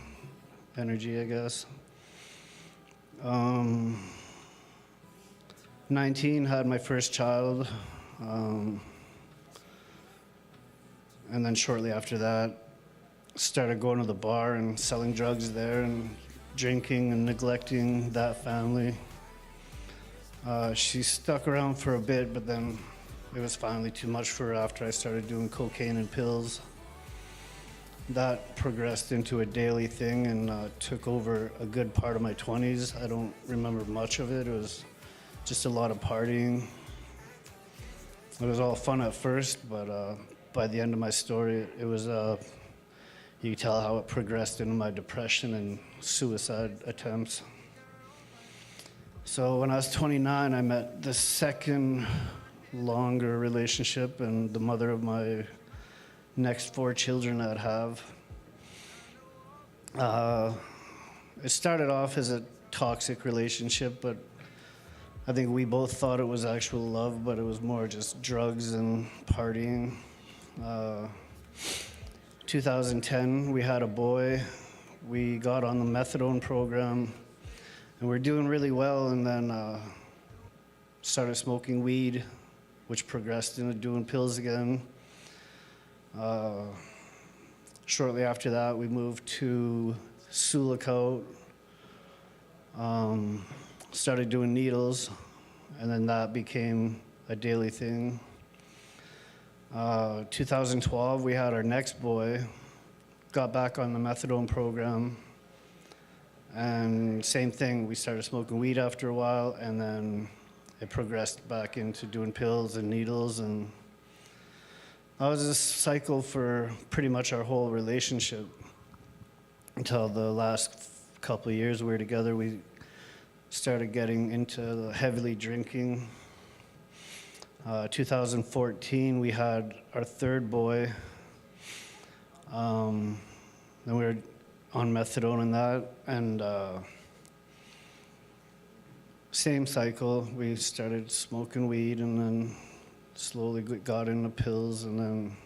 energy, I guess. 19, had my first child. And then shortly after that, started going to the bar and selling drugs there and drinking and neglecting that family. She stuck around for a bit, but then it was finally too much for her after I started doing cocaine and pills. That progressed into a daily thing and took over a good part of my 20s. I don't remember much of it. It was just a lot of partying. It was all fun at first, but by the end of my story, it was, you could tell how it progressed into my depression and suicide attempts. So when I was 29, I met the second longer relationship and the mother of my next 4 children I'd have. It started off as a toxic relationship, but I think we both thought it was actual love, but it was more just drugs and partying. 2010, we had a boy. We got on the methadone program, and we're doing really well, and then started smoking weed, which progressed into doing pills again. Shortly after that, we moved to Sulicote, started doing needles, and then that became a daily thing. 2012, we had our next boy, got back on the methadone program, and same thing, we started smoking weed after a while, and then it progressed back into doing pills and needles, and that was a cycle for pretty much our whole relationship until the last couple of years we were together. We started getting into heavily drinking. 2014, we had our third boy. Then we were on methadone and that, and same cycle. We started smoking weed and then slowly got into pills, and then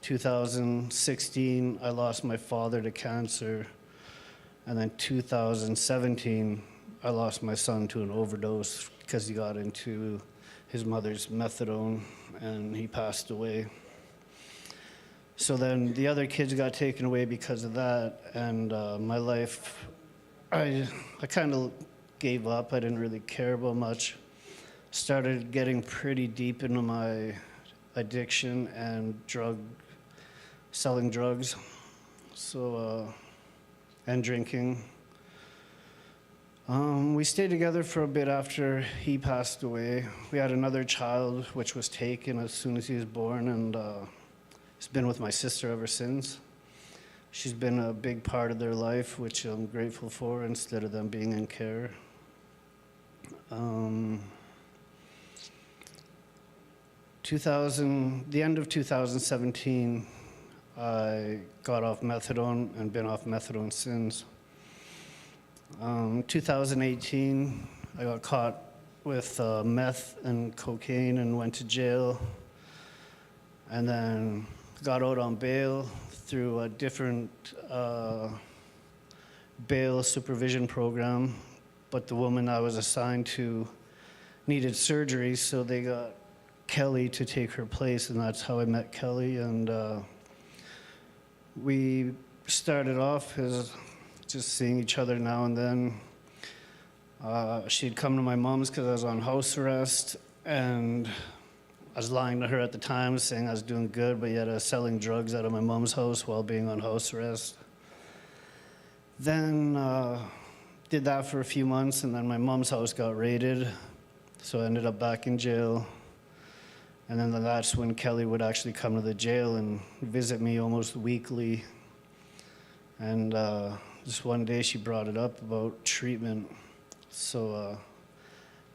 2016, I lost my father to cancer, and then 2017, I lost my son to an overdose because he got into his mother's methadone, and he passed away. So then the other kids got taken away because of that, and my life, I kind of gave up. I didn't really care about much. Started getting pretty deep into my addiction and selling drugs, so and drinking. We stayed together for a bit after he passed away. We had another child, which was taken as soon as he was born, and he's been with my sister ever since. She's been a big part of their life, which I'm grateful for, instead of them being in care. The end of 2017, I got off methadone and been off methadone since. 2018, I got caught with meth and cocaine and went to jail, and then got out on bail through a different bail supervision program, but the woman I was assigned to needed surgery, so they got Kelly to take her place, and that's how I met Kelly. And we started off as just seeing each other now and then. She'd come to my mom's because I was on house arrest, and I was lying to her at the time, saying I was doing good, but yet I was selling drugs out of my mom's house while being on house arrest. Then did that for a few months, and then my mom's house got raided, so I ended up back in jail. And then that's when Kelly would actually come to the jail and visit me almost weekly. And just one day she brought it up about treatment. So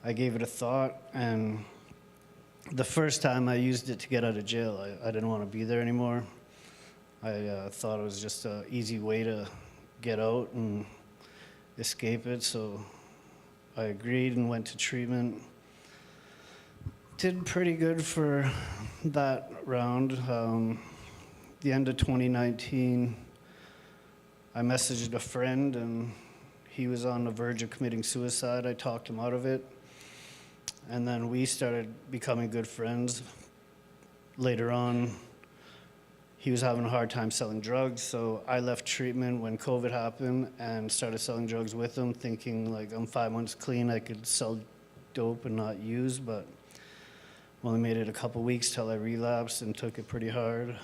I gave it a thought, and the first time I used it to get out of jail, I didn't want to be there anymore. I thought it was just an easy way to get out and escape it, so I agreed and went to treatment. Did pretty good for that round. The end of 2019, I messaged a friend, and he was on the verge of committing suicide. I talked him out of it, and then we started becoming good friends. Later on, he was having a hard time selling drugs, so I left treatment when COVID happened and started selling drugs with him, thinking like I'm 5 months clean, I could sell dope and not use, but only made it a couple weeks till I relapsed and took it pretty hard.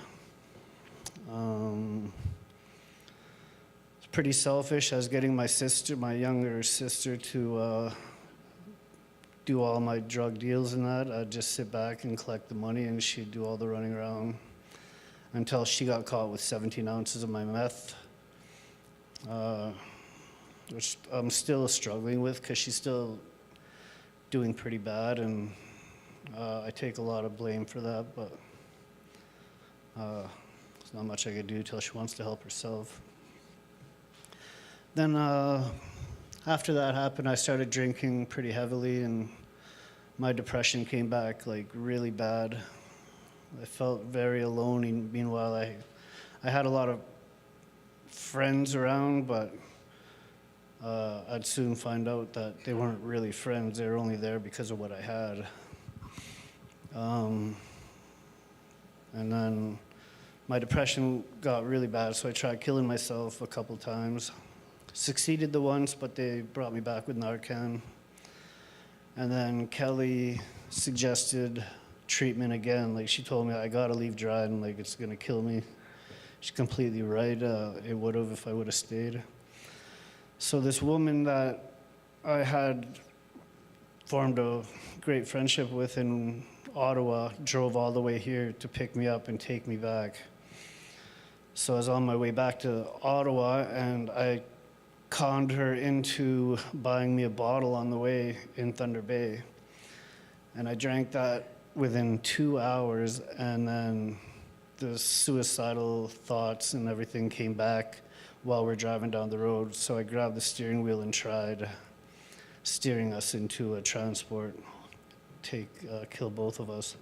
It's pretty selfish. I was getting my sister, my younger sister, to do all my drug deals and that. I'd just sit back and collect the money, and she'd do all the running around until she got caught with 17 ounces of my meth, which I'm still struggling with because she's still doing pretty bad, and I take a lot of blame for that, but there's not much I could do till she wants to help herself. Then after that happened, I started drinking pretty heavily, and my depression came back like really bad. I felt very alone. And meanwhile, I had a lot of friends around, but I'd soon find out that they weren't really friends. They were only there because of what I had. And then my depression got really bad, so I tried killing myself a couple times. Succeeded the once, but they brought me back with Narcan. And then Kelly suggested treatment again. Like, she told me I gotta leave Dryden, like it's gonna kill me. She's completely right. It would have if I would have stayed. So this woman that I had formed a great friendship with in Ottawa drove all the way here to pick me up and take me back. So I was on my way back to Ottawa, and I conned her into buying me a bottle on the way in Thunder Bay. And I drank that within 2 hours, and then the suicidal thoughts and everything came back while we're driving down the road. So I grabbed the steering wheel and tried steering us into a transport, kill both of us.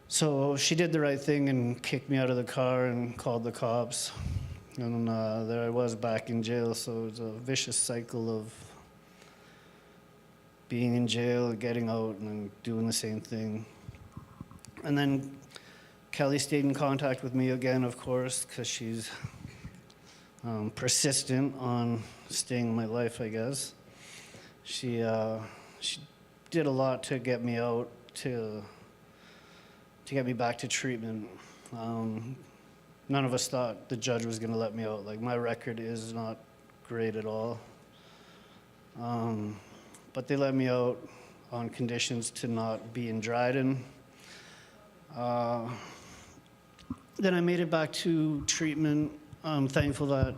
So she did the right thing and kicked me out of the car and called the cops. And there I was back in jail. So it was a vicious cycle of being in jail, getting out, and then doing the same thing. And then Kelly stayed in contact with me again, of course, because she's persistent on staying in my life, I guess. She did a lot to get me out, to get me back to treatment. None of us thought the judge was going to let me out. Like, my record is not great at all. But they let me out on conditions to not be in Dryden. Then I made it back to treatment. I'm thankful that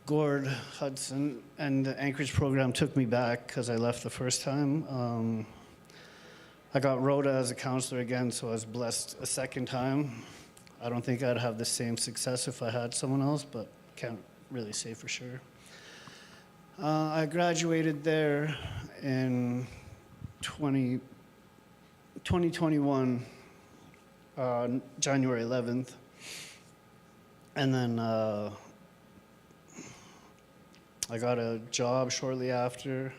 Gord Hudson and the Anchorage program took me back because I left the first time. I got Rhoda as a counselor again, so I was blessed a second time. I don't think I'd have the same success if I had someone else, but can't really say for sure. I graduated there in 2021, January 11th. And then I got a job shortly after.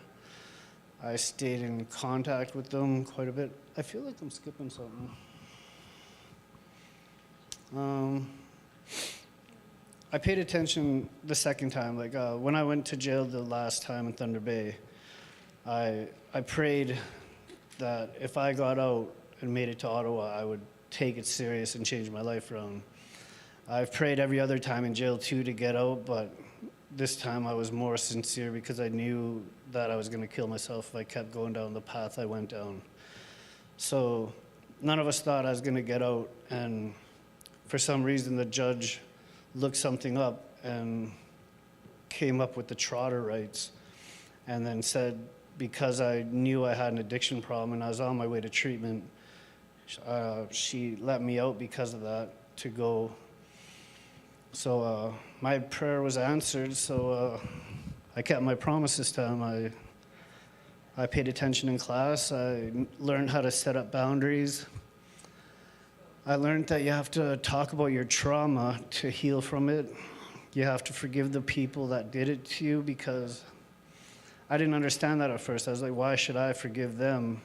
I stayed in contact with them quite a bit. I feel like I'm skipping something. I paid attention the second time. Like when I went to jail the last time in Thunder Bay, I prayed that if I got out and made it to Ottawa, I would take it serious and change my life around. I've prayed every other time in jail too to get out, but this time I was more sincere because I knew that I was going to kill myself if I kept going down the path I went down. So none of us thought I was going to get out, and for some reason the judge looked something up and came up with the trotter rights, and then said because I knew I had an addiction problem and I was on my way to treatment, she let me out because of that to go. So my prayer was answered, so I kept my promise this time. I paid attention in class. I learned how to set up boundaries. I learned that you have to talk about your trauma to heal from it. You have to forgive the people that did it to you, because I didn't understand that at first. I was like, why should I forgive them?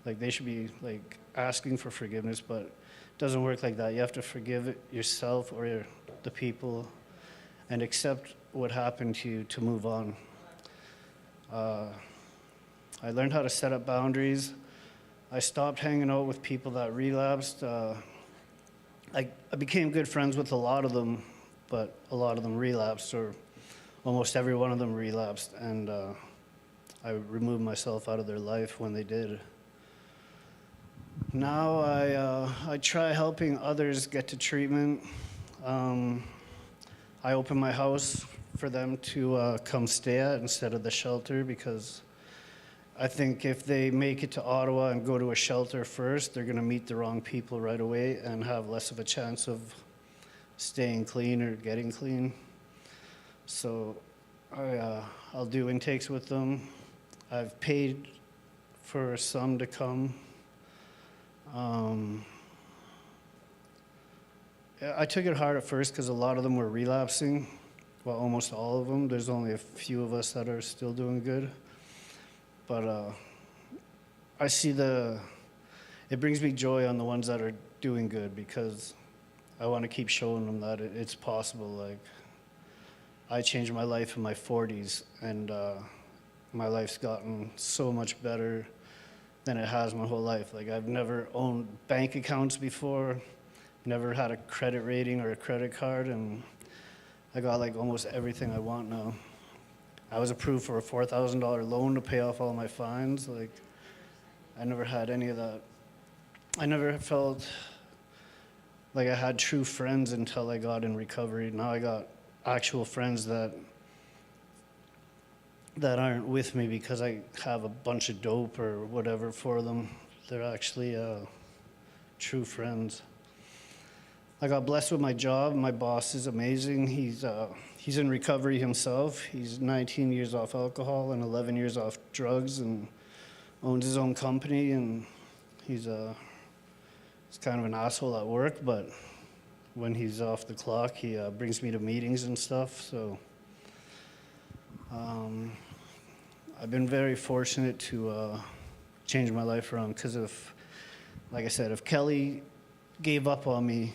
Like, they should be like asking for forgiveness, but it doesn't work like that. You have to forgive yourself or the people and accept what happened to you to move on. I learned how to set up boundaries. I stopped hanging out with people that relapsed. I became good friends with a lot of them, but a lot of them relapsed, or almost every one of them relapsed, and I removed myself out of their life when they did. Now I try helping others get to treatment. I open my house for them to come stay at instead of the shelter, because I think if they make it to Ottawa and go to a shelter first, they're going to meet the wrong people right away and have less of a chance of staying clean or getting clean. So I'll do intakes with them. I've paid for some to come. I took it hard at first because a lot of them were relapsing. Well, almost all of them. There's only a few of us that are still doing good. But I see it brings me joy on the ones that are doing good, because I want to keep showing them that it's possible. Like, I changed my life in my 40s, and my life's gotten so much better than it has my whole life. Like, I've never owned bank accounts before, never had a credit rating or a credit card, and I got like almost everything I want now. I was approved for a $4,000 loan to pay off all my fines. Like, I never had any of that. I never felt like I had true friends until I got in recovery. Now I got actual friends that aren't with me because I have a bunch of dope or whatever for them. They're actually true friends. I got blessed with my job. My boss is amazing. He's in recovery himself. He's 19 years off alcohol and 11 years off drugs, and owns his own company. And he's kind of an asshole at work, but when he's off the clock, he brings me to meetings and stuff. So I've been very fortunate to change my life around, because like I said, if Kelly gave up on me,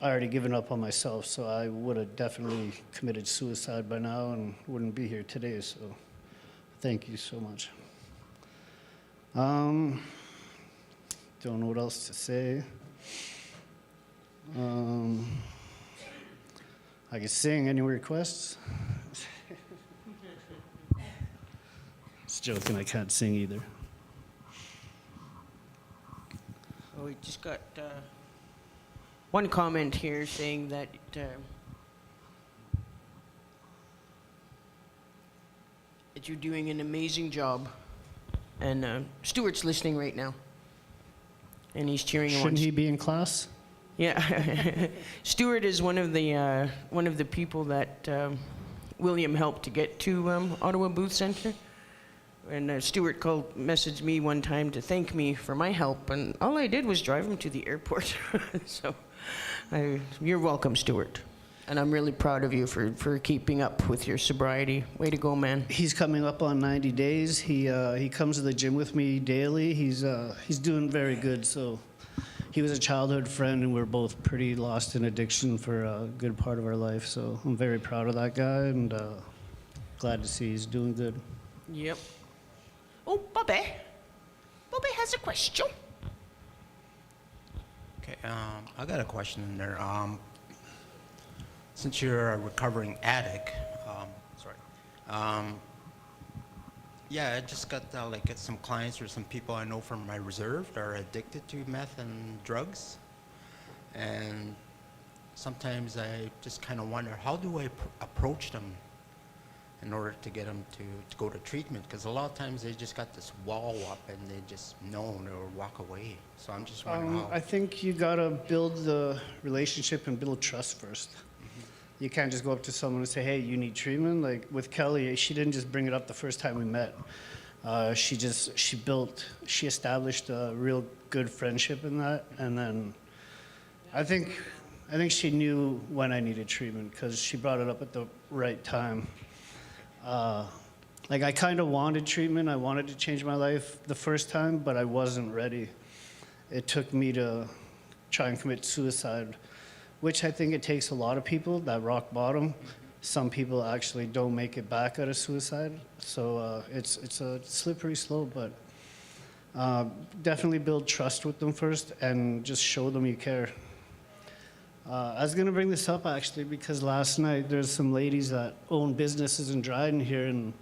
I already given up on myself, so I would have definitely committed suicide by now and wouldn't be here today, so thank you so much. Don't know what else to say. I can sing. Any requests? Just joking, I can't sing either. Oh, we just got one comment here saying that that you're doing an amazing job. And Stuart's listening right now. And he's cheering on. Shouldn't he be in class? Yeah. Stuart is one of the people that William helped to get to Ottawa Booth Center. And Stuart messaged me one time to thank me for my help, and all I did was drive him to the airport. So you're welcome, Stuart. And I'm really proud of you for keeping up with your sobriety. Way to go, man. He's coming up on 90 days. He comes to the gym with me daily. He's doing very good. So he was a childhood friend, and we're both pretty lost in addiction for a good part of our life. So I'm very proud of that guy, and glad to see he's doing good. Yep. Bobby. Bobby has a question. Okay, I got a question in there. Since you're a recovering addict, yeah, I just got get some clients or some people I know from my reserve that are addicted to meth and drugs, and sometimes I just kind of wonder, how do I approach them in order to get them to go to treatment? Because a lot of times they just got this wall up and they just know or walk away. So I'm just wondering how. I think you gotta build the relationship and build trust first. You can't just go up to someone and say, hey, you need treatment. Like with Kelly, she didn't just bring it up the first time we met. She established a real good friendship in that. And then I think she knew when I needed treatment because she brought it up at the right time. Like I kind of wanted treatment. I wanted to change my life the first time, but I wasn't ready. It took me to try and commit suicide, which I think it takes a lot of people, that rock bottom. Some people actually don't make it back out of suicide. So it's a slippery slope, but definitely build trust with them first and just show them you care. I was gonna bring this up actually because last night there's some ladies that own businesses in Dryden here and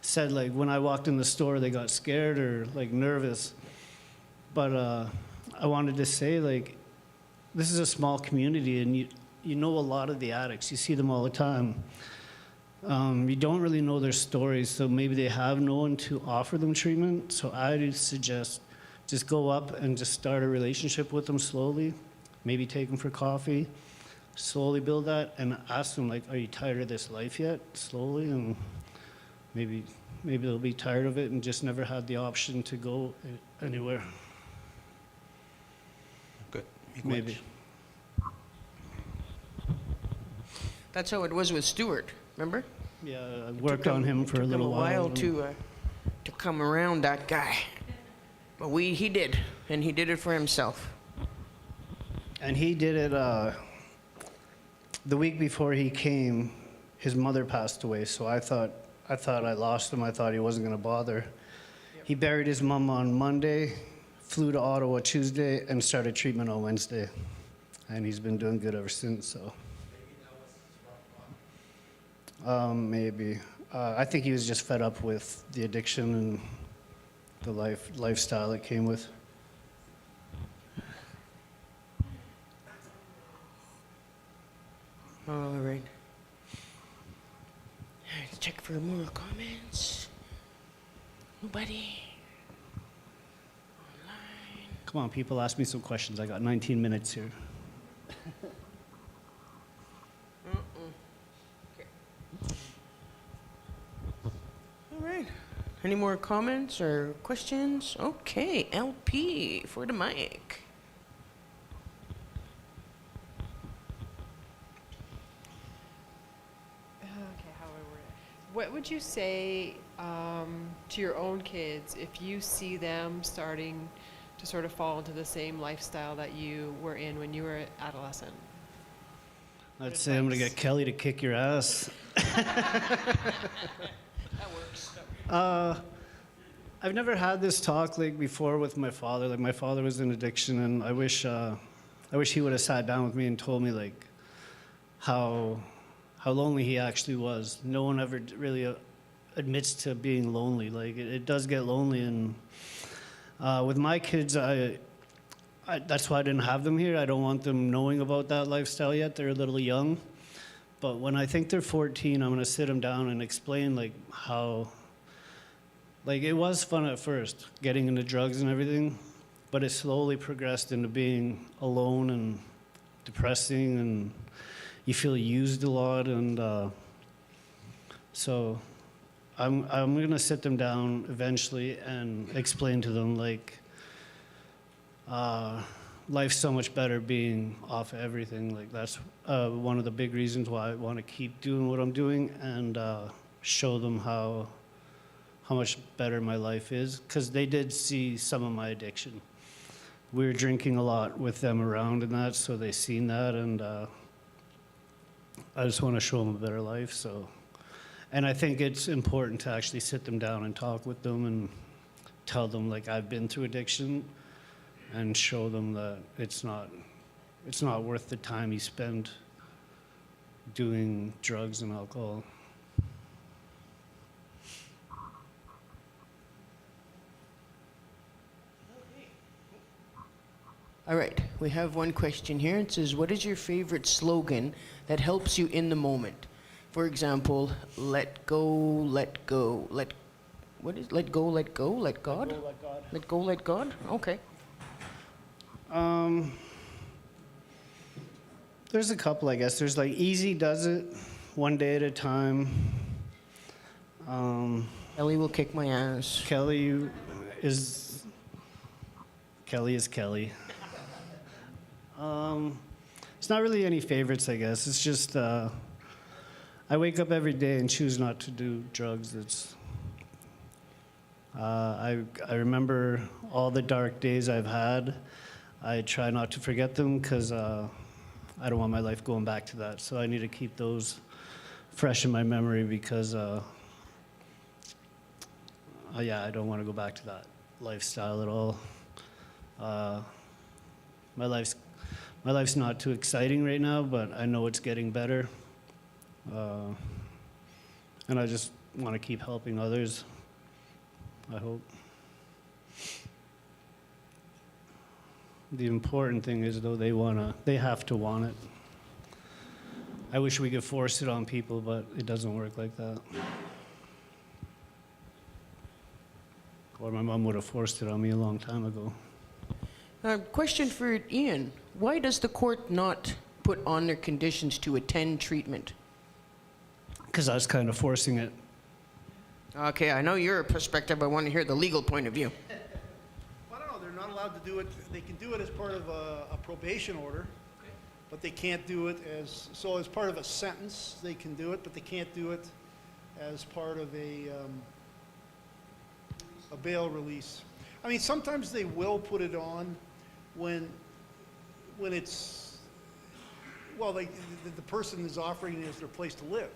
said like when I walked in the store they got scared or like nervous. But I wanted to say like this is a small community and you know a lot of the addicts. You see them all the time. You don't really know their stories, so maybe they have no one to offer them treatment. So I suggest just go up and just start a relationship with them slowly. Maybe take them for coffee, slowly build that, and ask them like, are you tired of this life yet? Slowly, and maybe they'll be tired of it and just never had the option to go anywhere. Good. Maybe. That's how it was with Stuart, remember? Yeah, I worked on him for a little while. Took him a while to come around that guy. But he did, and he did it for himself. And he did it the week before he came. His mother passed away, so I thought I lost him. I thought he wasn't going to bother. Yep. He buried his mom on Monday, flew to Ottawa Tuesday, and started treatment on Wednesday. And he's been doing good ever since. So maybe I think he was just fed up with the addiction and the lifestyle it came with. All right. Let's check for more comments. Nobody. Online. Come on, people, ask me some questions. I got 19 minutes here. All right. Any more comments or questions? Okay, LP for the mic. What would you say to your own kids if you see them starting to sort of fall into the same lifestyle that you were in when you were an adolescent? I'd say I'm going to get Kelly to kick your ass. That works. I've never had this talk like before with my father. Like my father was in addiction, and I wish he would have sat down with me and told me like how lonely he actually was. No one ever really admits to being lonely. Like it does get lonely, and with my kids, that's why I didn't have them here. I don't want them knowing about that lifestyle yet. They're a little young, but when I think they're 14, I'm gonna sit them down and explain like how. Like it was fun at first, getting into drugs and everything, but it slowly progressed into being alone and depressing, and you feel used a lot, and so I'm gonna sit them down eventually and explain to them like life's so much better being off of everything. Like that's one of the big reasons why I want to keep doing what I'm doing, and show them how much better my life is, because they did see some of my addiction. We were drinking a lot with them around and that, so they seen that, and I just want to show them a better life. So, and I think it's important to actually sit them down and talk with them and tell them like I've been through addiction and show them that it's not worth the time you spend doing drugs and alcohol. All right, we have one question here. It says, what is your favorite slogan that helps you in the moment? For example, let go, let go, let go, let God? Let God. Let go, let God? Okay. There's a couple, I guess. There's like easy does it, one day at a time. Ellie will kick my ass. Kelly is Kelly. It's not really any favorites, I guess. It's just I wake up every day and choose not to do drugs. It's I remember all the dark days I've had. I try not to forget them because I don't want my life going back to that. So I need to keep those fresh in my memory because yeah, I don't want to go back to that lifestyle at all. My life's not too exciting right now, but I know it's getting better. And I just want to keep helping others, I hope. The important thing is, though, they have to want it. I wish we could force it on people, but it doesn't work like that. Or my mom would have forced it on me a long time ago. Question for Ian. Why does the court not put on their conditions to attend treatment? Because I was kind of forcing it. Okay, I know your perspective. I want to hear the legal point of view. I don't know, they're not allowed to do it, they can do it as part of a probation order, but they can't do it as part of a sentence, they can do it, but they can't do it as part of a bail release. I mean, sometimes they will put it on when it's, well, the person is offering it as their place to live.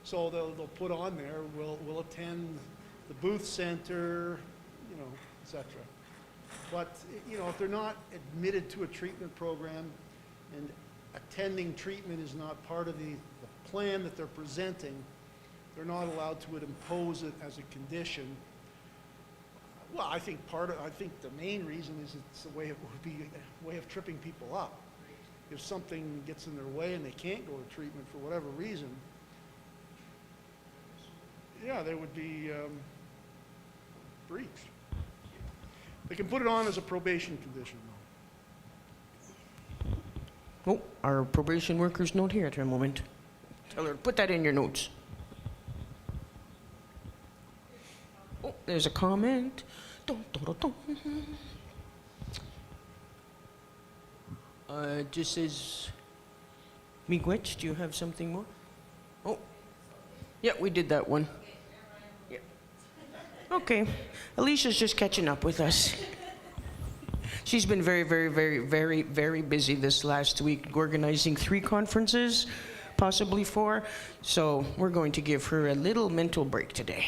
So they'll put on there, we'll attend the booth center, you know, et cetera. But, you know, if they're not admitted to a treatment program and attending treatment is not part of the plan that they're presenting, they're not allowed to impose it as a condition. Well, I think the main reason is it's a way of tripping people up. If something gets in their way and they can't go to treatment for whatever reason, yeah, there would be breach. They can put it on as a probation condition, though. Oh, our probation worker's not here at the moment. Tell her, put that in your notes. Oh, there's a comment. Dun, dun, dun, dun. It just says, Miigwetch, do you have something more? Oh, yeah, we did that one. Yeah. Okay, Alicia's just catching up with us. She's been very, very, very, very, very busy this last week organizing 3 conferences, possibly 4. So we're going to give her a little mental break today.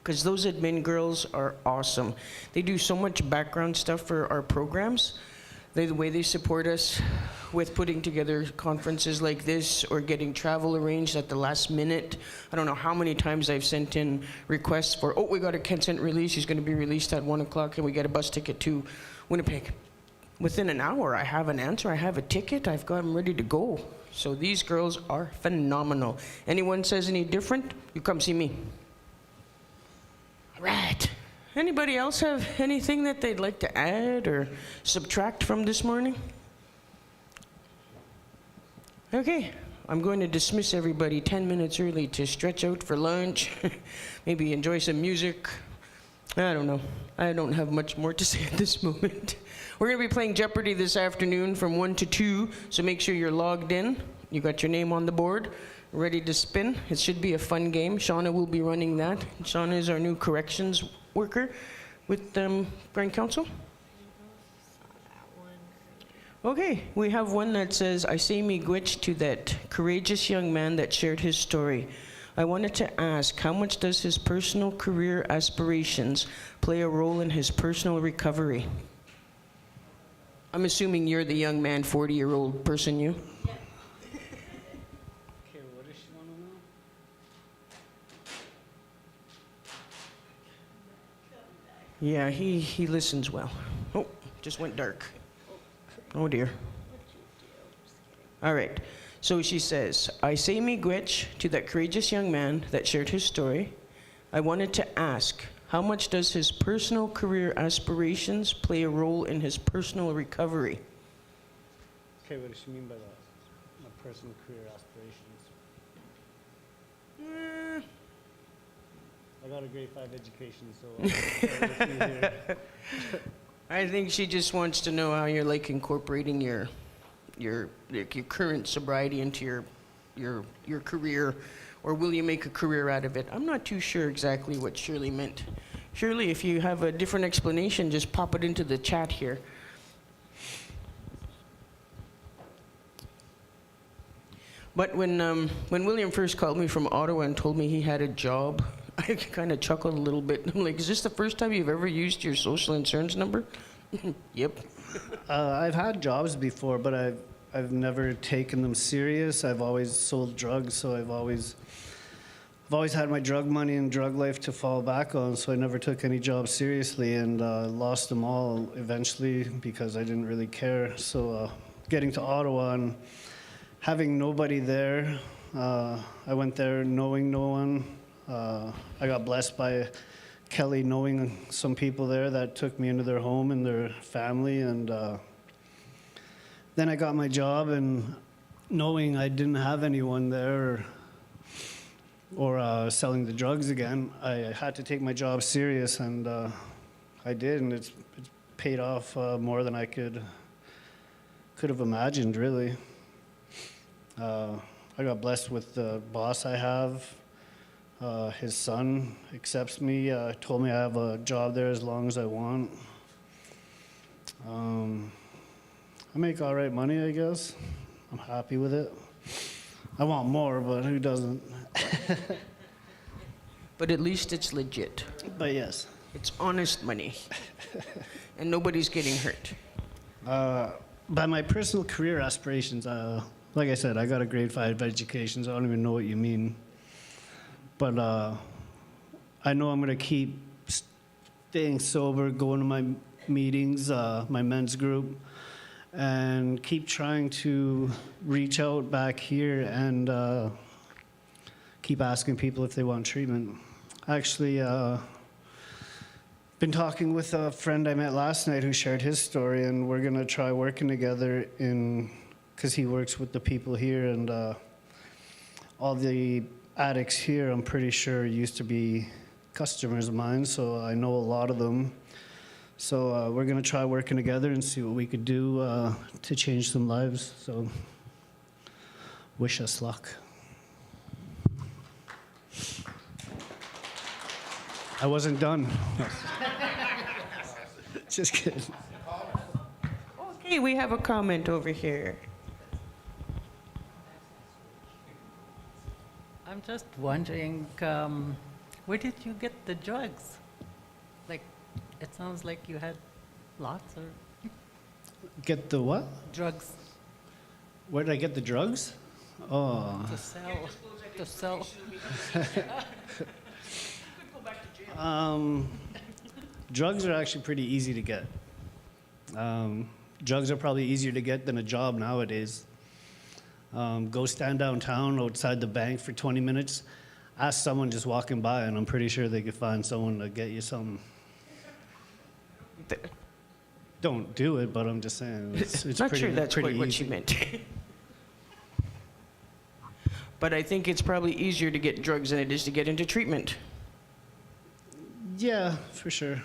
Because those admin girls are awesome. They do so much background stuff for our programs. The way they support us with putting together conferences like this or getting travel arranged at the last minute. I don't know how many times I've sent in requests for, oh, we got a consent release. He's going to be released at 1 o'clock and we get a bus ticket to Winnipeg. Within an hour, I have an answer. I have a ticket. I've got them ready to go. So these girls are phenomenal. Anyone says any different, you come see me. All right. Anybody else have anything that they'd like to add or subtract from this morning? Okay, I'm going to dismiss everybody 10 minutes early to stretch out for lunch, maybe enjoy some music. I don't know. I don't have much more to say at this moment. We're going to be playing Jeopardy this afternoon from 1 to 2, so make sure you're logged in. You got your name on the board, ready to spin. It should be a fun game. Shauna will be running that. Shauna is our new corrections worker with Grand Council. Okay, we have one that says, I say Miigwetch to that courageous young man that shared his story I wanted to ask, how much does his personal career aspirations play a role in his personal recovery? I'm assuming you're the young man, 40-year-old person, you? Okay, what does she want to know? Yeah, he listens well. Oh, just went dark. Oh dear. All right. So she says, I say Miigwetch to that courageous young man that shared his story. I wanted to ask, how much does his personal career aspirations play a role in his personal recovery? Okay, what does she mean by that? My personal career aspirations. I got a grade 5 education, so with me here. I think she just wants to know how you're like incorporating your current sobriety into your career, or will you make a career out of it? I'm not too sure exactly what Shirley meant. Shirley, if you have a different explanation, just pop it into the chat here. But when William first called me from Ottawa and told me he had a job, I kind of chuckled a little bit. I'm like, is this the first time you've ever used your social insurance number? Yep. I've had jobs before, but I've never taken them serious. I've always sold drugs, so I've always had my drug money and drug life to fall back on, so I never took any jobs seriously, and lost them all eventually because I didn't really care. So getting to Ottawa and having nobody there, I went there knowing no one. I got blessed by Kelly knowing some people there that took me into their home and their family, and then I got my job, and knowing I didn't have anyone there or selling the drugs again, I had to take my job serious, and I did, and it's paid off more than I could have imagined, really. I got blessed with the boss I have. His son accepts me, told me I have a job there as long as I want. I make all right money, I guess. I'm happy with it. I want more, but who doesn't? But at least it's legit. But yes. It's honest money. And nobody's getting hurt. By my personal career aspirations, like I said, I got a grade 5 education, so I don't even know what you mean. But I know I'm going to keep staying sober, going to my meetings, my men's group, and keep trying to reach out back here and keep asking people if they want treatment. Actually, been talking with a friend I met last night who shared his story, and we're going to try working together because he works with the people here, and all the addicts here, I'm pretty sure, used to be customers of mine, so I know a lot of them. So we're going to try working together and see what we could do to change some lives. So wish us luck. I wasn't done. Just kidding. Okay, we have a comment over here. I'm just wondering, where did you get the drugs? Like, it sounds like you had lots or Get the what? drugs Where did I get the drugs? Oh. to sell. To sell. Drugs are actually pretty easy to get. Drugs are probably easier to get than a job nowadays. Go stand downtown outside the bank for 20 minutes, ask someone just walking by, and I'm pretty sure they could find someone to get you something. Don't do it, but I'm just saying. It's Not pretty, sure that's pretty quite what she easy. meant. But I think it's probably easier to get drugs than it is to get into treatment. Yeah, for sure.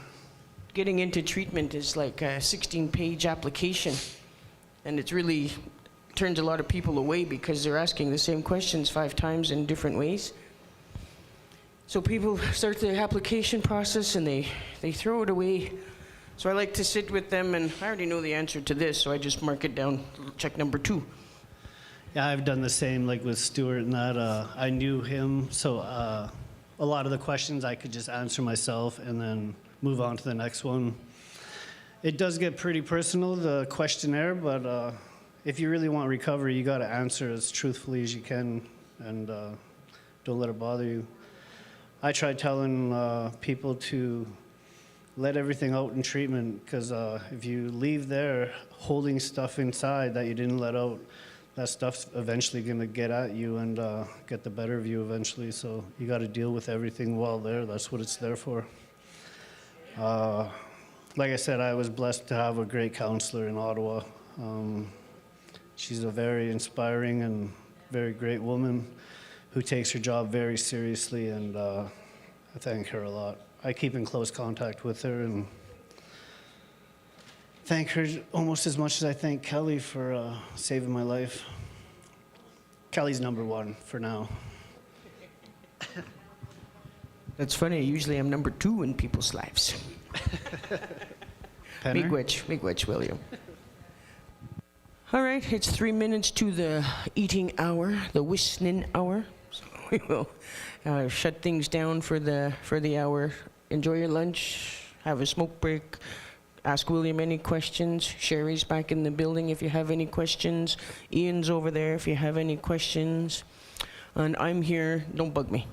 Getting into treatment is like a 16-page application, and it's really turns a lot of people away because they're asking the same questions 5 times in different ways. So people start the application process and they throw it away. So I like to sit with them, and I already know the answer to this, so I just mark it down, check number 2. Yeah, I've done the same, like with Stuart and that. I knew him, so a lot of the questions I could just answer myself and then move on to the next one. It does get pretty personal, the questionnaire, but if you really want recovery, you got to answer as truthfully as you can, and don't let it bother you. I try telling people to let everything out in treatment, because if you leave there holding stuff inside that you didn't let out, that stuff's eventually going to get at you and get the better of you eventually. So you got to deal with everything while there. That's what it's there for. Like I said, I was blessed to have a great counselor in Ottawa. She's a very inspiring and very great woman who takes her job very seriously, and I thank her a lot. I keep in close contact with her and thank her almost as much as I thank Kelly for saving my life. Kelly's number one for now. That's funny. Usually I'm number 2 in people's lives. Miigwetch, William. All right, it's 3 minutes to the eating hour, the whistling hour. So we will shut things down for the hour. Enjoy your lunch, have a smoke break. Ask William any questions. Sherry's back in the building if you have any questions. Ian's over there if you have any questions. And I'm here. Don't bug me.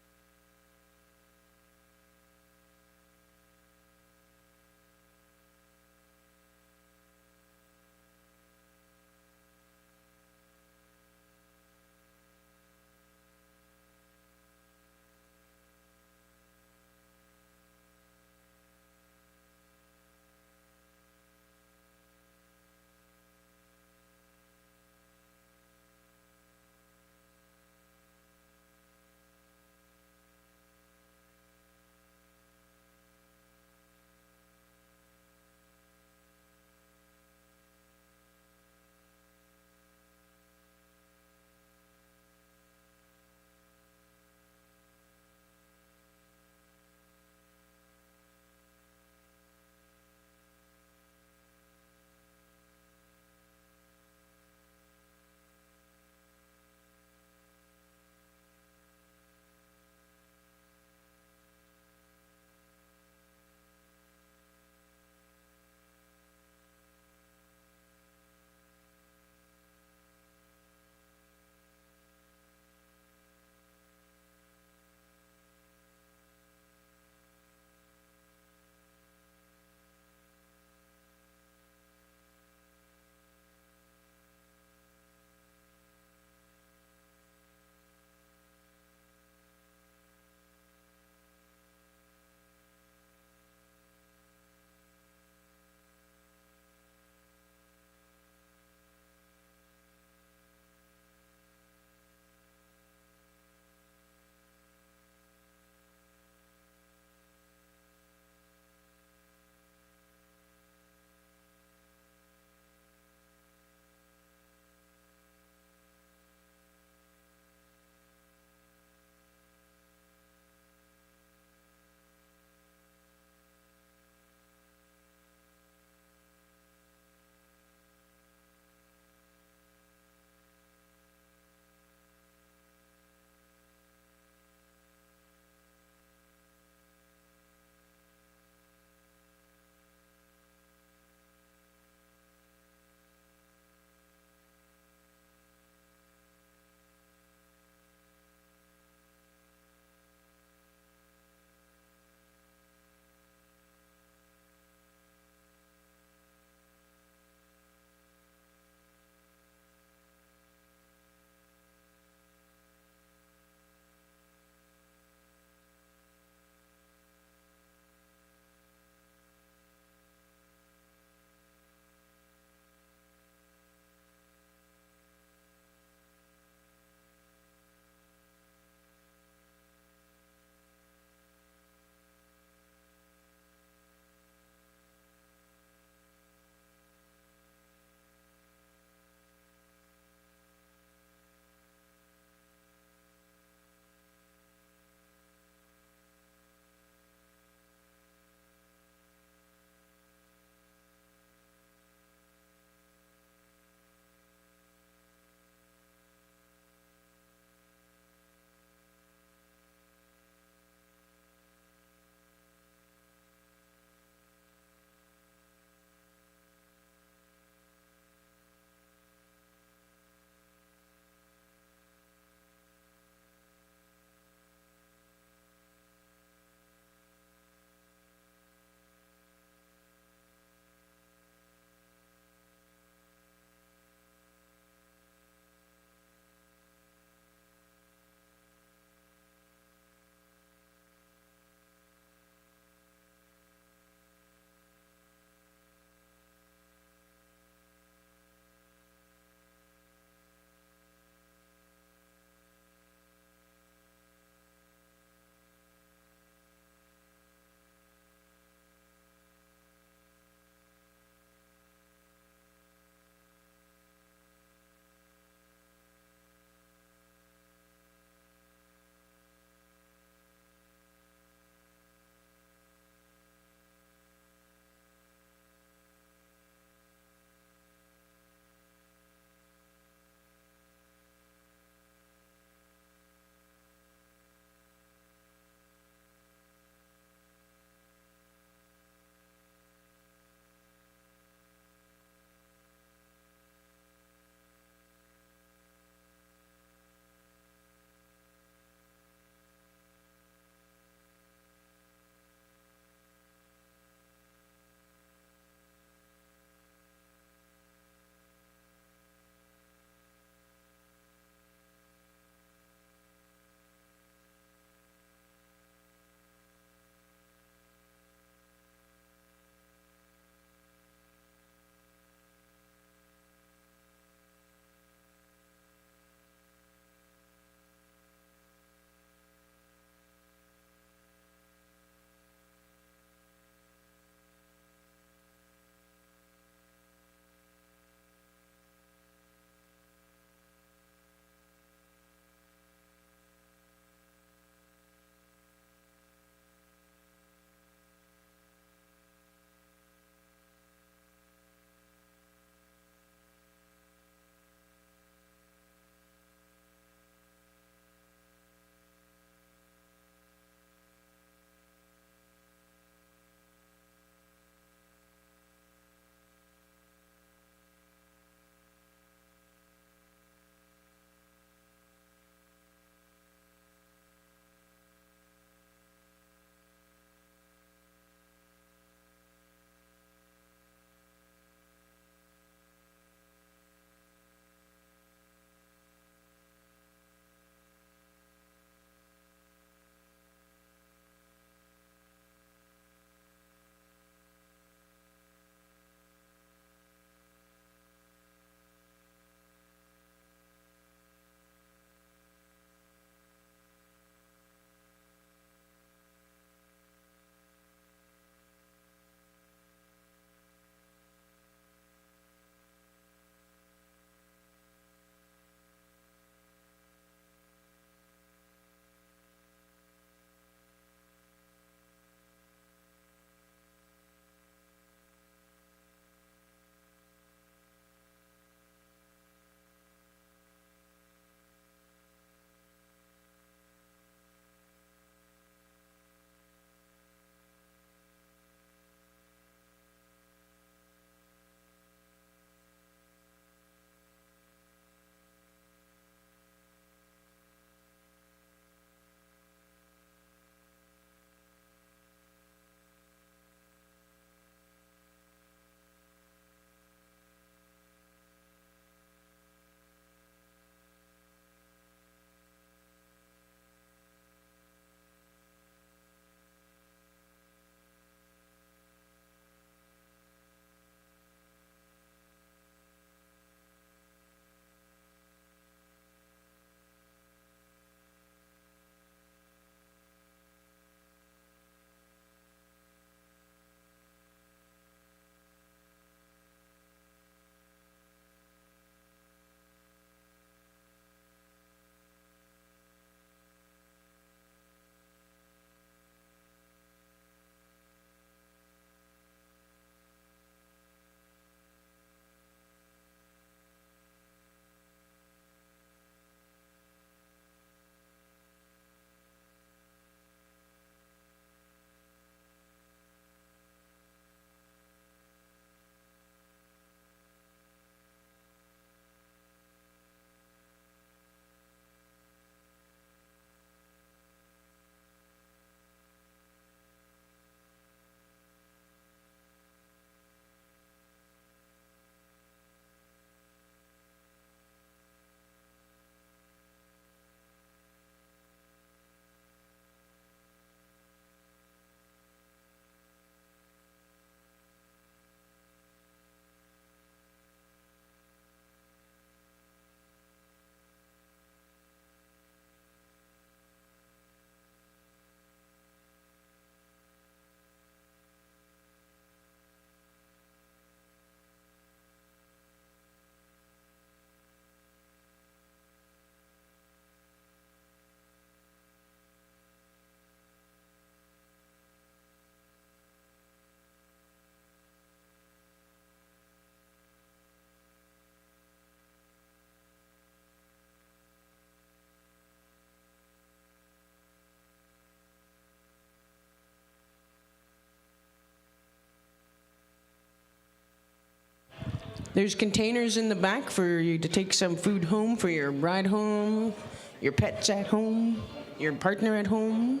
There's containers in the back for you to take some food home for your ride home, your pets at home, your partner at home,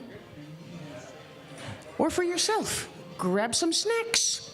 or for yourself. Grab some snacks.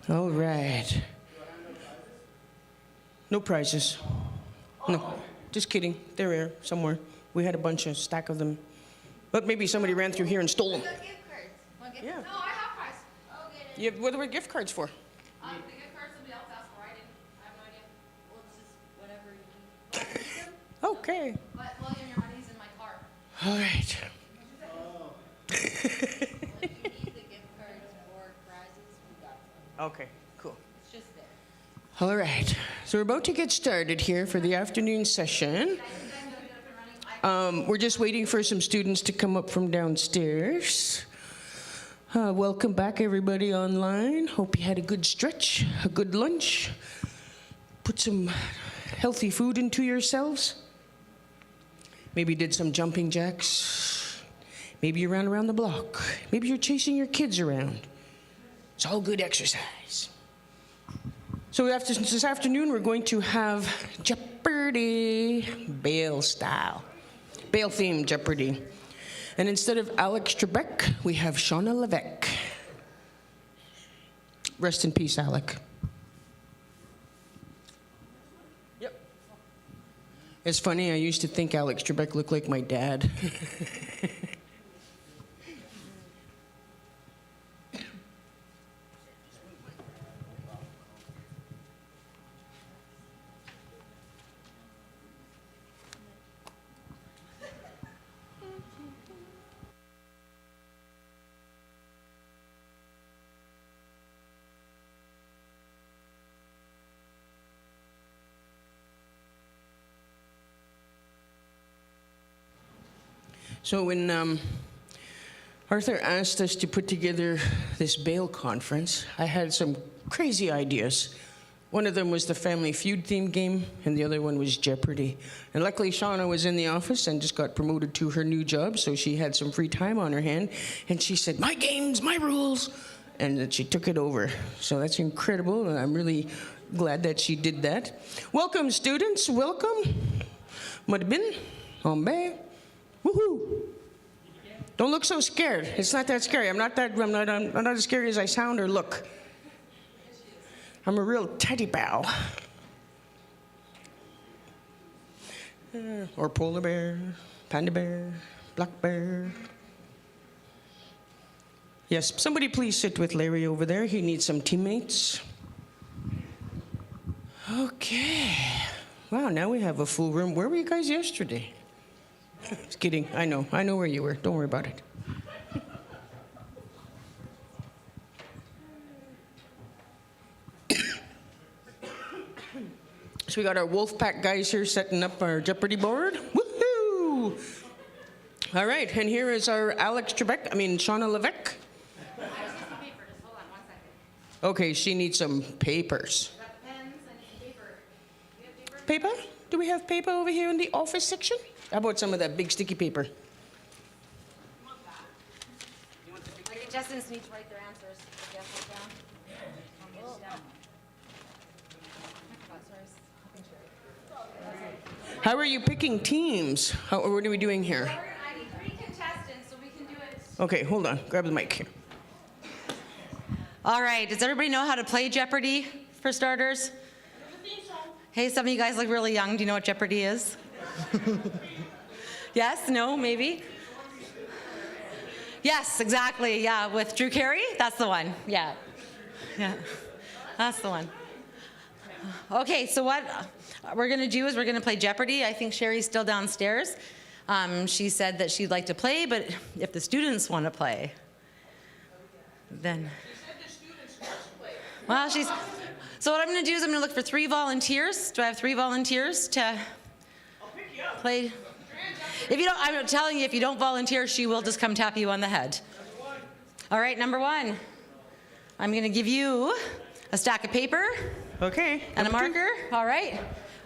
All right. No prizes. No, just kidding. They're here somewhere. We had a bunch of stack of them. But maybe somebody ran through here and stole them. Yeah. No, I have prize. Oh, get it. Yeah, what were gift cards for? The gift cards somebody else asked for. I have no idea. Well, it's just whatever you need. Okay. But William, your money's in my car. All right. If you need the gift cards or prizes, we got them. Okay, cool. It's just there. All right. So we're about to get started here for the afternoon session. We're just waiting for some students to come up from downstairs. Welcome back, everybody online. Hope you had a good stretch, a good lunch. Put some healthy food into yourselves. Maybe did some jumping jacks. Maybe you ran around the block. Maybe you're chasing your kids around. It's all good exercise. So this afternoon, we're going to have Jeopardy, Bale style. Bale-themed Jeopardy. And instead of Alex Trebek, we have Shauna Levesque. Rest in peace, Alec. Yep. It's funny, I used to think Alex Trebek looked like my dad. So when Arthur asked us to put together this Bale conference, I had some crazy ideas. One of them was the Family Feud themed game, and the other one was Jeopardy. And luckily, Shauna was in the office and just got promoted to her new job, so she had some free time on her hand. And she said, "My games, my rules." And then she took it over. So that's incredible, and I'm really glad that she did that. Welcome, students. Welcome. Madbin, Ombe. Woohoo! Don't look so scared. It's not that scary. I'm not as scary as I sound or look. I'm a real teddy bear. Or polar bear, panda bear, black bear. Yes, somebody please sit with Larry over there. He needs some teammates. Okay. Wow, now we have a full room. Where were you guys yesterday? Just kidding. I know where you were. Don't worry about it. So we got our Wolfpack guys here setting up our Jeopardy board. Woohoo! All right, and here is our Shauna Levesque. Okay, she needs some papers. Paper? Do we have paper over here in the office section? How about some of that big sticky paper? Justin needs to write their answers. How are you picking teams? What are we doing here? I need 3 contestants, so we can do it. Okay, hold on. Grab the mic here. All right, does everybody know how to play Jeopardy, for starters? Hey, some of you guys look really young. Do you know what Jeopardy is? Yes? No? Maybe? Yes, exactly. Yeah, with Drew Carey? That's the one. Yeah. Yeah. That's the one. Okay, so what we're going to do is we're going to play Jeopardy. I think Sherry's still downstairs. She said that she'd like to play, but if the students want to play, then... Well, so what I'm going to do is I'm going to look for 3 volunteers. Do I have 3 volunteers to play? If you don't, I'm telling you, if you don't volunteer, she will just come tap you on the head. All right, number 1. I'm going to give you a stack of paper. Okay. And a marker. All right.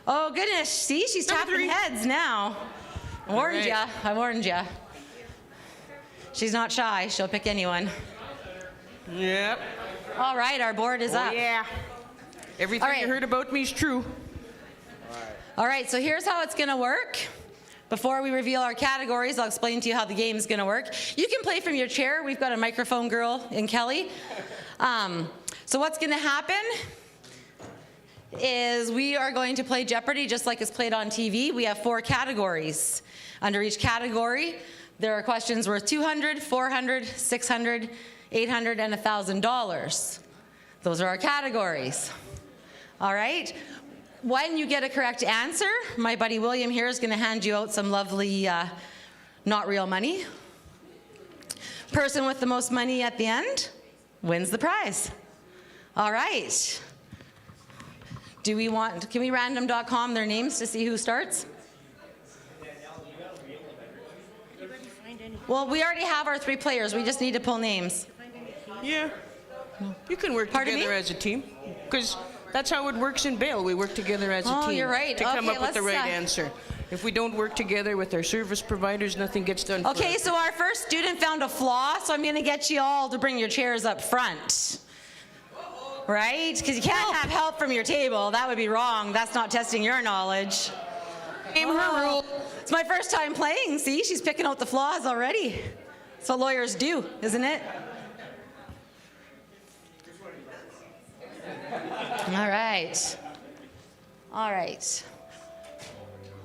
Oh, goodness. See, she's tapping heads now. I warned you. I warned you. She's not shy. She'll pick anyone. Yep. All right, our board is up. Yeah. Everything you heard about me is true. All right, so here's how it's going to work. Before we reveal our categories, I'll explain to you how the game's going to work. You can play from your chair. We've got a microphone girl in Kelly. So what's going to happen is we are going to play Jeopardy just like it's played on TV. We have 4 categories. Under each category, there are questions worth $200, $400, $600, $800, and $1,000. Those are our categories. All right? When you get a correct answer, my buddy William here is going to hand you out some lovely not real money. Person with the most money at the end wins the prize. All right. Can we random.com their names to see who starts? Well, we already have our 3 players. We just need to pull names. Yeah. You can work together as a team, because that's how it works in bail. We work together as a team. Oh, you're right. To come Okay, up with the let's, right answer. If we don't work together with our service providers, nothing gets done. Okay, so our first student found a flaw, so I'm going to get you all to bring your chairs up front. Right? Because you can't have help from your table. That would be wrong. That's not testing your knowledge. Name her rule. It's my first time playing. See, she's picking out the flaws already. That's what lawyers do, isn't it? All right. All right.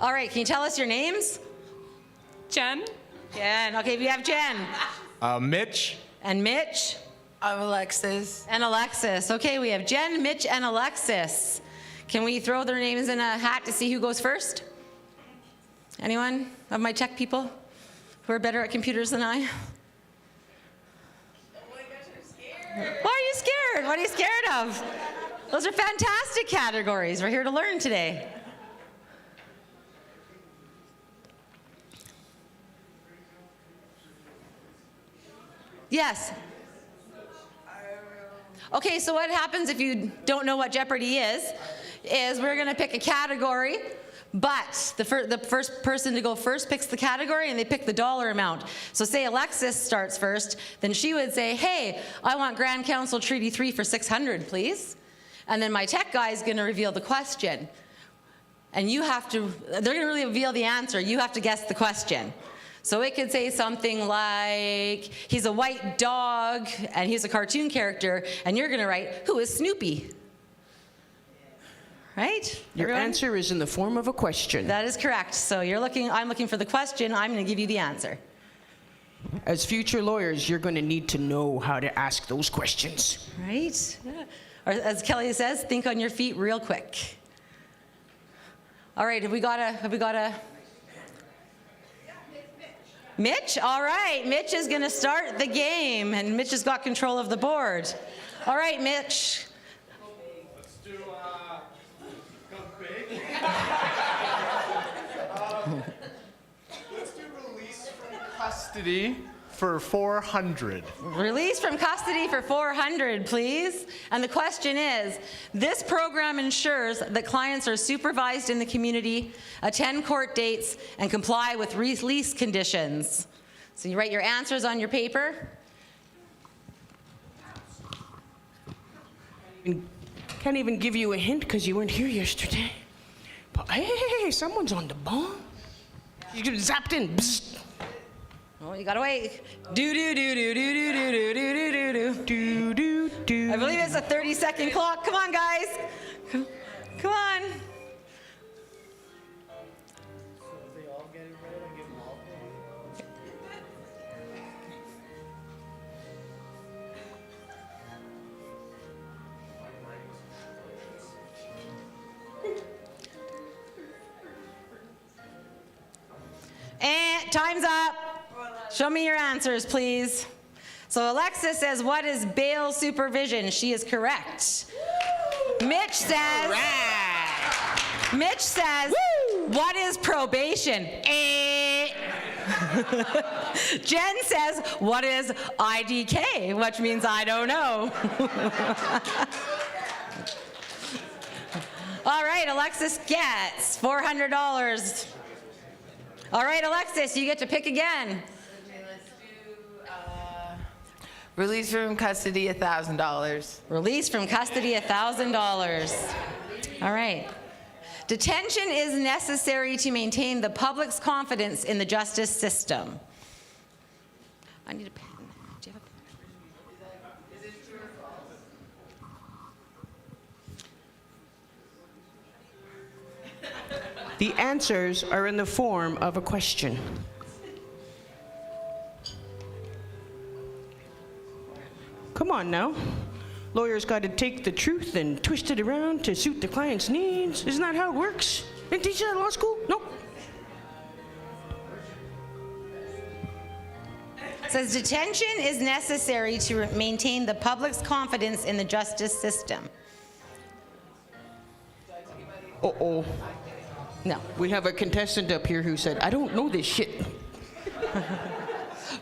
All right, can you tell us your names? Jen. Jen. Okay, we have Jen. Mitch. And Mitch. I'm Alexis. And Alexis. Okay, we have Jen, Mitch, and Alexis. Can we throw their names in a hat to see who goes first? Anyone of my tech people who are better at computers than I? Why are you scared? What are you scared of? Those are fantastic categories. We're here to learn today. Yes. Okay, so what happens if you don't know what Jeopardy is we're going to pick a category, but the first person to go first picks the category and they pick the dollar amount. So say Alexis starts first, then she would say, hey, I want Grand Council Treaty 3 for $600, please. And then my tech guy is going to reveal the question. And they're going to reveal the answer. You have to guess the question. So it could say something like, he's a white dog and he's a cartoon character, and you're going to write, who is Snoopy? Right? Your answer is in the form of a question. That is correct. So I'm looking for the question, I'm going to give you the answer. As future lawyers, you're going to need to know how to ask those questions. Right? Yeah. Or as Kelly says, think on your feet real quick. All right, have we got a Mitch? All right, Mitch is going to start the game, and Mitch has got control of the board. All right, Mitch. Let's do Come Big. Let's do release from custody for $400. Release from custody for $400, please. And the question is, this program ensures that clients are supervised in the community, attend court dates, and comply with release conditions. So you write your answers on your paper. Can't even give you a hint because you weren't here yesterday. But hey, someone's on the ball. You just zapped in. Bzz. Oh, you gotta wait. Do do do do do do do do do do do do do do. I believe it's a 30-second clock. Come on, guys. Come on. And time's up. Show me your answers, please. So Alexis says, what is bail supervision? She is correct. Mitch says, what is probation? Jen says, what is IDK? Which means I don't know. All right, Alexis gets $400. All right, Alexis, you get to pick again. Okay, let's do release from custody, $1,000. Release from custody, $1,000. All right. Detention is necessary to maintain the public's confidence in the justice system. I need a pen. Do you have a pen? The answers are in the form of a question. Come on now. Lawyers got to take the truth and twist it around to suit the client's needs. Isn't that how it works? Didn't teach you that in law school? Nope. Says detention is necessary to maintain the public's confidence in the justice system. Uh-oh. No. We have a contestant up here who said, I don't know this shit.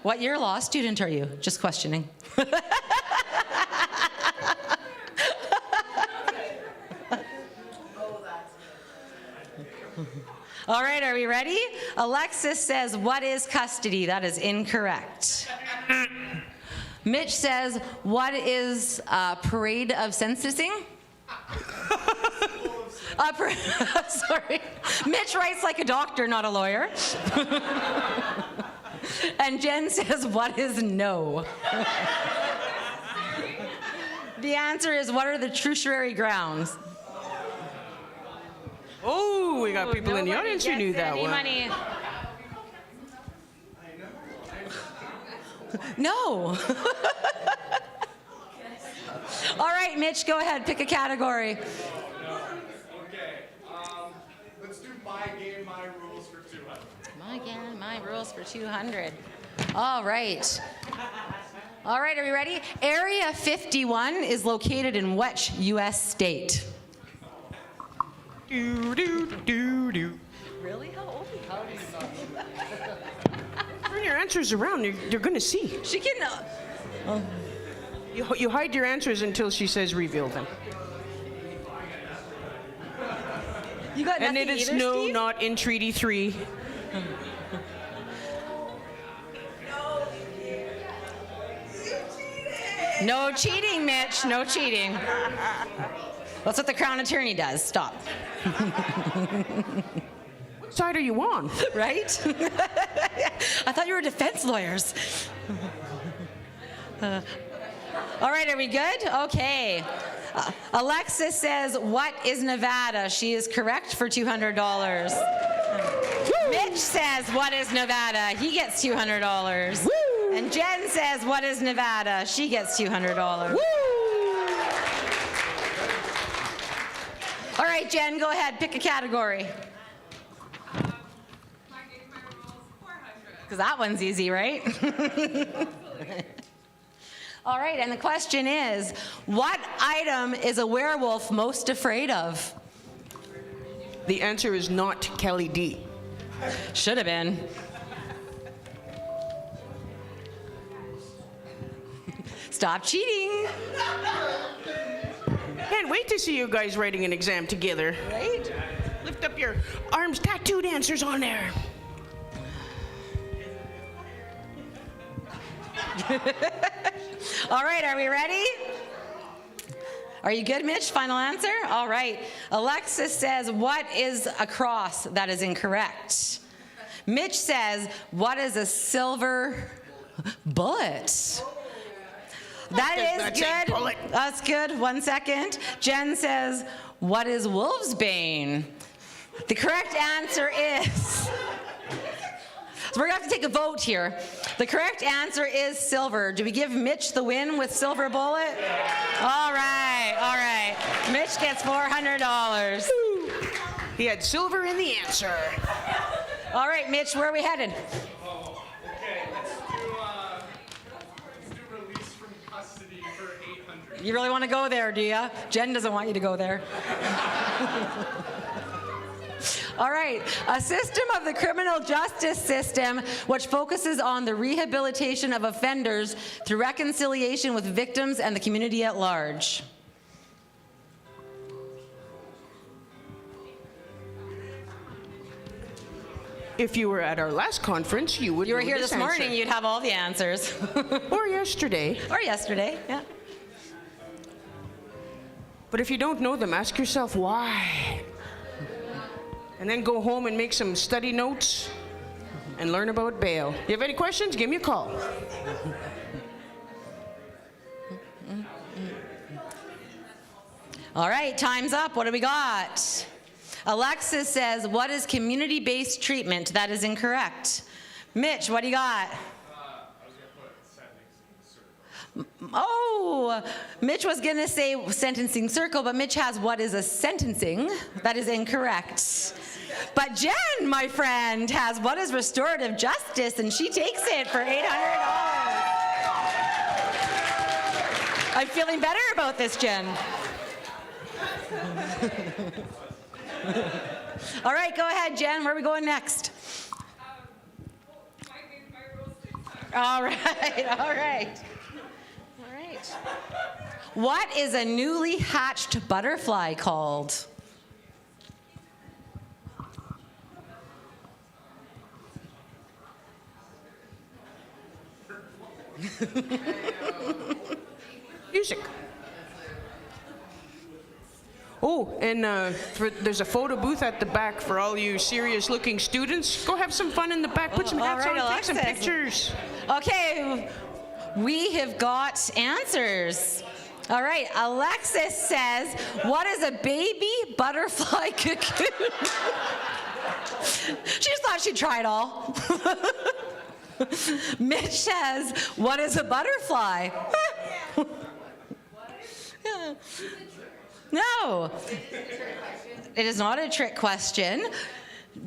What year law student are you? Just questioning. All right, are we ready? Alexis says, what is custody? That is incorrect. Mitch says, what is a parade of censusing? Sorry. Mitch writes like a doctor, not a lawyer. And Jen says, what is no? The answer is, what are the tertiary grounds? Oh, we got people in the audience who knew that one. Money. No. All right, Mitch, go ahead. Pick a category. Okay. Let's do my game, my rules for 200. My game, my rules for 200. All right. All right, are we ready? Area 51 is located in which U.S. state? Really? How old are you? Turn your answers around. They're going to see. She can... You hide your answers until she says reveal them. You got and nothing it is either, no, Steve? not in Treaty 3. No cheating, Mitch. No cheating. That's what the Crown Attorney does. Stop. What side are you on? Right? I thought you were defense lawyers. All right, are we good? Okay. Alexis says, what is Nevada? She is correct for $200. Mitch says, what is Nevada? He gets $200. Woo! And Jen says, what is Nevada? She gets $200. Woo! All right, Jen, go ahead. Pick a category. Because that one's easy, right? All right, and the question is, what item is a werewolf most afraid of? The answer is not Kelly D. Should have been. Stop cheating. Can't wait to see you guys writing an exam together. Right? Lift up your arms, tattooed answers on there. All right, are we ready? Are you good, Mitch? Final answer? All right. Alexis says, what is a cross? That is incorrect. Mitch says, what is a silver bullet? That is good. That's good. 1 second. Jen says, what is wolf's bane? The correct answer is... So we're going to have to take a vote here. The correct answer is silver. Do we give Mitch the win with silver bullet? All right, all right. Mitch gets $400. He had silver in the answer. All right, Mitch, where are we headed? Oh, okay. Let's do release from custody for 800. You really want to go there, do you? Jen doesn't want you to go there. All right, a system of the criminal justice system which focuses on the rehabilitation of offenders through reconciliation with victims and the community at large. If you were at our last conference, you would You were know here this morning, answer. you'd have all the answers. Or yesterday. Or yesterday, yeah. But if you don't know them, ask yourself why. And then go home and make some study notes and learn about bail. You have any questions? Give me a call. All right, time's up. What do we got? Alexis says, what is community-based treatment? That is incorrect. Mitch, what do you got? Oh, Mitch was going to say sentencing circle, but Mitch has what is a sentencing. That is incorrect. But Jen, my friend, has what is restorative justice, and she takes it for $800. I'm feeling better about this, Jen. All right, go ahead, Jen. Where are we going next? All right, all right. All right. What is a newly hatched butterfly called? Music. Oh, and there's a photo booth at the back for all you serious-looking students. Go have some fun in the back. Put some hats on, take some pictures. Okay, we have got answers. All right, Alexis says, what is a baby butterfly cocoon? She just thought she'd try it all. Mitch says, what is a butterfly? No, it is not a trick question.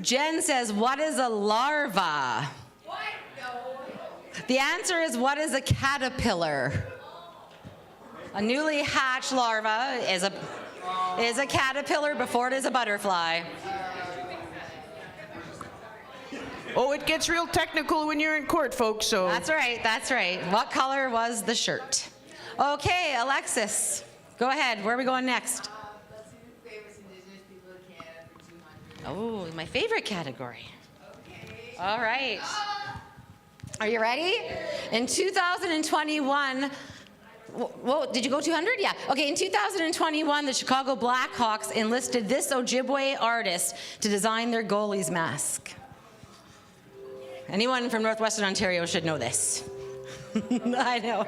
Jen says, what is a larva? What? No. The answer is, what is a caterpillar? A newly hatched larva is a caterpillar before it is a butterfly. Oh, it gets real technical when you're in court, folks, so. That's right, that's right. What color was the shirt? Okay, Alexis, go ahead. Where are we going next? Let's do famous Indigenous people of Canada for 200. Oh, my favorite category. Okay. All right. Are you ready? In 2021, whoa, did you go 200? Yeah. Okay, in 2021, the Chicago Blackhawks enlisted this Ojibwe artist to design their goalie's mask. Anyone from Northwestern Ontario should know this. I know.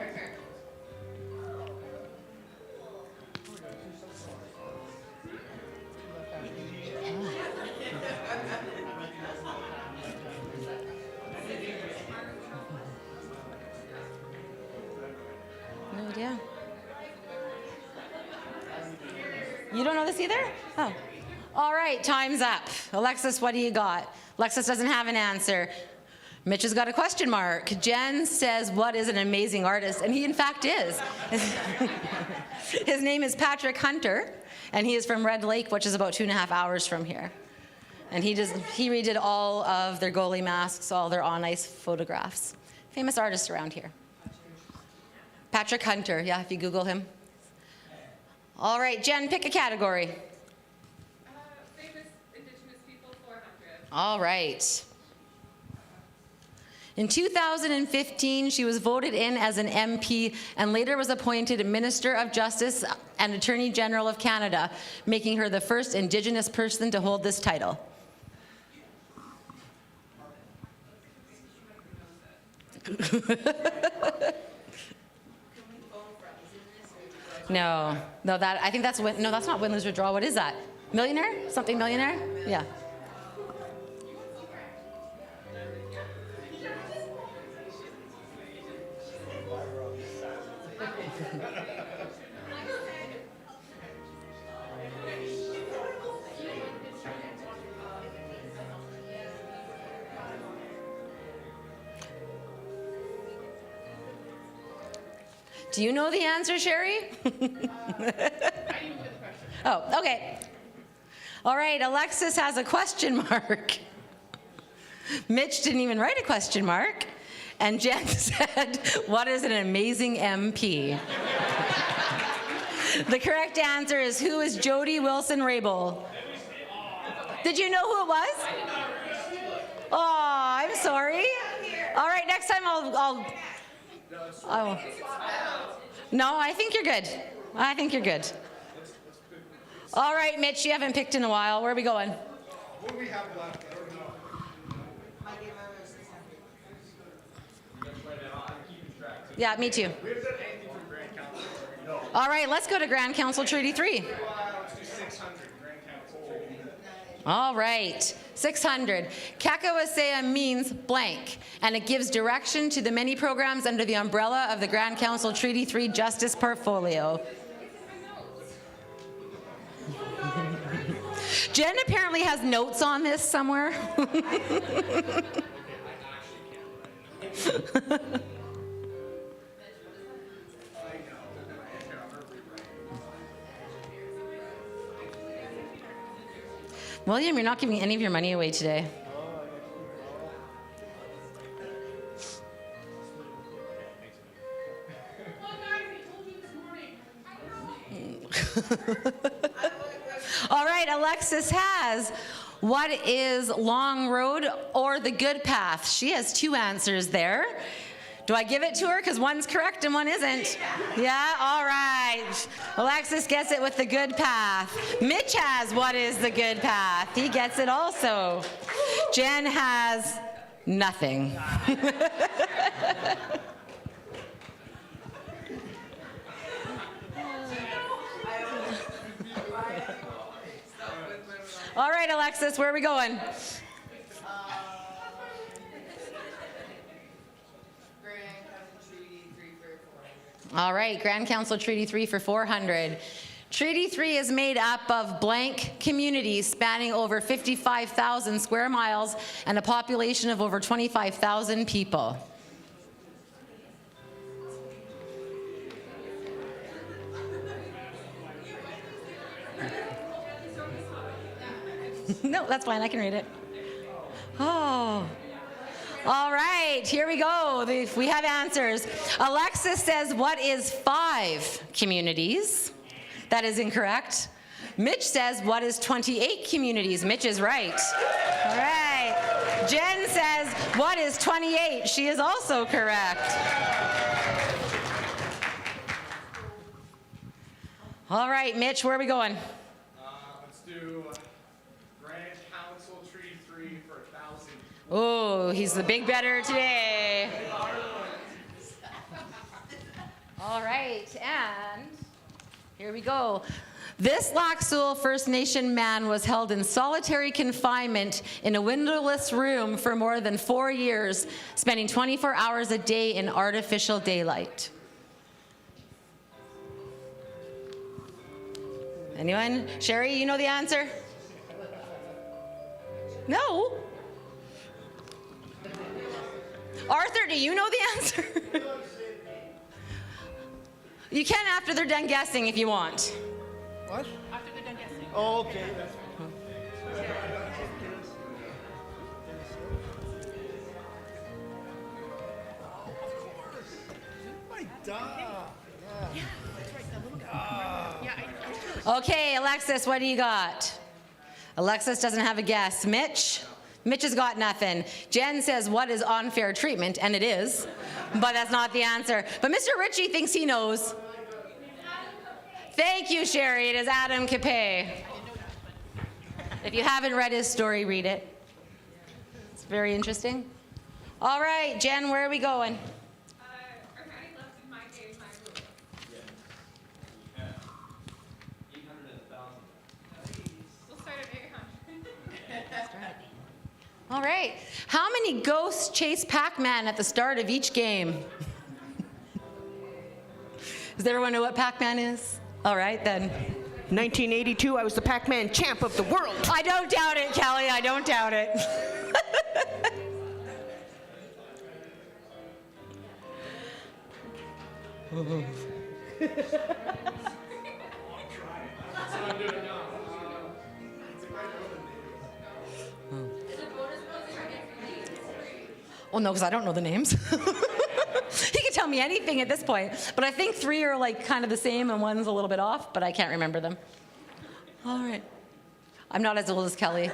No idea. You don't know this either? Oh. All right, time's up. Alexis, what do you got? Alexis doesn't have an answer. Mitch has got a question mark. Jen says, what is an amazing artist? And he in fact is. His name is Patrick Hunter, and he is from Red Lake, which is about 2.5 hours from here. And he redid all of their goalie masks, all their on-ice photographs. Famous artist around here. Patrick Hunter, yeah, if you Google him. All right, Jen, pick a category. Famous Indigenous people, 400. All right. In 2015, she was voted in as an MP and later was appointed Minister of Justice and Attorney General of Canada, making her the first Indigenous person to hold this title. No, I think that's no, that's not win, lose, or draw. What is that? Millionaire? Something millionaire? Yeah. Do you know the answer, Sherry? Oh, okay. All right, Alexis has a question mark. Mitch didn't even write a question mark. And Jen said, what is an amazing MP? The correct answer is, who is Jody Wilson-Raybould? Did you know who it was? Oh, I'm sorry. All right, next time I'll no, I think you're good. I think you're good. All right, Mitch, you haven't picked in a while. Where are we going? What do we have left? I don't know. Yeah, me too. We haven't done anything from Grand Council. No. All right, let's go to Grand Council Treaty 3. Let's do 600 Grand Council. All right, 600. Kaakewaaseya means blank, and it gives direction to the many programs under the umbrella of the Grand Council Treaty 3 Justice Portfolio. Jen apparently has notes on this somewhere. William, you're not giving any of your money away today. All right, Alexis has, what is Long Road or the Good Path? She has 2 answers there. Do I give it to her? Because one's correct and one isn't. Yeah, all right. Alexis gets it with the good path. Mitch has what is the good path. He gets it also. Jen has nothing. All right, Alexis, where are we going? All right, Grand Council Treaty 3 for 400. Treaty 3 is made up of blank communities spanning over 55,000 square miles and a population of over 25,000 people. No, that's fine, I can read it. Oh. All right, here we go. We have answers. Alexis says, what is 5 communities? That is incorrect. Mitch says, what is 28 communities? Mitch is right. All right. Jen says, what is 28? She is also correct. All right, Mitch, where are we going? Let's do Grand Council Treaty 3 for 1,000. Oh, he's the big bettor today. All right, and here we go. This Lac-Seul First Nation man was held in solitary confinement in a windowless room for more than 4 years, spending 24 hours a day in artificial daylight. Anyone? Sherry, you know the answer? No? Arthur, do you know the answer? You can after they're done guessing if you want. What? After they're done guessing. Oh, okay. Okay, Alexis, what do you got? Alexis doesn't have a guess. Mitch? Mitch has got nothing. Jen says, what is unfair treatment? And it is, but that's not the answer. But Mr. Ritchie thinks he knows. Thank you, Sherry. It is Adam Capet. If you haven't read his story, read it. It's very interesting. All right, Jen, where are we going? All right. How many ghosts chase Pac-Man at the start of each game? Does everyone know what Pac-Man is? All right, then. 1982, I was the Pac-Man champ of the world. I don't doubt it, Kelly. I don't doubt it. Well, no, because I don't know the names. He can tell me anything at this point. But I think 3 are like kind of the same and one's a little bit off, but I can't remember them. All right. I'm not as old as Kelly.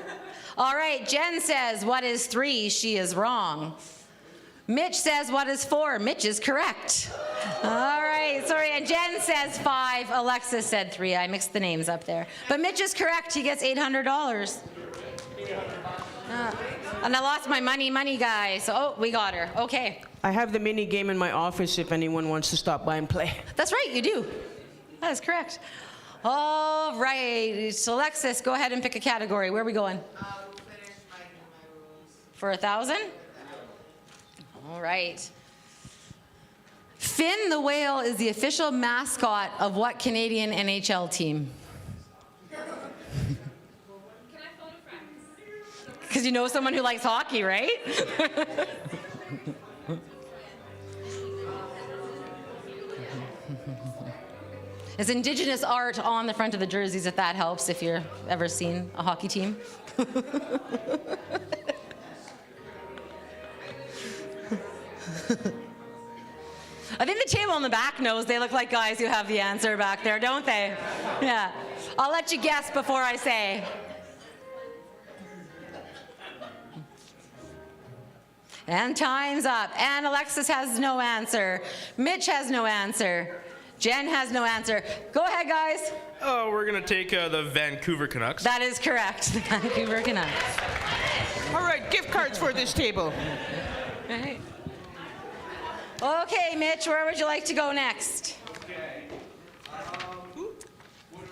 All right, Jen says, what is 3? She is wrong. Mitch says, what is 4? Mitch is correct. All right, sorry. And Jen says 5. Alexis said 3. I mixed the names up there. But Mitch is correct. He gets $800. And I lost my money guy. So, oh, we got her. Okay. I have the mini game in my office if anyone wants to stop by and play. That's right, you do. That is correct. All right, so Alexis, go ahead and pick a category. Where are we going? We'll finish my rules. For 1,000? All right. Finn the whale is the official mascot of what Canadian NHL team? Because you know someone who likes hockey, right? It's Indigenous art on the front of the jerseys, if that helps, if you've ever seen a hockey team. I think the table in the back knows. They look like guys who have the answer back there, don't they? Yeah. I'll let you guess before I say. And time's up. And Alexis has no answer. Mitch has no answer. Jen has no answer. Go ahead, guys. Oh, we're going to take the Vancouver Canucks. That is correct. The Vancouver Canucks. All right, gift cards for this table. All right. Okay, Mitch, where would you like to go next? Okay. What do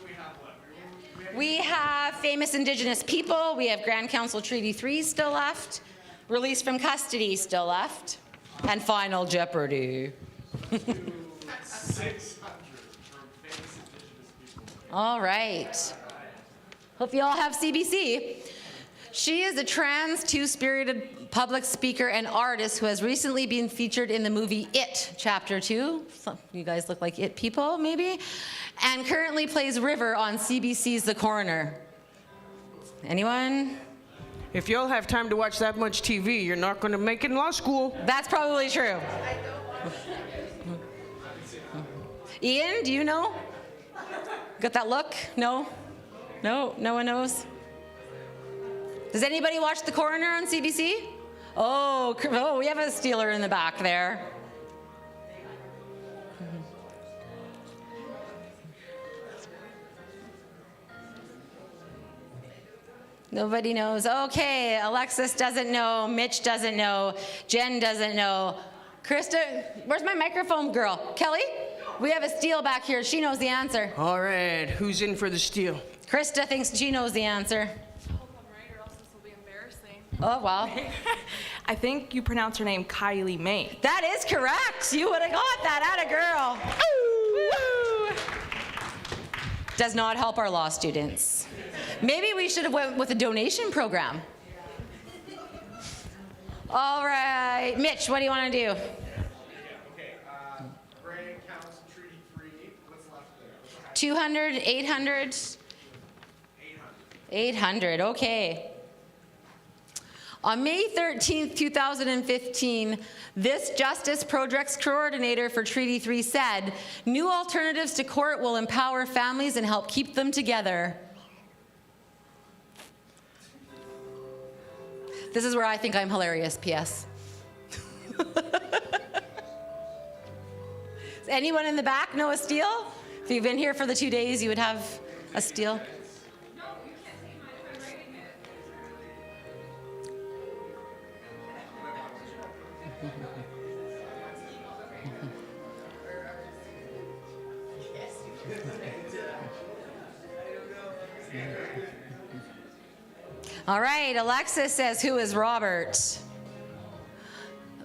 we have left? We have famous Indigenous people. We have Grand Council Treaty 3 still left. Release from custody still left. And Final Jeopardy. 600 from famous Indigenous people. All right. Hope you all have CBC. She is a trans, two-spirited public speaker and artist who has recently been featured in the movie It, Chapter 2. Some, you guys look like It people, maybe. And currently plays River on CBC's The Coroner. Anyone? If y'all have time to watch that much TV, you're not going to make it in law school. That's probably true. Ian, do you know? Got that look? No? No? No one knows? Does anybody watch The Coroner on CBC? Oh, we have a stealer in the back there. Nobody knows. Okay, Alexis doesn't know. Mitch doesn't know. Jen doesn't know. Krista, where's my microphone girl? Kelly? We have a steal back here. She knows the answer. All right, who's in for the steal? Krista thinks she knows the answer. Oh, wow. I think you pronounce her name Kylie May. That is correct. You would have got that. Atta girl. Woo! Does not help our law students. Maybe we should have went with a donation program. All right. Mitch, what do you want to do? Okay, Grand Council Treaty 3, what's left there? 200, 800? 800, okay. On May 13th, 2015, this Justice Projects Coordinator for Treaty 3 said, new alternatives to court will empower families and help keep them together. This is where I think I'm hilarious, P.S. Does anyone in the back know a steal? If you've been here for the 2 days, you would have a steal. All right, Alexis says, who is Robert?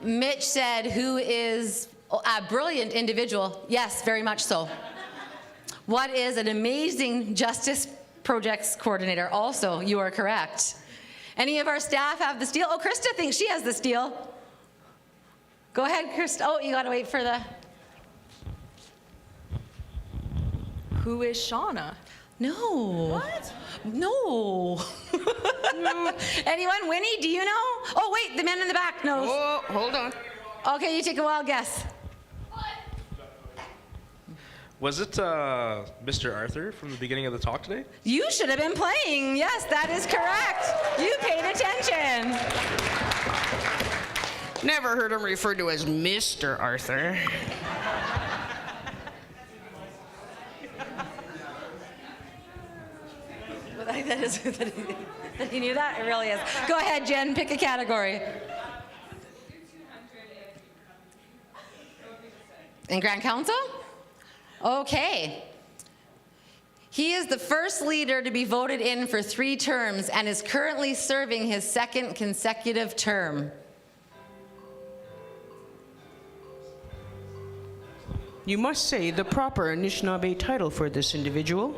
Mitch said, who is a brilliant individual? Yes, very much so. What is an amazing Justice Projects Coordinator? Also, you are correct. Any of our staff have the steal? Oh, Krista thinks she has the steal. Go ahead, Krista. Oh, you gotta wait for the... Who is Shauna? No. What? No. Anyone? Winnie, do you know? Oh, wait, the man in the back knows. Oh, hold on. Okay, you take a wild guess. Was it Mr. Arthur from the beginning of the talk today? You should have been playing. Yes, that is correct. You paid attention. Never heard him referred to as Mr. Arthur. That he knew that? It really is. Go ahead, Jen, pick a category. In Grand Council? Okay. He is the first leader to be voted in for 3 terms and is currently serving his 2nd consecutive term. You must say the proper Anishinaabe title for this individual.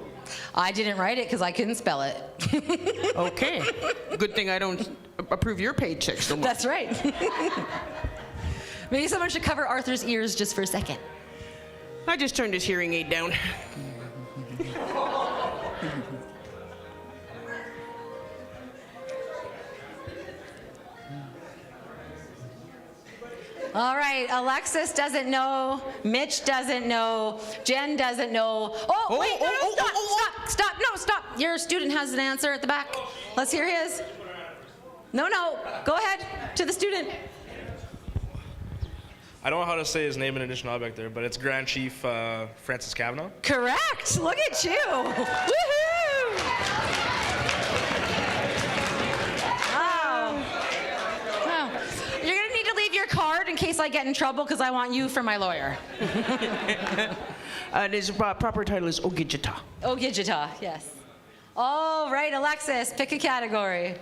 I didn't write it because I couldn't spell it. Okay. Good thing I don't approve your paychecks so much. That's right. Maybe someone should cover Arthur's ears just for a second. I just turned his hearing aid down. All right, Alexis doesn't know, Mitch doesn't know, Jen doesn't know. Oh, wait, no, stop. Your student has an answer at the back. Let's hear his. No, go ahead to the student. I don't know how to say his name in Anishinaabe back there, but it's Grand Chief Francis Kavanagh. Correct, look at you. Woohoo! Wow. You're gonna need to leave your card in case I get in trouble because I want you for my lawyer. His proper title is Ogijita. Ogijita, yes. All right, Alexis, pick a category.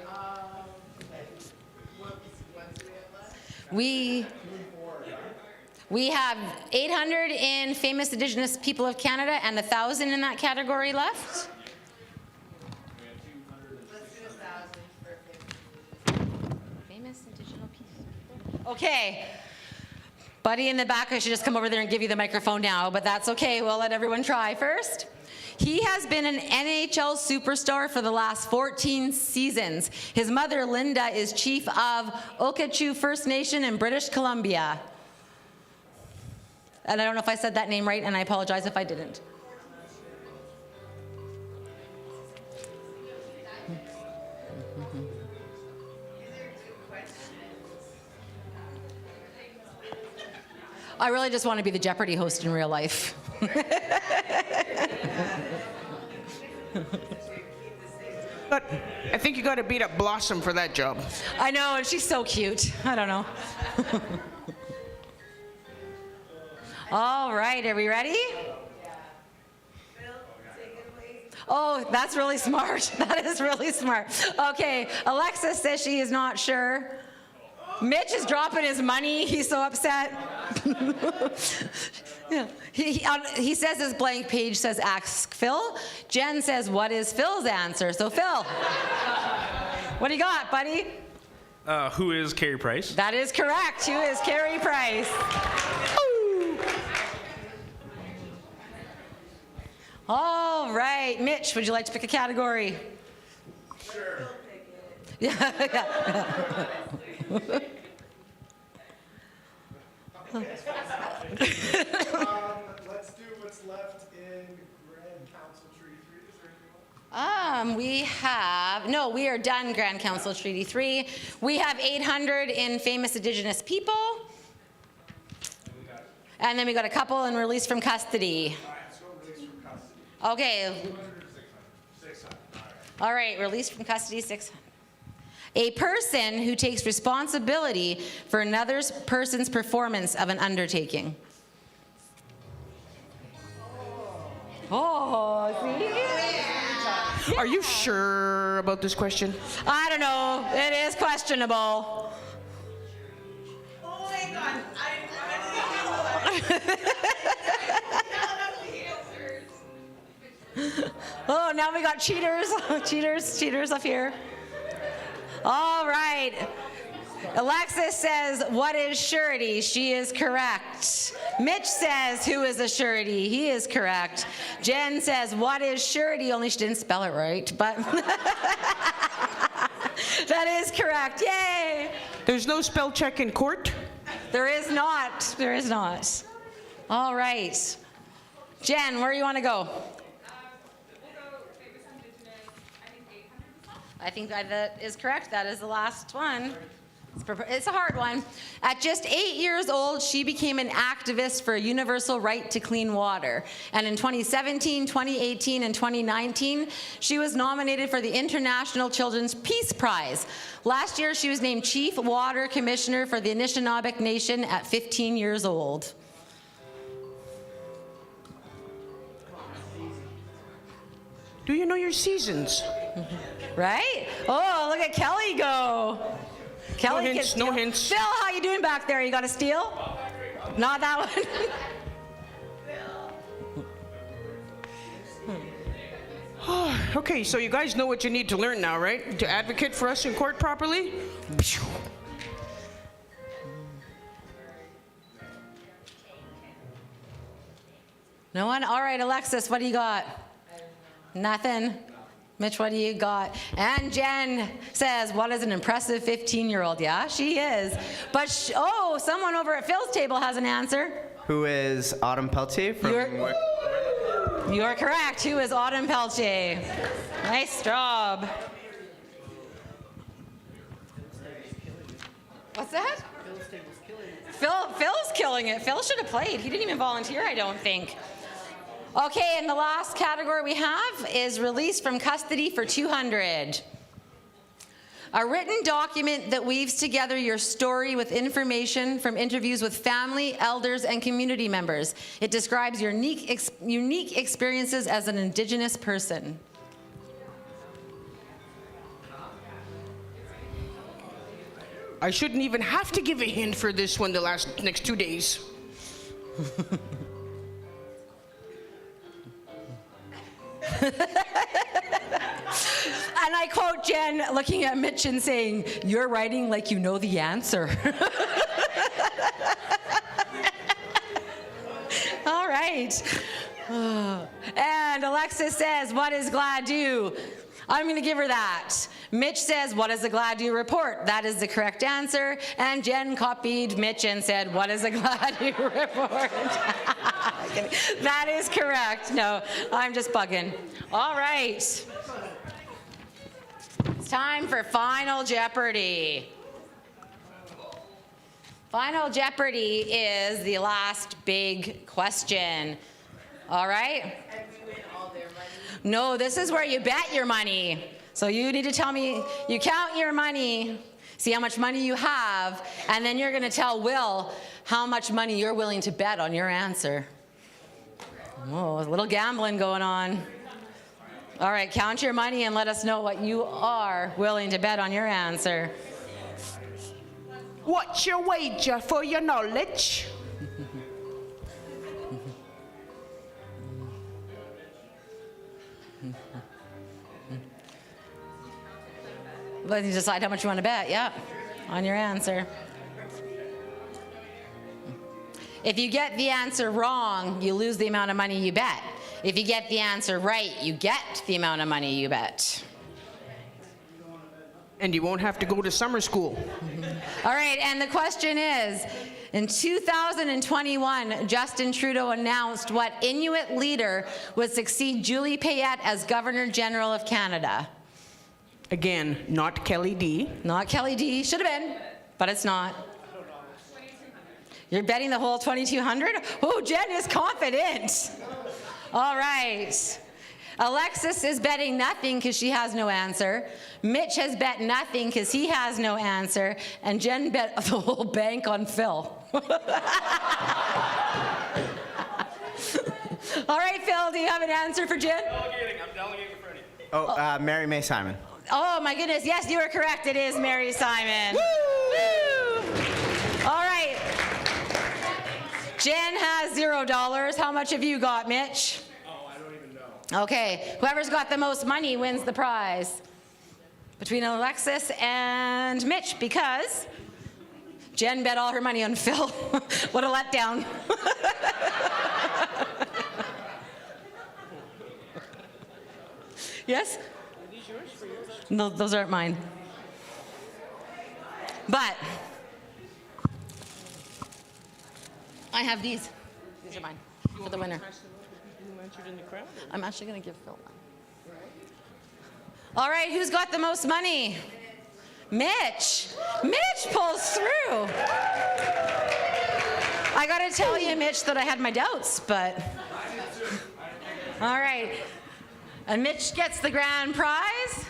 We have 800 in famous Indigenous people of Canada and 1,000 in that category left. Famous Indigenous people. Okay. Buddy in the back, I should just come over there and give you the microphone now, but that's okay. We'll let everyone try first. He has been an NHL superstar for the last 14 seasons. His mother, Linda, is chief of Okachu First Nation in British Columbia. And I don't know if I said that name right, and I apologize if I didn't. I really just want to be the Jeopardy host in real life. But I think you got to beat up Blossom for that job. I know, and she's so cute. I don't know. All right, are we ready? Oh, that's really smart. That is really smart. Okay, Alexis says she is not sure. Mitch is dropping his money. He's so upset. Yeah. He says his blank page says ask Phil. Jen says what is Phil's answer? So Phil, what do you got, buddy? Who is Carey Price? That is correct. Who is Carey Price? Ooh. All right, Mitch, would you like to pick a category? Sure. Yeah. Let's do what's left in Grand Council Treaty 3. Is there anything else? We are done Grand Council Treaty 3. We have 800 in famous Indigenous people. And then we got a couple in release from custody. All right, let's go release from custody. Okay. 600. All right, release from custody 600. A person who takes responsibility for another person's performance of an undertaking. Oh, see? Are you sure about this question? I don't know. It is questionable. Oh my God, Oh, now we got cheaters. cheaters up here. All right. Alexis says, what is surety? She is correct. Mitch says, who is a surety? He is correct. Jen says, what is surety? Only she didn't spell it right, but that is correct. Yay! There's no spell check in court? There is not. There is not. All right. Jen, where do you want to go? I think that is correct. That is the last one. It's a hard one. At just 8 years old, she became an activist for a universal right to clean water. And in 2017, 2018, and 2019, she was nominated for the International Children's Peace Prize. Last year, she was named Chief Water Commissioner for the Anishinaabe Nation at 15 years old. Do you know your seasons? Right? Oh, look at Kelly go. Kelly hints, gets steal. no hints. Phil, how you doing back there? You got a steal? Not that one. Okay, so you guys know what you need to learn now, right? To advocate for us in court properly? No one? All right, Alexis, what do you got? Nothing. Mitch, what do you got? And Jen says, what is an impressive 15-year-old? Yeah, she is. But, someone over at Phil's table has an answer. Who is Autumn Peltier from... You're correct. Who is Autumn Peltier? Nice job. What's that? Phil's killing it. Phil should have played. He didn't even volunteer, I don't think. Okay, and the last category we have is release from custody for 200. A written document that weaves together your story with information from interviews with family, elders, and community members. It describes your unique experiences as an Indigenous person. I shouldn't even have to give a hint for this one next 2 days. And I quote Jen looking at Mitch and saying, "You're writing like you know the answer." All right. And Alexis says, "What is GLAD do?" I'm going to give her that. Mitch says, "What is a GLAD do report?" That is the correct answer. And Jen copied Mitch and said, "What is a GLAD do report?" That is correct. No, I'm just bugging. All right. It's time for Final Jeopardy. Final Jeopardy is the last big question. All right? No, this is where you bet your money. So you need to tell me, you count your money, see how much money you have, and then you're going to tell Will how much money you're willing to bet on your answer. Whoa, a little gambling going on. All right, count your money and let us know what you are willing to bet on your answer. What's your wager for your knowledge? But you decide how much you want to bet, yeah, on your answer. If you get the answer wrong, you lose the amount of money you bet. If you get the answer right, you get the amount of money you bet. And you won't have to go to summer school. All right, and the question is, in 2021, Justin Trudeau announced what Inuit leader would succeed Julie Payette as Governor General of Canada? Again, not Kelly D. Not Kelly D. Should have been, but it's not. You're betting the whole 2,200? Oh, Jen is confident. All right. Alexis is betting nothing because she has no answer. Mitch has bet nothing because he has no answer. And Jen bet the whole bank on Phil. All right, Phil, do you have an answer for Jen? I'm delegating for Freddie. Mary May Simon. Oh, my goodness. Yes, you are correct. It is Mary Simon. Woo! All right. Jen has $0. How much have you got, Mitch? Oh, I don't even know. Okay. Whoever's got the most money wins the prize. Between Alexis and Mitch, because Jen bet all her money on Phil. What a letdown. Yes? No, those aren't mine. But I have these. These are mine for the winner. I'm actually going to give Phil one. All right, who's got the most money? Mitch. Mitch pulls through. I got to tell you, Mitch, that I had my doubts, but all right. And Mitch gets the grand prize.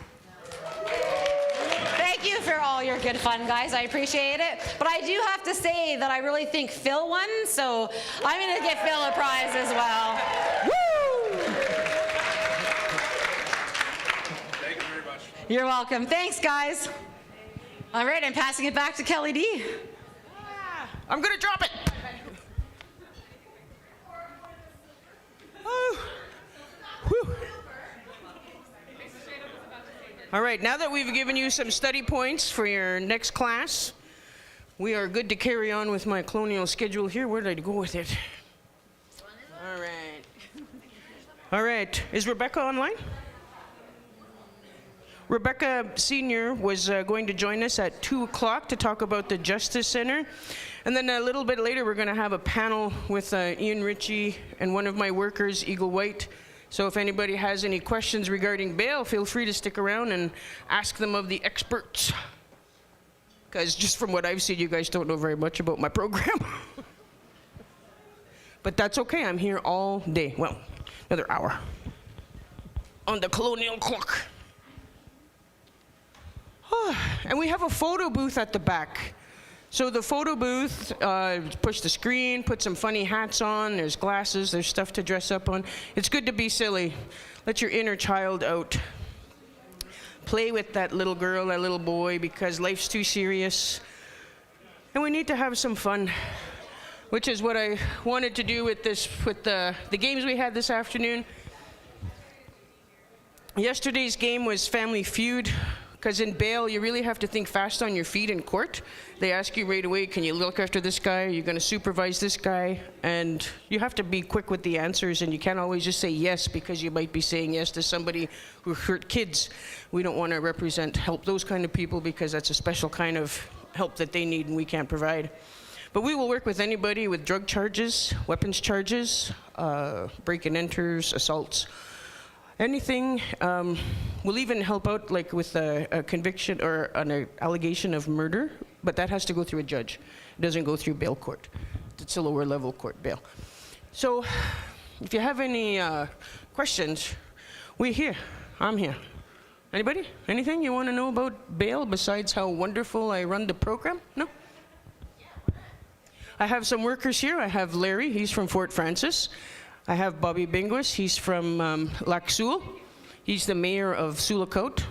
Thank you for all your good fun, guys. I appreciate it. But I do have to say that I really think Phil won, so I'm going to give Phil a prize as well. Woo! much. You're welcome. Thanks, guys. All right, I'm passing it back to Kelly D. I'm gonna drop it. Oh. Whew. All right, now that we've given you some study points for your next class, we are good to carry on with my colonial schedule here. Where did I go with it? All right. All right, is Rebecca online? Rebecca Senior was going to join us at 2 o'clock to talk about the Justice Center. And then a little bit later, we're going to have a panel with Ian Ritchie and one of my workers, Eagle White. So if anybody has any questions regarding bail, feel free to stick around and ask them of the experts. Because just from what I've seen, you guys don't know very much about my program. But that's okay, I'm here all day. Well, another hour. On the colonial clock. And we have a photo booth at the back. So the photo booth, push the screen, put some funny hats on, there's glasses, there's stuff to dress up on. It's good to be silly. Let your inner child out. Play with that little girl, that little boy, because life's too serious. And we need to have some fun, which is what I wanted to do with the games we had this afternoon. Yesterday's game was Family Feud. Because in bail, you really have to think fast on your feet in court. They ask you right away, can you look after this guy? Are you going to supervise this guy? And you have to be quick with the answers, and you can't always just say yes because you might be saying yes to somebody who hurt kids. We don't want to help those kind of people because that's a special kind of help that they need and we can't provide. But we will work with anybody with drug charges, weapons charges, break and enters, assaults. Anything, we'll even help out like with a conviction or an allegation of murder, but that has to go through a judge. It doesn't go through bail court. It's a lower level court bail. So if you have any questions, we're here. I'm here. Anybody? Anything you want to know about bail besides how wonderful I run the program? No? I have some workers here. I have Larry, he's from Fort Francis. I have Bobby Bingwas, he's from Lac Seul. He's the mayor of Sulakot.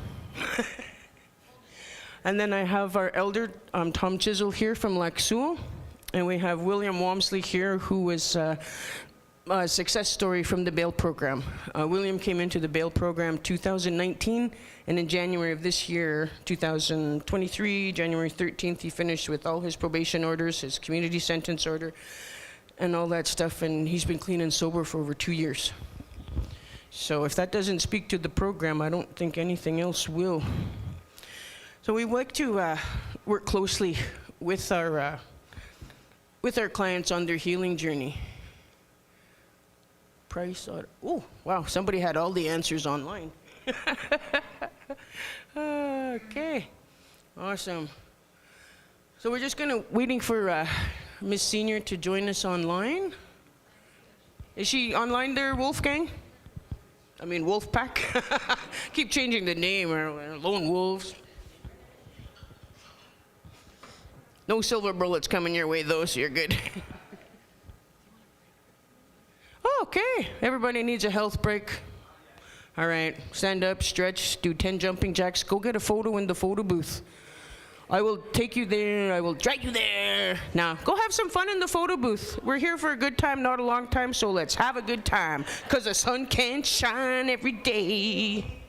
And then I have our elder, Tom Chisel here from Lac Seul. And we have William Walmsley here, who was a success story from the bail program. William came into the bail program 2019, and in January of this year, 2023, January 13th, he finished with all his probation orders, his community sentence order, and all that stuff, and he's been clean and sober for over 2 years. So if that doesn't speak to the program, I don't think anything else will. So we like to work closely with our clients on their healing journey. Price, oh, wow, somebody had all the answers online. Okay, awesome. So we're just waiting for Miss Senior to join us online. Is she online there, Wolfgang? I mean, Wolfpack? Keep changing the name, or Lone Wolves. No silver bullets coming your way, though, so you're good. Okay, everybody needs a health break. All right, stand up, stretch, do 10 jumping jacks. Go get a photo in the photo booth. I will take you there, I will drag you there. Now, go have some fun in the photo booth. We're here for a good time, not a long time, so let's have a good time, because the sun can't shine every day.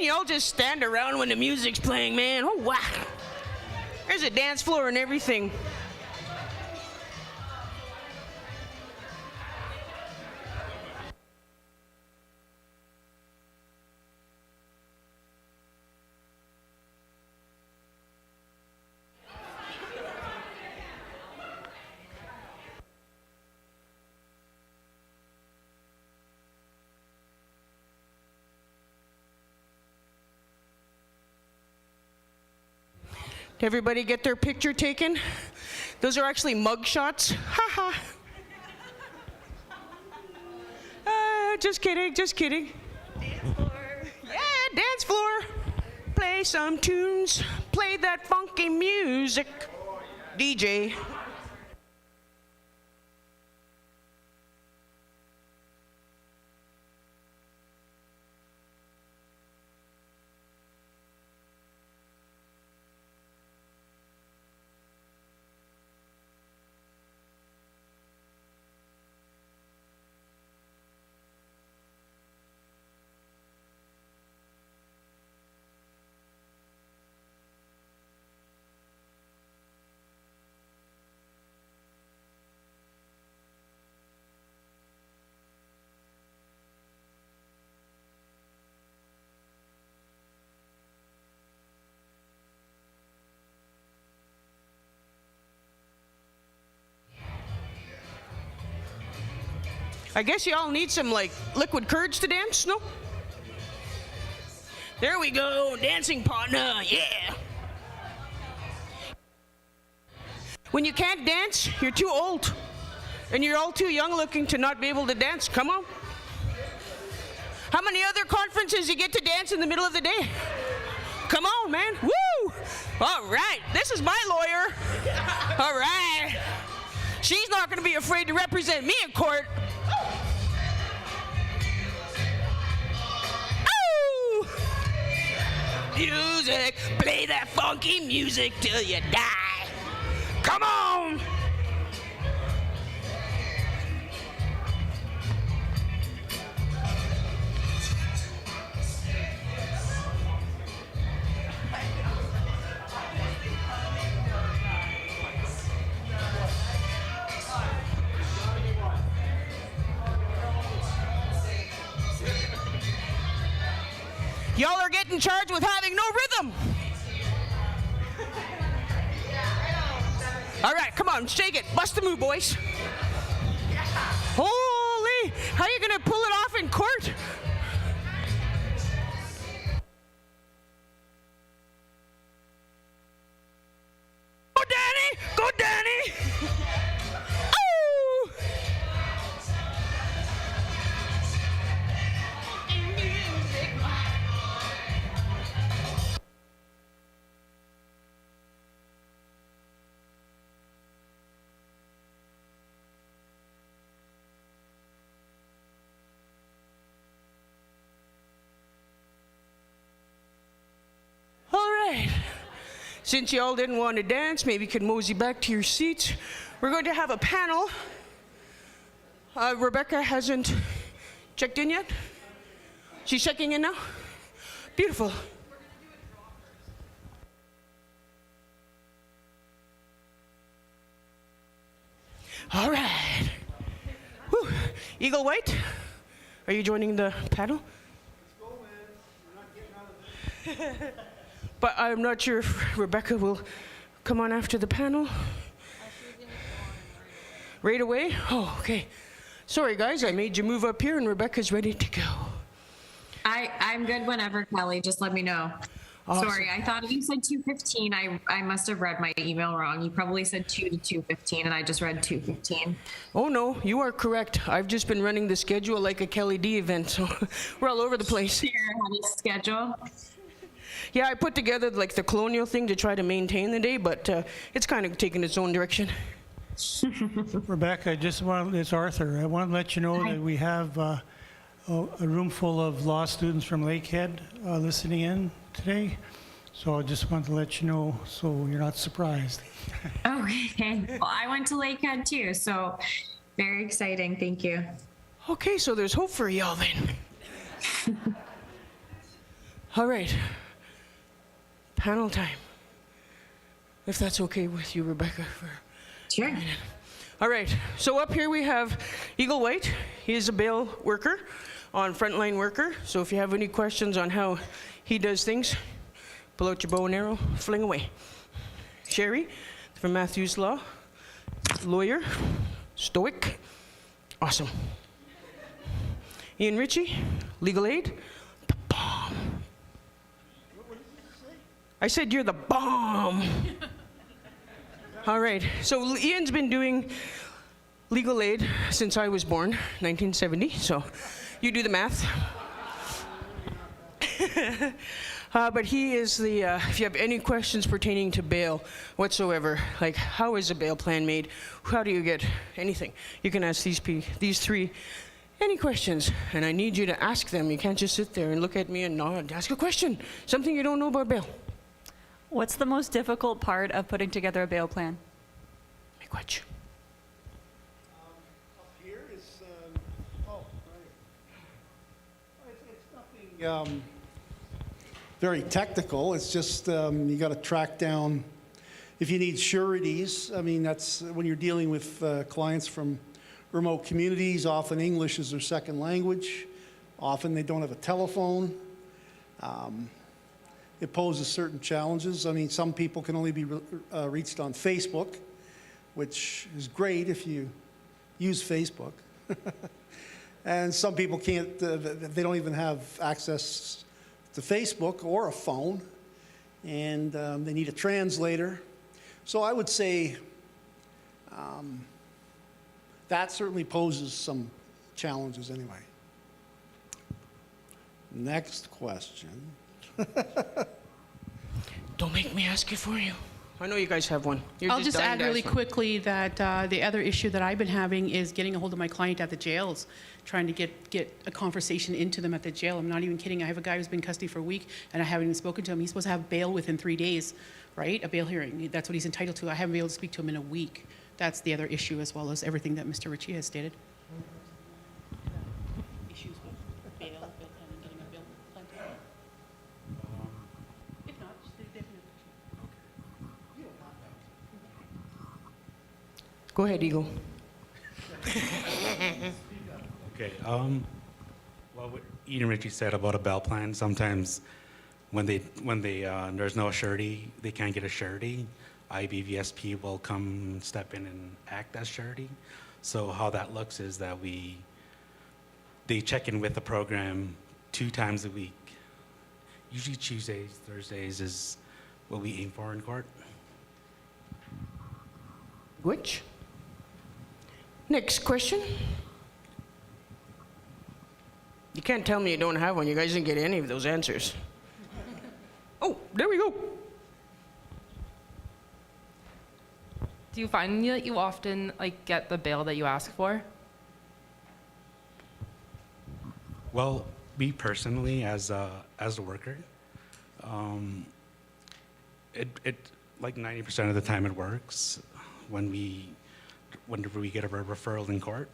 you all just stand around when the music's playing, man? Oh, wow. There's a dance floor and everything. Did everybody get their picture taken? Those are actually mug shots. Ha ha. Just kidding, just kidding. Dance floor. Yeah, dance floor. Play some tunes. Play that funky music. DJ. I guess you all need some, like, liquid courage to dance, no? There we go, dancing partner, yeah. When you can't dance, you're too old. And you're all too young looking to not be able to dance. Come on. How many other conferences you get to dance in the middle of the day? Come on, man. Woo! All right, this is my lawyer. All right. She's not going to be afraid to represent me in court. Music, play that funky music till you die. Come on! Y'all are getting charged with having no rhythm. All right, come on, shake it. Bust the move, boys. Holy, how are you gonna pull it off in court? Go, Danny! Go, Danny! Oh! All right. Since you all didn't want to dance, maybe you could mosey back to your seats. We're going to have a panel. Rebecca hasn't checked in yet? She's checking in now? Beautiful. All right. Whew. Eagle White, are you joining the panel? Let's go, man. We're not getting out of this. But I'm not sure if Rebecca will come on after the panel. Right away? Oh, okay. Sorry, guys, I made you move up here, and Rebecca's ready to go. I'm good whenever, Kelly. Just let me know. Awesome. Sorry, I thought you said 2:15. I must have read my email wrong. You probably said 2 to 2:15, and I just read 2:15. Oh, no, you are correct. I've just been running the schedule like a Kelly D event, so we're all over the place. Your schedule? Yeah, I put together like the colonial thing to try to maintain the day, but it's kind of taken its own direction. Rebecca, it's Arthur. I want to let you know that we have a room full of law students from Lakehead listening in today. So I just want to let you know so you're not surprised. Okay. Well, I went to Lakehead too, so very exciting. Thank you. Okay, so there's hope for y'all then. All right. Panel time. If that's okay with you, Rebecca. Sure. All right. So up here we have Eagle White. He is a bail worker, on frontline worker. So if you have any questions on how he does things, pull out your bow and arrow, fling away. Sherry from Matthews Law, lawyer, stoic, awesome. Ian Ritchie, legal aid, the bomb. I said you're the bomb. All right, so Ian's been doing legal aid since I was born, 1970, so you do the math. But he is the, if you have any questions pertaining to bail whatsoever, like how is a bail plan made, how do you get anything, you can ask these three any questions, and I need you to ask them. You can't just sit there and look at me and nod. Ask a question, something you don't know about bail. What's the most difficult part of putting together a bail plan? Miigwetch. Up here is, it's nothing very technical. It's just you got to track down if you need sureties. I mean, that's when you're dealing with clients from remote communities. Often English is their second language. Often they don't have a telephone. It poses certain challenges. I mean, some people can only be reached on Facebook, which is great if you use Facebook. And some people can't, they don't even have access to Facebook or a phone, and they need a translator. So I would say that certainly poses some challenges anyway. Next question. Don't make me ask it for you. I know you guys have one. You're I'll just dying add to really ask one. quickly that the other issue that I've been having is getting a hold of my client at the jails, trying to get a conversation into them at the jail. I'm not even kidding. I have a guy who's been in custody for a week, and I haven't even spoken to him. He's supposed to have bail within 3 days, right? A bail hearing. That's what he's entitled to. I haven't been able to speak to him in a week. That's the other issue, as well as everything that Mr. Ritchie has stated. Issues with bail and getting a bail plan. If not, just leave it. Go ahead, Eagle. Okay. Well, what Ian Ritchie said about a bail plan, sometimes when there's no surety, they can't get a surety. IBVSP will come step in and act as surety. So how that looks is that they check in with the program 2 times a week. Usually Tuesdays, Thursdays is what we aim for in court. Which? Next question. You can't tell me you don't have one. You guys didn't get any of those answers. Oh, there we go. Do you find that you often get the bail that you ask for? Well, me personally, as a worker, it like 90% of the time it works. Whenever we get a referral in court,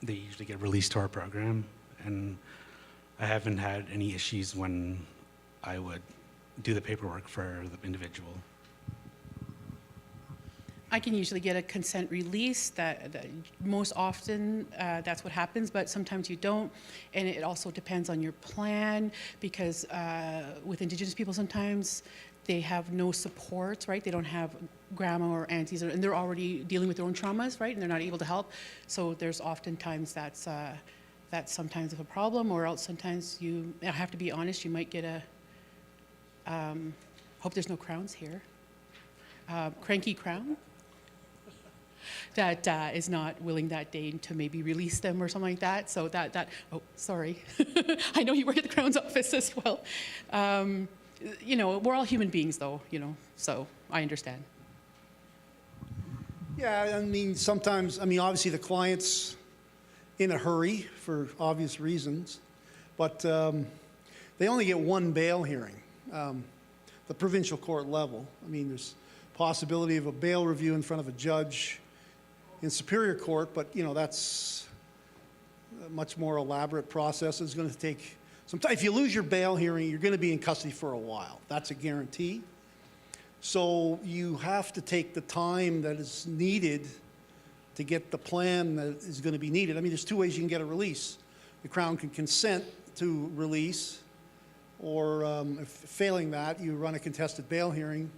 they usually get released to our program, and I haven't had any issues when I would do the paperwork for the individual. I can usually get a consent release. That most often that's what happens, but sometimes you don't, and it also depends on your plan, because with Indigenous people sometimes they have no supports, right? They don't have grandma or aunties, and they're already dealing with their own traumas, right? And they're not able to help. So there's oftentimes that's sometimes a problem, or else sometimes I have to be honest, you might get a, hope there's no crowns here, cranky crown that is not willing that day to maybe release them or something like that. So oh, sorry. I know you work at the Crown's office as well. We're all human beings though, so I understand. Yeah, I mean, sometimes, obviously the client's in a hurry for obvious reasons, but they only get one bail hearing, the provincial court level. There's possibility of a bail review in front of a judge in Superior Court, but that's a much more elaborate process. It's going to take sometimes if you lose your bail hearing, you're going to be in custody for a while. That's a guarantee. So you have to take the time that is needed to get the plan that is going to be needed. I mean, there's two ways you can get a release. The Crown can consent to release, or if failing that, you run a contested bail hearing.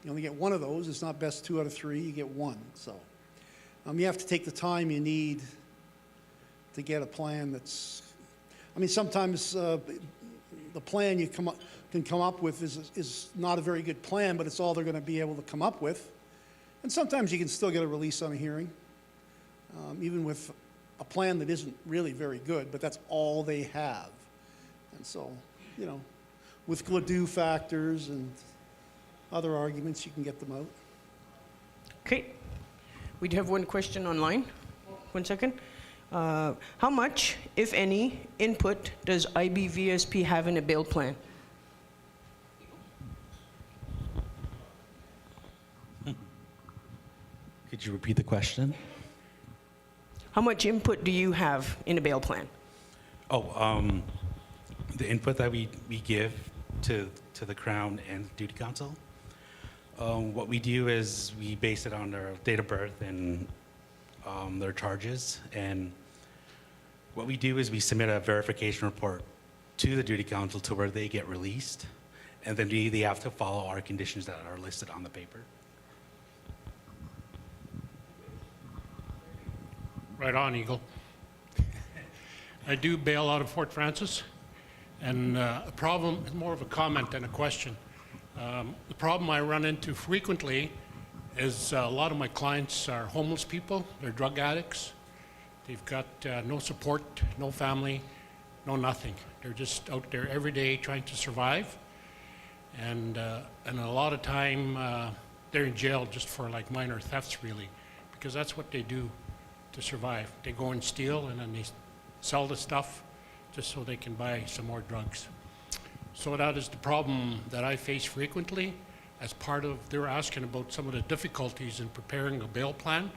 You only get one of those. It's not best 2 out of 3. You get one. So you have to take the time you need to get a plan that's, I mean, sometimes the plan you can come up with is not a very good plan, but it's all they're going to be able to come up with. And sometimes you can still get a release on a hearing, even with a plan that isn't really very good, but that's all they have. And so, you know, with Gladue factors and other arguments, you can get them out. Okay. We do have one question online. 1 second. How much, if any, input does IBVSP have in a bail plan? Could you repeat the question? How much input do you have in a bail plan? Oh, the input that we give to the Crown and Duty Council. What we do is we base it on their date of birth and their charges. And what we do is we submit a verification report to the Duty Council to where they get released. And then they have to follow our conditions that are listed on the paper. Right on, Eagle. I do bail out of Fort Francis, and a problem, more of a comment than a question. The problem I run into frequently is a lot of my clients are homeless people, they're drug addicts. They've got no support, no family, no nothing. They're just out there every day trying to survive. And a lot of time they're in jail just for like minor thefts really, because that's what they do to survive. They go and steal and then they sell the stuff just so they can buy some more drugs. So that is the problem that I face frequently as part of, they're asking about some of the difficulties in preparing a bail plan,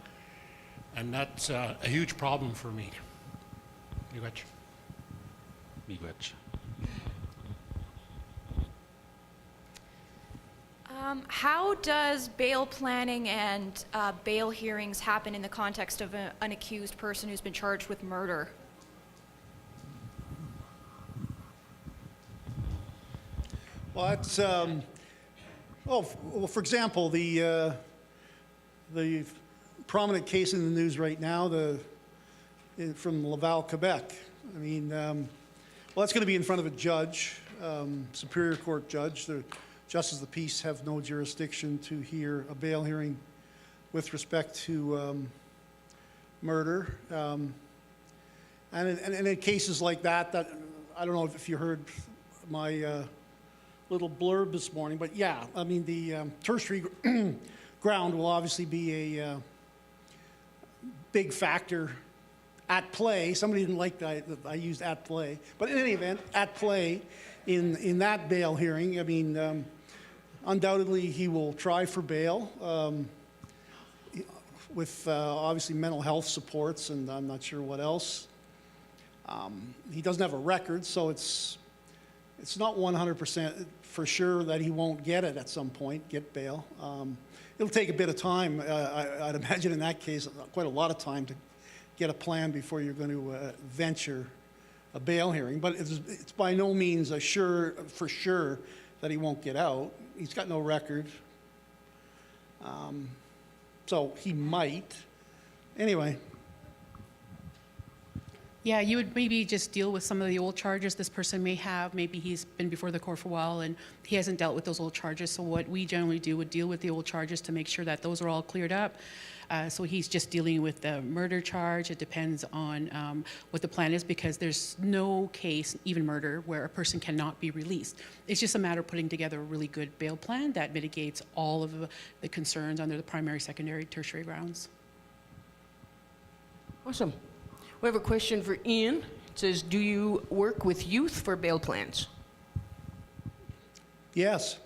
and that's a huge problem for me. Miigwetch. Miigwetch. How does bail planning and bail hearings happen in the context of an accused person who's been charged with murder? Well, that's, well, for example, the prominent case in the news right now, from Laval, Quebec. I mean, well, that's going to be in front of a judge, Superior Court judge. The Justice of the Peace have no jurisdiction to hear a bail hearing with respect to murder. And in cases like that, I don't know if you heard my little blurb this morning, but yeah, I mean, the tertiary ground will obviously be a big factor at play. Somebody didn't like that I used at play, but in any event, at play in that bail hearing. I mean, undoubtedly he will try for bail with obviously mental health supports, and I'm not sure what else. He doesn't have a record, so it's not 100% for sure that he won't get it at some point, get bail. It'll take a bit of time. I'd imagine in that case, quite a lot of time to get a plan before you're going to venture a bail hearing. But it's by no means for sure that he won't get out. He's got no record. So he might. Anyway. Yeah, you would maybe just deal with some of the old charges this person may have. Maybe he's been before the court for a while and he hasn't dealt with those old charges. So what we generally do would deal with the old charges to make sure that those are all cleared up. So he's just dealing with the murder charge. It depends on what the plan is, because there's no case, even murder, where a person cannot be released. It's just a matter of putting together a really good bail plan that mitigates all of the concerns under the primary, secondary, tertiary grounds. Awesome. We have a question for Ian. It says, do you work with youth for bail plans? Yes.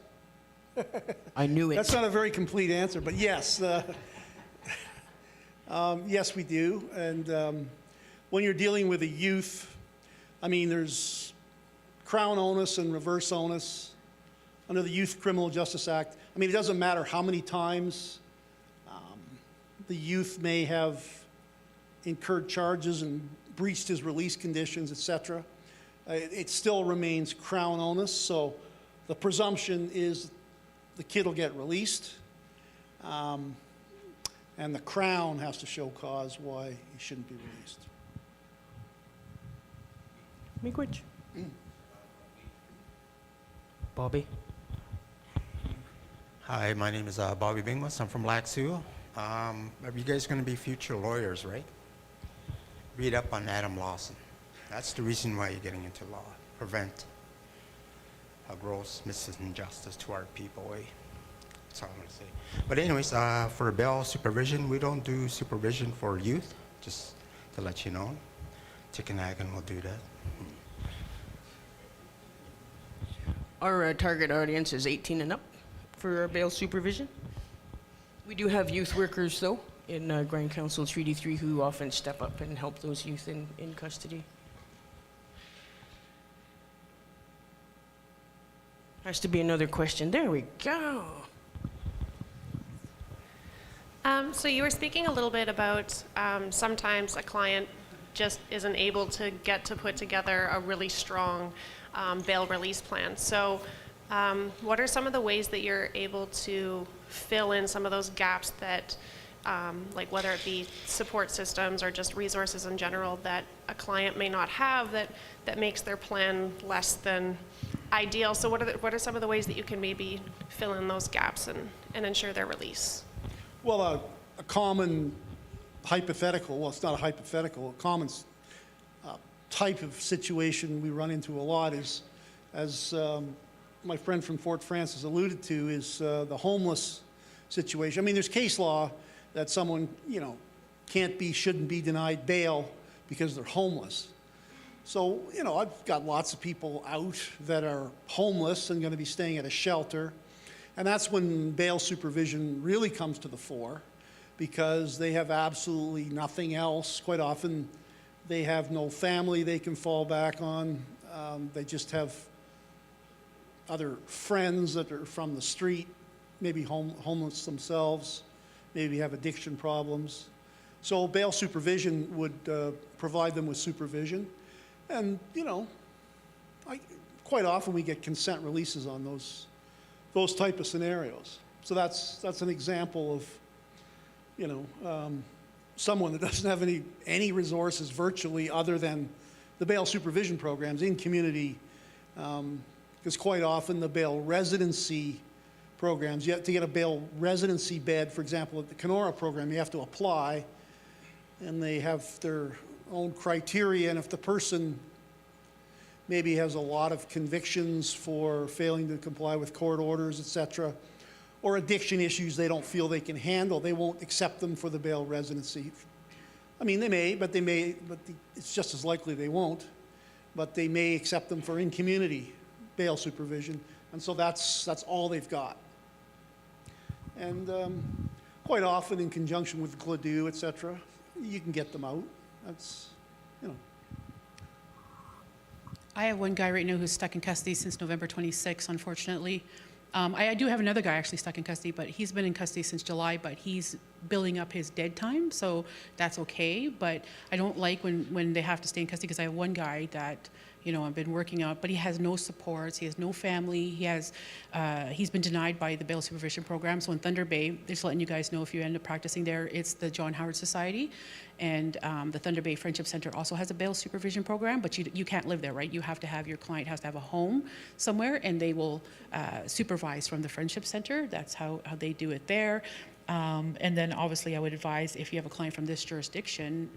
I knew it. That's not a very complete answer, but yes. Yes, we do. And when you're dealing with a youth, I mean, there's crown onus and reverse onus under the Youth Criminal Justice Act. I mean, it doesn't matter how many times the youth may have incurred charges and breached his release conditions, etc. It still remains crown onus, so the presumption is the kid will get released, and the Crown has to show cause why he shouldn't be released. Miigwetch. Bobby? Hi, my name is Bobby Bingmas. I'm from Lac Sioux. Are you guys going to be future lawyers, right? Read up on Adam Lawson. That's the reason why you're getting into law. Prevent a gross injustice to our people, eh? That's all I'm going to say. But anyways, for bail supervision, we don't do supervision for youth, just to let you know. Tikanagan will do that. Our target audience is 18 and up for our bail supervision. We do have youth workers, though, in Grand Council Treaty 3 who often step up and help those youth in custody. Has to be another question. There we go. So you were speaking a little bit about sometimes a client just isn't able to get to put together a really strong bail release plan. So what are some of the ways that you're able to fill in some of those gaps that, like whether it be support systems or just resources in general that a client may not have that makes their plan less than ideal? So what are some of the ways that you can maybe fill in those gaps and ensure their release? Well, a common hypothetical, well, it's not a hypothetical, a common type of situation we run into a lot is, as my friend from Fort Frances alluded to, is the homeless situation. I mean, there's case law that someone, you know, shouldn't be denied bail because they're homeless. So, you know, I've got lots of people out that are homeless and going to be staying at a shelter. And that's when bail supervision really comes to the fore, because they have absolutely nothing else. Quite often, they have no family they can fall back on. They just have other friends that are from the street, maybe homeless themselves, maybe have addiction problems. So bail supervision would provide them with supervision. And, you know, quite often we get consent releases on those type of scenarios. So that's an example of, you know, someone that doesn't have any resources virtually other than the bail supervision programs in community, because quite often the bail residency programs, to get a bail residency bed, for example, at the Kenora program, you have to apply, and they have their own criteria, and if the person maybe has a lot of convictions for failing to comply with court orders, etc., or addiction issues they don't feel they can handle, they won't accept them for the bail residency. I mean, they may, but it's just as likely they won't. But they may accept them for in-community bail supervision, and so that's all they've got. And quite often, in conjunction with GLADU, etc., you can get them out. That's, you know. I have one guy right now who's stuck in custody since November 26, unfortunately. I do have another guy actually stuck in custody, but he's been in custody since July, but he's building up his dead time, so that's okay. But I don't like when they have to stay in custody, because I have one guy that, you know, I've been working out, but he has no supports, he has no family, he's been denied by the bail supervision program. So in Thunder Bay, just letting you guys know, if you end up practicing there, it's the John Howard Society, and the Thunder Bay Friendship Center also has a bail supervision program, but you can't live there, right? You have to have, your client has to have a home somewhere, and they will supervise from the Friendship Center. That's how they do it there. And then obviously I would advise, if you have a client from this jurisdiction,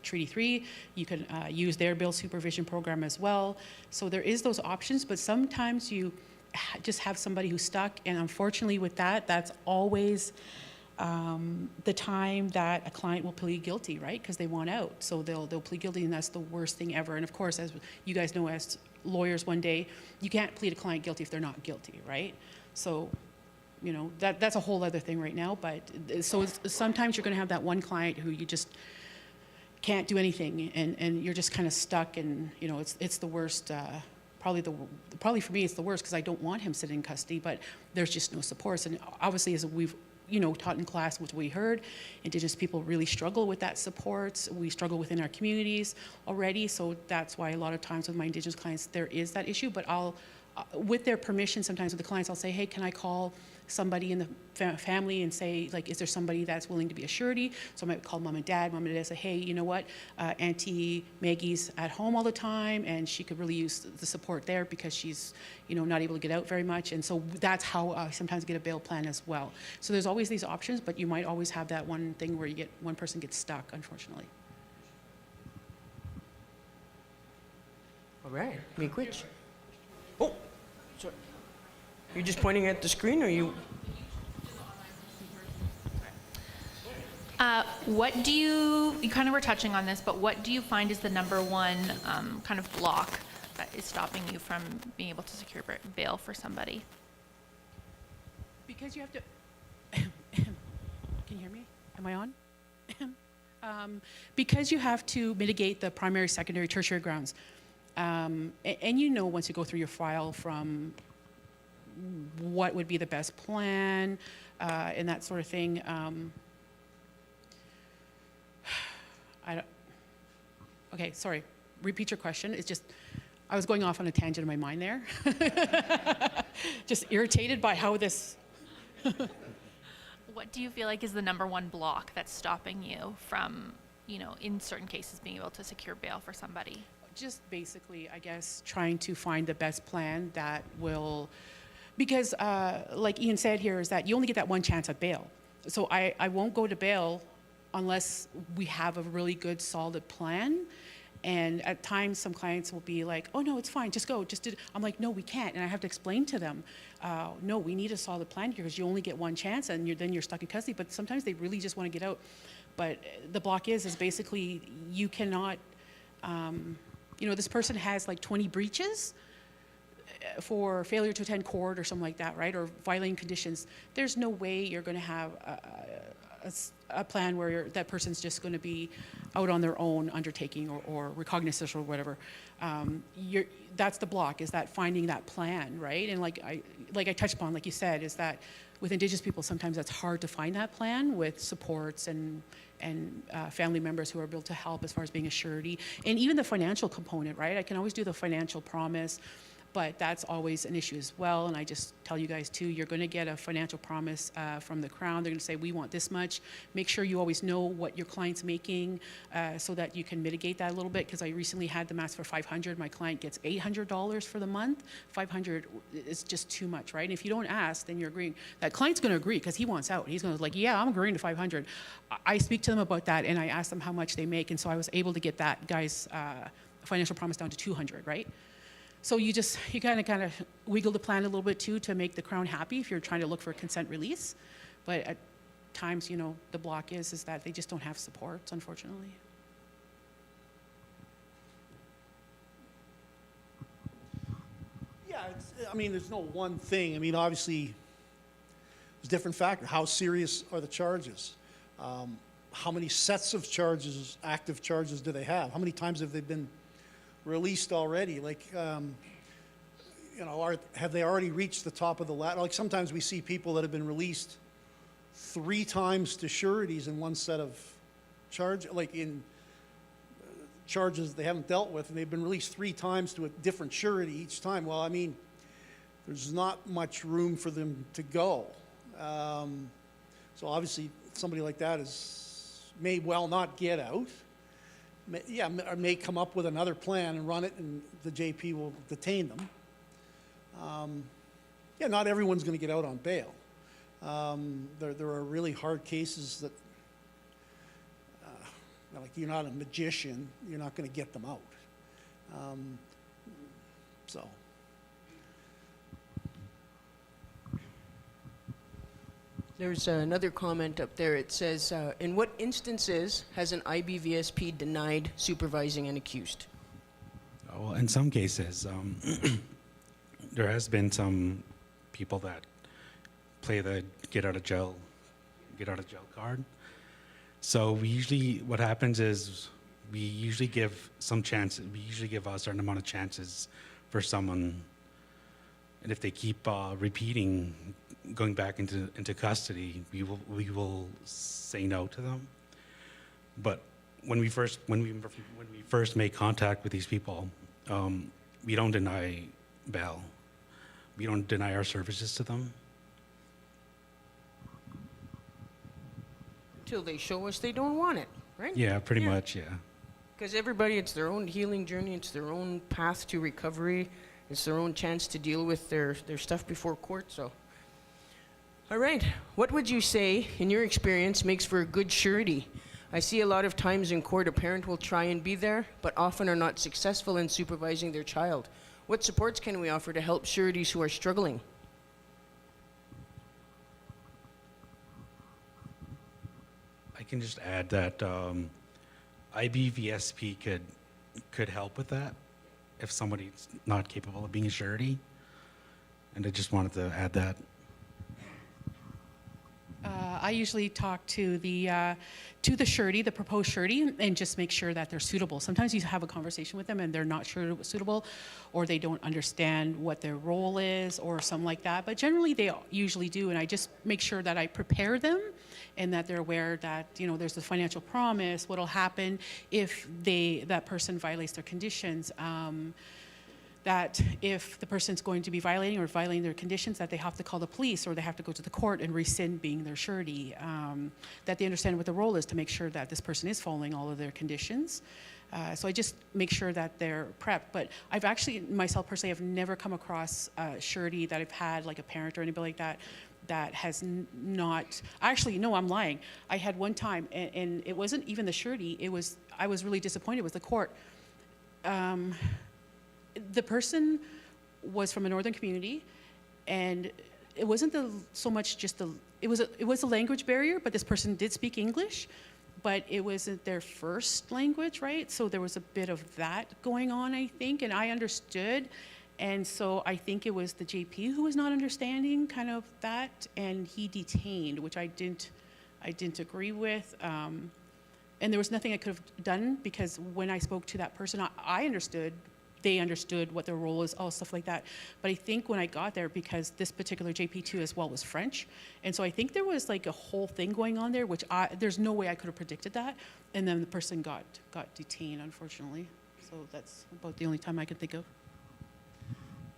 Treaty 3, you can use their bail supervision program as well. So there is those options, but sometimes you just have somebody who's stuck, and unfortunately with that's always the time that a client will plead guilty, right? Because they want out, so they'll plead guilty, and that's the worst thing ever. And of course, as you guys know, as lawyers one day, you can't plead a client guilty if they're not guilty, right? So, you know, that's a whole other thing right now. But so sometimes you're going to have that one client who you just can't do anything, and you're just kind of stuck, and you know, it's the worst probably for me it's the worst because I don't want him sitting in custody, but there's just no supports. And obviously, as we've taught in class, what we heard, Indigenous people really struggle with that support. We struggle within our communities already, so that's why a lot of times with my Indigenous clients there is that issue. But I'll, with their permission, sometimes with the clients, I'll say, hey, can I call somebody in the family and say, like, is there somebody that's willing to be a surety? So I might call mom and dad. Mom and dad say, hey, you know what, Auntie Maggie's at home all the time, and she could really use the support there because she's, not able to get out very much. And so that's how I sometimes get a bail plan as well. So there's always these options, but you might always have that one thing where one person gets stuck, unfortunately. All right, Miigwetch. Oh, sorry. You're just pointing at the screen, or you? What do you kind of were touching on this, but what do you find is the number one kind of block that is stopping you from being able to secure bail for somebody? Because you have to, can you hear me? Am I on? Because you have to mitigate the primary, secondary, tertiary grounds. And once you go through your file from what would be the best plan and that sort of thing. Okay, sorry. Repeat your question. It's just, I was going off on a tangent in my mind there. Just irritated by how this. What do you feel like is the number one block that's stopping you from, in certain cases being able to secure bail for somebody? Just basically, I guess, trying to find the best plan that will, because like Ian said here, is that you only get that one chance at bail. So I won't go to bail unless we have a really good, solid plan. And at times, some clients will be like, oh, no, it's fine, just go, just do it. I'm like, no, we can't. And I have to explain to them, no, we need a solid plan here because you only get one chance and then you're stuck in custody. But sometimes they really just want to get out. But the block is basically you cannot, this person has like 20 breaches for failure to attend court or something like that, right? Or violating conditions. There's no way you're going to have a plan where that person's just going to be out on their own undertaking or recognizance or whatever. That's the block, is that finding that plan, right? And like I touched upon, like you said, is that with Indigenous people, sometimes that's hard to find that plan with supports and family members who are able to help as far as being a surety. And even the financial component, right? I can always do the financial promise, but that's always an issue as well. And I just tell you guys too, you're going to get a financial promise from the Crown. They're going to say, we want this much. Make sure you always know what your client's making so that you can mitigate that a little bit. Because I recently had them ask for $500. My client gets $800 for the month. $500 is just too much, right? And if you don't ask, then you're agreeing. That client's going to agree because he wants out. He's going to like, yeah, I'm agreeing to $500. I speak to them about that and I ask them how much they make. And so I was able to get that guy's financial promise down to $200, right? So you kind of wiggle the plan a little bit too to make the Crown happy if you're trying to look for a consent release. But at times, the block is that they just don't have supports, unfortunately. Yeah, there's no one thing. Obviously, there's different factors. How serious are the charges? How many sets of charges, active charges, do they have? How many times have they been released already? Have they already reached the top of the ladder? Like sometimes we see people that have been released 3 times to sureties in one set of charges they haven't dealt with, and they've been released 3 times to a different surety each time. Well, there's not much room for them to go. So obviously somebody like that may well not get out. May come up with another plan and run it, and the JP will detain them. Not everyone's going to get out on bail. There are really hard cases that, like you're not a magician, you're not going to get them out. There's another comment up there. It says, in what instances has an IBVSP denied supervising an accused? Well, in some cases, there has been some people that play the get out of jail card. So what happens is we usually give a certain amount of chances for someone, and if they keep repeating, going back into custody, we will say no to them. But when we first make contact with these people, we don't deny bail. We don't deny our services to them. Till they show us they don't want it, right? Yeah, pretty much, yeah. Because everybody, it's their own healing journey, it's their own path to recovery, it's their own chance to deal with their stuff before court, so. All right, what would you say, in your experience, makes for a good surety? I see a lot of times in court, a parent will try and be there, but often are not successful in supervising their child. What supports can we offer to help sureties who are struggling? I can just add that IBVSP could help with that if somebody's not capable of being a surety. And I just wanted to add that. I usually talk to the surety, the proposed surety, and just make sure that they're suitable. Sometimes you have a conversation with them and they're not suitable, or they don't understand what their role is, or something like that. But generally, they usually do, and I just make sure that I prepare them, and that they're aware that there's a financial promise. What'll happen if that person violates their conditions. That if the person's going to be violating their conditions, that they have to call the police or they have to go to the court and rescind being their surety. That they understand what the role is to make sure that this person is following all of their conditions. So I just make sure that they're prepped. But I've actually, myself personally, I've never come across a surety that I've had, like a parent or anybody like that, that has not, actually, no, I'm lying. I had one time, and it wasn't even the surety, I was really disappointed with the court. The person was from a northern community, and it wasn't so much just it was a language barrier, but this person did speak English, but it wasn't their first language, right? So there was a bit of that going on, I think, and I understood. And so I think it was the JP who was not understanding kind of that, and he detained, which I didn't agree with. And there was nothing I could have done, because when I spoke to that person, I understood. They understood what their role is, all stuff like that. But I think when I got there, because this particular JP2 as well was French, and so I think there was like a whole thing going on there, which there's no way I could have predicted that. And then the person got detained, unfortunately. So that's about the only time I can think of.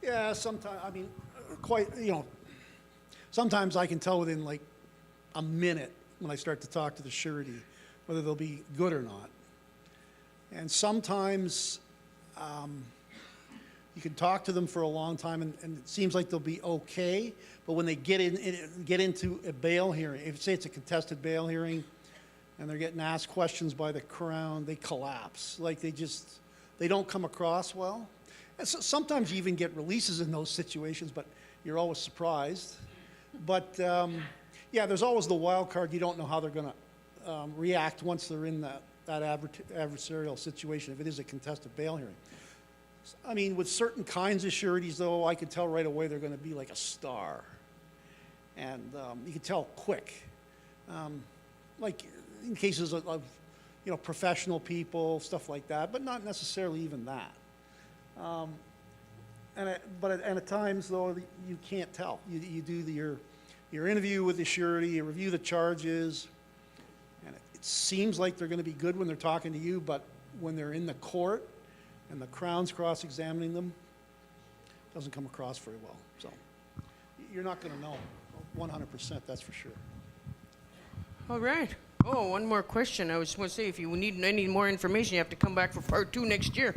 Yeah, sometimes, I mean, sometimes I can tell within like a minute when I start to talk to the surety whether they'll be good or not. And sometimes you can talk to them for a long time, and it seems like they'll be okay, but when they get into a bail hearing, if say it's a contested bail hearing, and they're getting asked questions by the Crown, they collapse. Like they don't come across well. And so sometimes you even get releases in those situations, but you're always surprised. But yeah, there's always the wild card. You don't know how they're going to react once they're in that adversarial situation, if it is a contested bail hearing. I mean, with certain kinds of sureties, though, I could tell right away they're going to be like a star. And you can tell quick. Like in cases of professional people, stuff like that, but not necessarily even that. But at times, though, you can't tell. You do your interview with the surety, you review the charges, and it seems like they're going to be good when they're talking to you, but when they're in the court and the Crown's cross-examining them, it doesn't come across very well. So you're not going to know 100%, that's for sure. All right. Oh, one more question. I was going to say, if you need any more information, you have to come back for part 2 next year.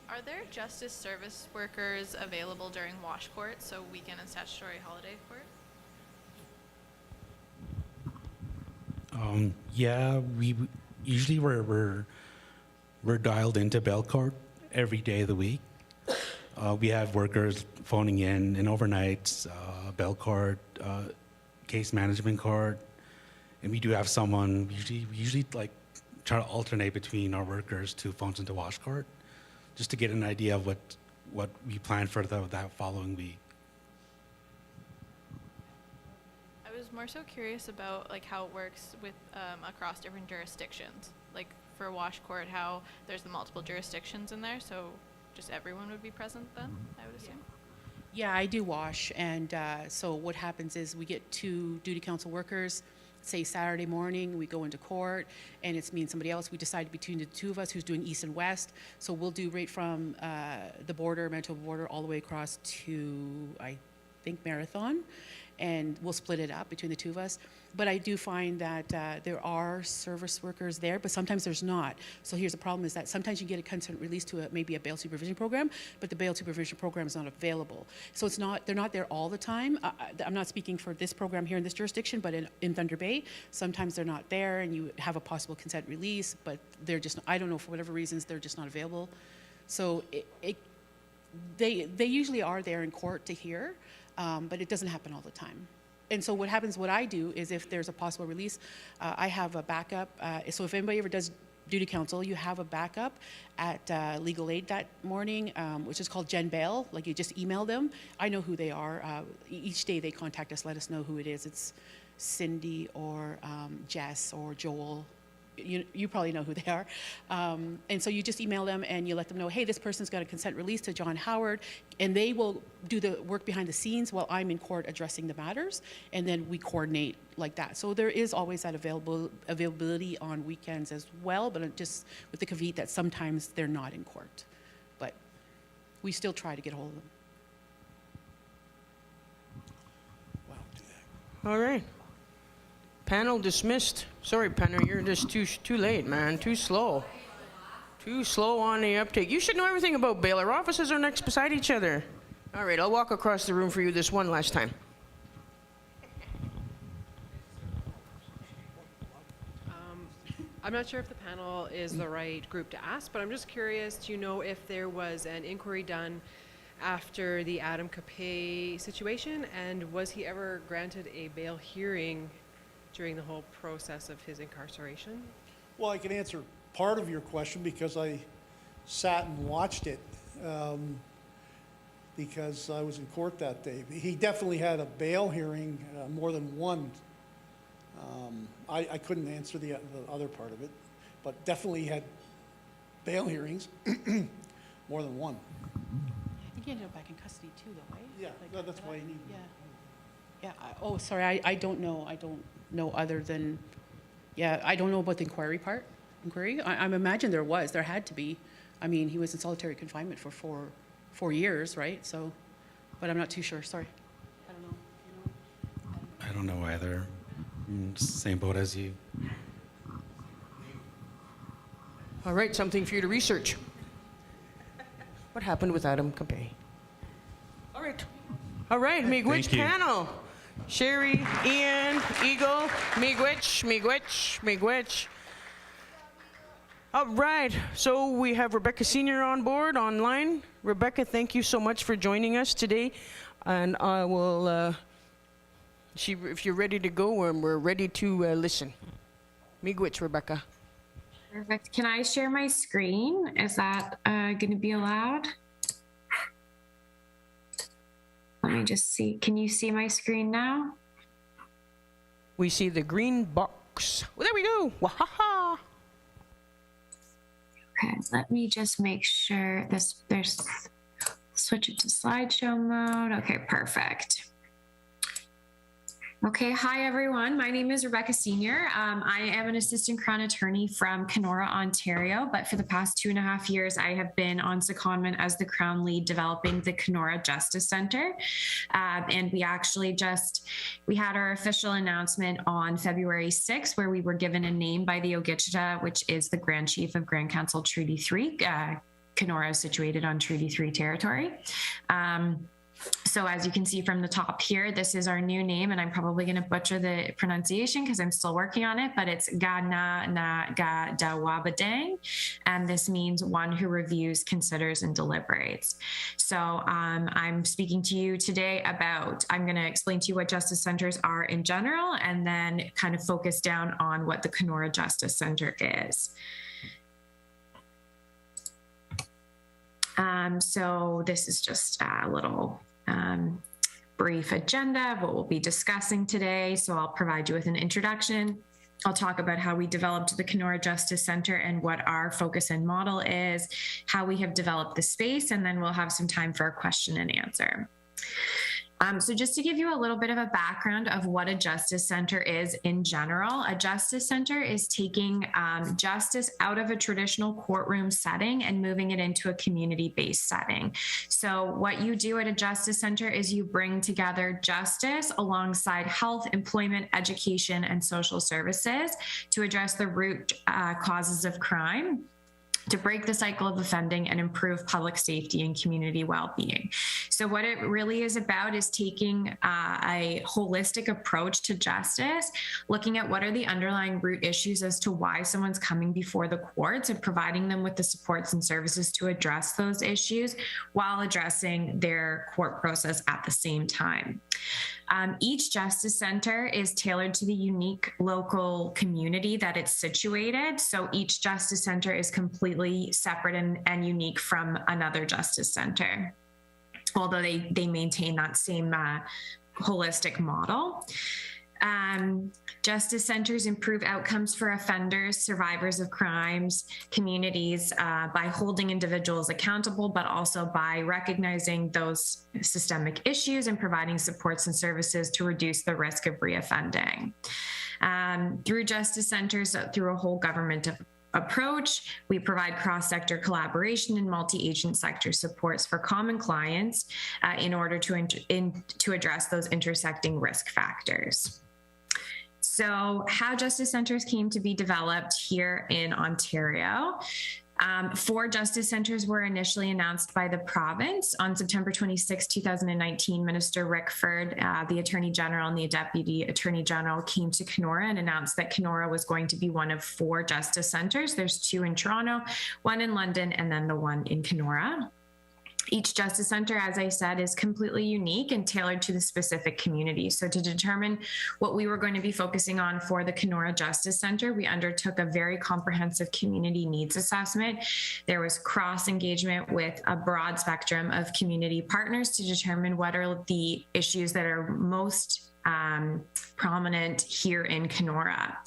Are there justice service workers available during wash court, so weekend and statutory holiday court? Yeah, we're dialed into bail court every day of the week. We have workers phoning in overnights, bail court, case management court, and we do have someone. We usually like try to alternate between our workers to phones into wash court, just to get an idea of what we plan for that following week. I was more so curious about like how it works with across different jurisdictions. Like for Wash Court, how there's the multiple jurisdictions in there, so just everyone would be present then, I would assume. Yeah, I do wash, and so what happens is we get 2 duty council workers, say Saturday morning, we go into court, and it's me and somebody else. We decide between the 2 of us who's doing east and west. So we'll do right from the border, Manitoba border, all the way across to, I think, Marathon, and we'll split it up between the 2 of us. But I do find that there are service workers there, but sometimes there's not. So here's the problem, is that sometimes you get a consent release to maybe a bail supervision program, but the bail supervision program is not available. So they're not there all the time. I'm not speaking for this program here in this jurisdiction, but in Thunder Bay, sometimes they're not there, and you have a possible consent release, but they're just, I don't know, for whatever reasons, they're just not available. So they usually are there in court to hear, but it doesn't happen all the time. And so what happens, what I do is if there's a possible release, I have a backup. So if anybody ever does duty council, you have a backup at legal aid that morning, which is called Gen Bail. Like you just email them. I know who they are. Each day they contact us, let us know who it is. It's Cindy or Jess or Joel. You probably know who they are. And so you just email them and you let them know, hey, this person's got a consent release to John Howard, and they will do the work behind the scenes while I'm in court addressing the matters, and then we coordinate like that. So there is always that availability on weekends as well, but just with the caveat that sometimes they're not in court. But we still try to get a hold of them. All right. Panel dismissed. Sorry, Penner, you're just too late, man. Too slow. Too slow on the uptake. You should know everything about bail. Our offices are next beside each other. All right, I'll walk across the room for you this one last time. I'm not sure if the panel is the right group to ask, but I'm just curious to know if there was an inquiry done after the Adam Capet situation, and was he ever granted a bail hearing during the whole process of his incarceration? Well, I can answer part of your question because I sat and watched it because I was in court that day. He definitely had a bail hearing, more than one. I couldn't answer the other part of it, but definitely had bail hearings, more than one. I think he ended up back in custody too, though, right? Yeah, no, that's why he needed. Yeah. Oh, sorry. I don't know. I don't know other than, I don't know about the inquiry part. I imagine there had to be. I mean, he was in solitary confinement for four years, right? So, but I'm not too sure. Sorry. I don't know. I don't know either. Same boat as you. All right, something for you to research. What happened with Adam Capet? All right, Miigwetch panel. Sherry, Ian, Eagle, Miigwetch. All right, so we have Rebecca Senior on board online. Rebecca, thank you so much for joining us today. And I will, if you're ready to go, we're ready to listen. Miigwetch, Rebecca. Perfect. Can I share my screen? Is that going to be allowed? Let me just see. Can you see my screen now? We see the green box. Well, there we go. Wahaha. Okay, let me just make sure there's switch it to slideshow mode. Okay, perfect. Okay, hi everyone. My name is Rebecca Senior. I am an assistant crown attorney from Kenora, Ontario, but for the past 2.5 years, I have been on secondment as the crown lead developing the Kenora Justice Center. And we actually we had our official announcement on February 6th, where we were given a name by the Ogichita, which is the Grand Chief of Grand Council Treaty 3. Kenora is situated on Treaty 3 territory. So as you can see from the top here, this is our new name, and I'm probably going to butcher the pronunciation because I'm still working on it, but it's Gana Na Ga Dawabadang, and this means one who reviews, considers, and deliberates. So I'm speaking to you today I'm going to explain to you what justice centers are in general, and then kind of focus down on what the Kenora Justice Center is. So this is just a little brief agenda of what we'll be discussing today. So I'll provide you with an introduction. I'll talk about how we developed the Kenora Justice Center and what our focus and model is, how we have developed the space, and then we'll have some time for a question and answer. So just to give you a little bit of a background of what a justice center is in general, a justice center is taking justice out of a traditional courtroom setting and moving it into a community-based setting. So what you do at a justice center is you bring together justice alongside health, employment, education, and social services to address the root causes of crime, to break the cycle of offending and improve public safety and community well-being. So what it really is about is taking a holistic approach to justice, looking at what are the underlying root issues as to why someone's coming before the courts, and providing them with the supports and services to address those issues while addressing their court process at the same time. Each justice center is tailored to the unique local community that it's situated. So each justice center is completely separate and unique from another justice center, although they maintain that same holistic model. Justice centers improve outcomes for offenders, survivors of crimes, communities by holding individuals accountable, but also by recognizing those systemic issues and providing supports and services to reduce the risk of reoffending. Through justice centers, through a whole government approach, we provide cross-sector collaboration and multi-agent sector supports for common clients in order to address those intersecting risk factors. So how justice centers came to be developed here in Ontario. 4 justice centers were initially announced by the province. On September 26, 2019, Minister Rickford, the Attorney General, and the Deputy Attorney General came to Kenora and announced that Kenora was going to be one of 4 justice centers. There's 2 in Toronto, 1 in London, and then the 1 in Kenora. Each justice center, as I said, is completely unique and tailored to the specific community. So to determine what we were going to be focusing on for the Kenora Justice Center, we undertook a very comprehensive community needs assessment. There was cross-engagement with a broad spectrum of community partners to determine what are the issues that are most prominent here in Kenora.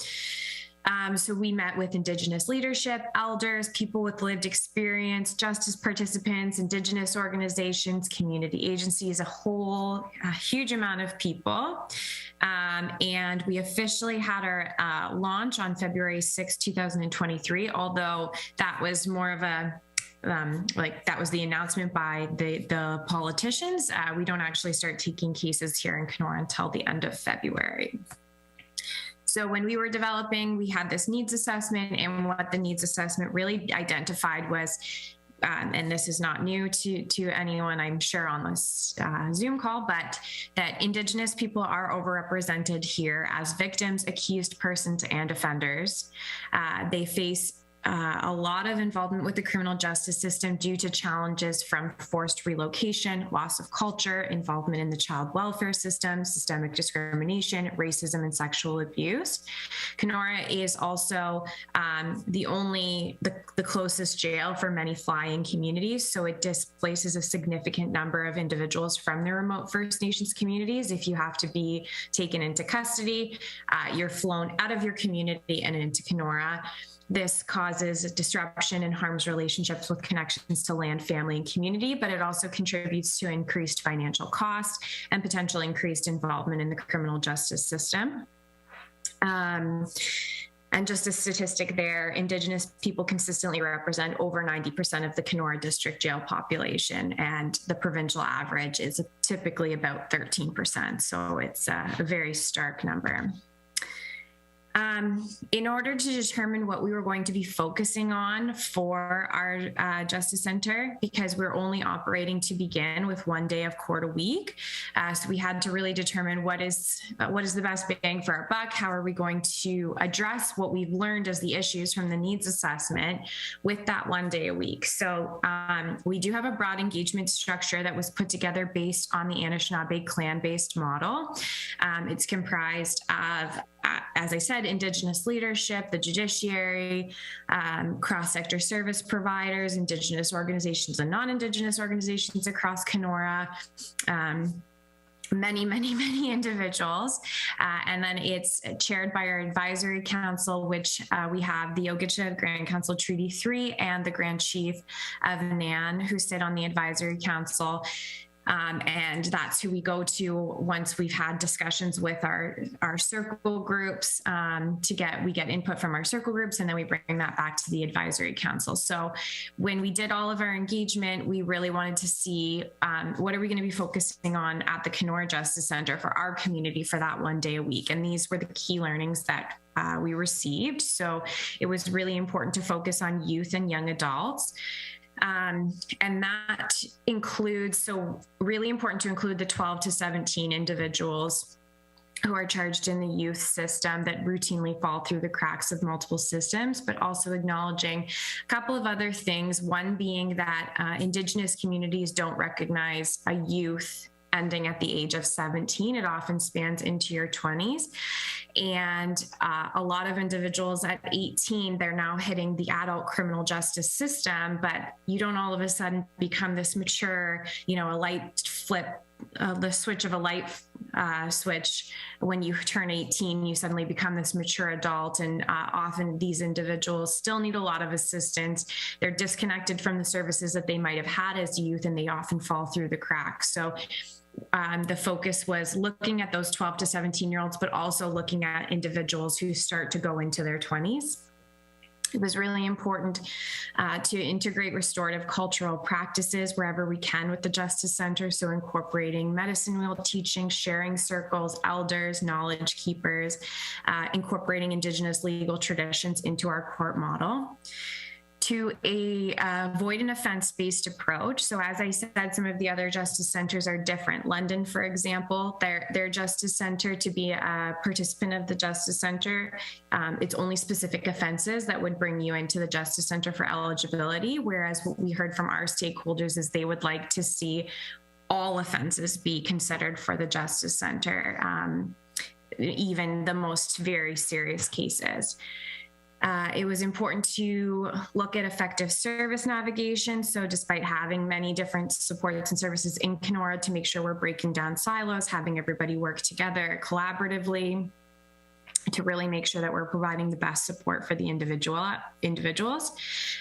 So we met with Indigenous leadership, elders, people with lived experience, justice participants, Indigenous organizations, community agencies, a huge amount of people. And we officially had our launch on February 6, 2023, although that was more of a that was the announcement by the politicians. We don't actually start taking cases here in Kenora until the end of February. So when we were developing, we had this needs assessment, and what the needs assessment really identified was, and this is not new to anyone, I'm sure, on this Zoom call, but that Indigenous people are overrepresented here as victims, accused persons, and offenders. They face a lot of involvement with the criminal justice system due to challenges from forced relocation, loss of culture, involvement in the child welfare system, systemic discrimination, racism, and sexual abuse. Kenora is also the closest jail for many fly-in communities, so it displaces a significant number of individuals from the remote First Nations communities. If you have to be taken into custody, you're flown out of your community and into Kenora. This causes disruption and harms relationships with connections to land, family, and community, but it also contributes to increased financial cost and potential increased involvement in the criminal justice system. And just a statistic there, Indigenous people consistently represent over 90% of the Kenora District Jail population, and the provincial average is typically about 13%, so it's a very stark number. In order to determine what we were going to be focusing on for our Justice Center, because we're only operating to begin with 1 day of court a week, so we had to really determine what is the best bang for our buck, how are we going to address what we've learned as the issues from the needs assessment with that 1 day a week. So we do have a broad engagement structure that was put together based on the Anishinaabe clan-based model. It's comprised of, as I said, Indigenous leadership, the judiciary, cross-sector service providers, Indigenous organizations and non-Indigenous organizations across Kenora, many individuals. And then it's chaired by our advisory council, which we have the Ogeechee Grand Council Treaty 3 and the Grand Chief of Nan, who sit on the advisory council. And that's who we go to once we've had discussions with our circle groups we get input from our circle groups, and then we bring that back to the advisory council. So when we did all of our engagement, we really wanted to see what are we going to be focusing on at the Kenora Justice Center for our community for that one day a week. And these were the key learnings that we received. So it was really important to focus on youth and young adults. And that includes, so really important to include the 12 to 17 individuals who are charged in the youth system that routinely fall through the cracks of multiple systems, but also acknowledging a couple of other things. One being that Indigenous communities don't recognize a youth ending at the age of 17. It often spans into your 20s. And a lot of individuals at 18, they're now hitting the adult criminal justice system, but you don't all of a sudden become this mature, a light flip, the switch of a light switch. When you turn 18, you suddenly become this mature adult. And often these individuals still need a lot of assistance. They're disconnected from the services that they might have had as youth, and they often fall through the cracks. So the focus was looking at those 12 to 17-year-olds, but also looking at individuals who start to go into their 20s. It was really important to integrate restorative cultural practices wherever we can with the Justice Center. So incorporating medicine wheel teaching, sharing circles, elders, knowledge keepers, incorporating Indigenous legal traditions into our court model. To avoid an offense-based approach. So as I said, some of the other justice centers are different. London, for example, their justice center, to be a participant of the justice center, it's only specific offenses that would bring you into the justice center for eligibility. Whereas what we heard from our stakeholders is they would like to see all offenses be considered for the justice center, even the most very serious cases. It was important to look at effective service navigation. So despite having many different supports and services in Kenora, to make sure we're breaking down silos, having everybody work together collaboratively to really make sure that we're providing the best support for the individuals,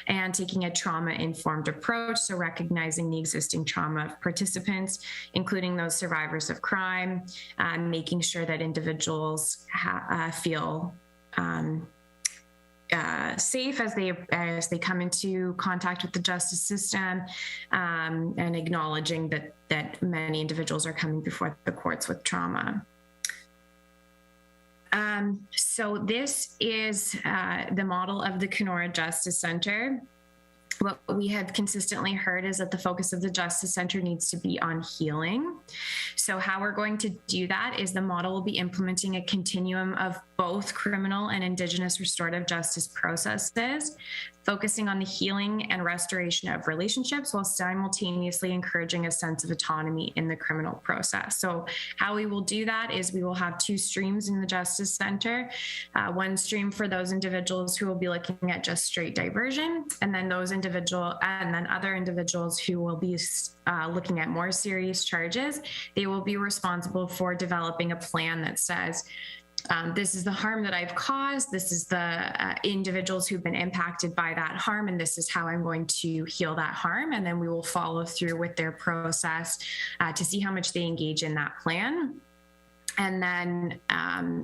and taking a trauma-informed approach. So recognizing the existing trauma of participants, including those survivors of crime, making sure that individuals feel safe as they come into contact with the justice system, and acknowledging that many individuals are coming before the courts with trauma. So this is the model of the Kenora Justice Center. What we have consistently heard is that the focus of the Justice Center needs to be on healing. So how we're going to do that is the model will be implementing a continuum of both criminal and Indigenous restorative justice processes, focusing on the healing and restoration of relationships while simultaneously encouraging a sense of autonomy in the criminal process. So how we will do that is we will have two streams in the Justice Center, one stream for those individuals who will be looking at just straight diversion, and then other individuals who will be looking at more serious charges. They will be responsible for developing a plan that says, this is the harm that I've caused, this is the individuals who've been impacted by that harm, and this is how I'm going to heal that harm. And then we will follow through with their process to see how much they engage in that plan. And then,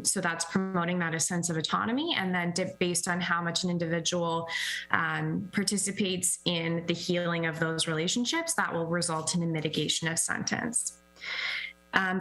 so that's promoting that a sense of autonomy. And then based on how much an individual participates in the healing of those relationships, that will result in a mitigation of sentence.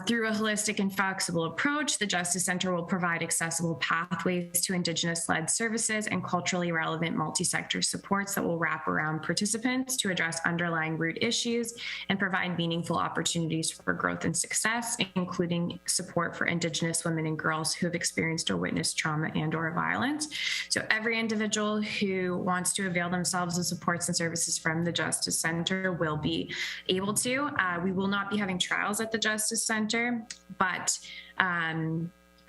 Through a holistic and flexible approach, the Justice Center will provide accessible pathways to Indigenous-led services and culturally relevant multi-sector supports that will wrap around participants to address underlying root issues and provide meaningful opportunities for growth and success, including support for Indigenous women and girls who have experienced or witnessed trauma and/or violence. So every individual who wants to avail themselves of supports and services from the Justice Center will be able to. We will not be having trials at the Justice Center, but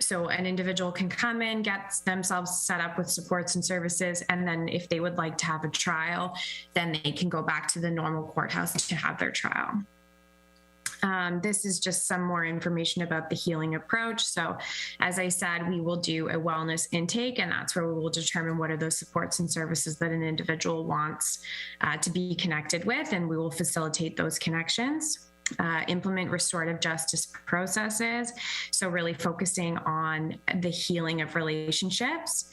so an individual can come in, get themselves set up with supports and services, and then if they would like to have a trial, then they can go back to the normal courthouse to have their trial. This is just some more information about the healing approach. So as I said, we will do a wellness intake, and that's where we will determine what are those supports and services that an individual wants to be connected with, and we will facilitate those connections. Implement restorative justice processes, so really focusing on the healing of relationships.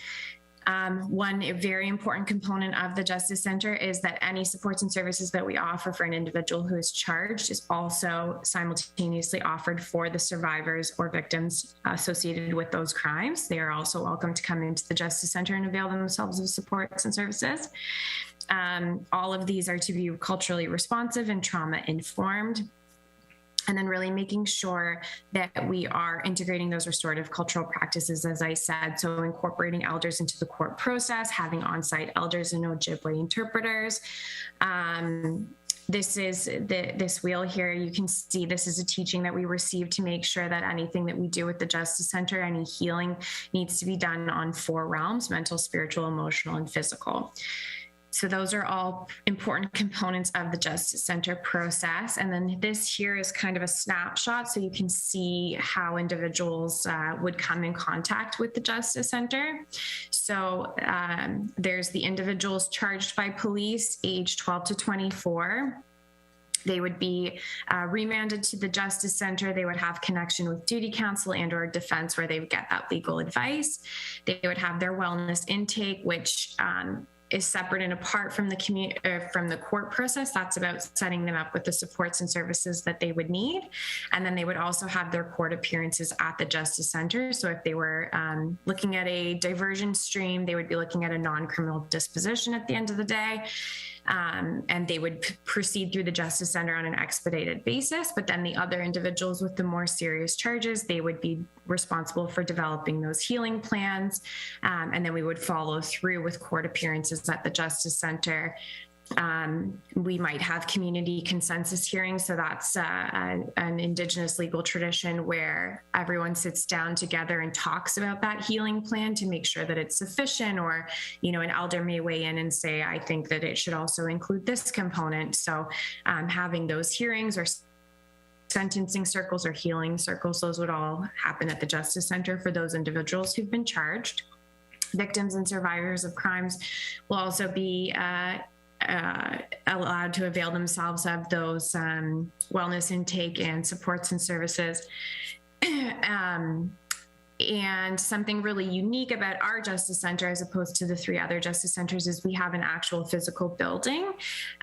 One very important component of the Justice Center is that any supports and services that we offer for an individual who is charged is also simultaneously offered for the survivors or victims associated with those crimes. They are also welcome to come into the Justice Center and avail themselves of supports and services. All of these are to be culturally responsive and trauma informed. And then really making sure that we are integrating those restorative cultural practices, as I said, so incorporating elders into the court process, having on-site elders and Ojibwe interpreters. This is this wheel here. You can see this is a teaching that we received to make sure that anything that we do with the Justice Center, any healing, needs to be done on 4 realms: mental, spiritual, emotional, and physical. So those are all important components of the Justice Center process. And then this here is kind of a snapshot, so you can see how individuals would come in contact with the Justice Center. So there's the individuals charged by police, age 12 to 24. They would be remanded to the Justice Center. They would have connection with duty counsel and or defense, where they would get that legal advice. They would have their wellness intake, which is separate and apart from the court process. That's about setting them up with the supports and services that they would need. And then they would also have their court appearances at the Justice Center. So if they were looking at a diversion stream, they would be looking at a non-criminal disposition at the end of the day. And they would proceed through the Justice Center on an expedited basis. But then the other individuals with the more serious charges, they would be responsible for developing those healing plans. And then we would follow through with court appearances at the Justice Center. We might have community consensus hearings. So that's an Indigenous legal tradition where everyone sits down together and talks about that healing plan to make sure that it's sufficient, or, you know, an elder may weigh in and say, I think that it should also include this component. So having those hearings or sentencing circles or healing circles, those would all happen at the Justice Center for those individuals who've been charged. Victims and survivors of crimes will also be allowed to avail themselves of those wellness intake and supports and services. And something really unique about our Justice Center, as opposed to the 3 other Justice Centers, is we have an actual physical building.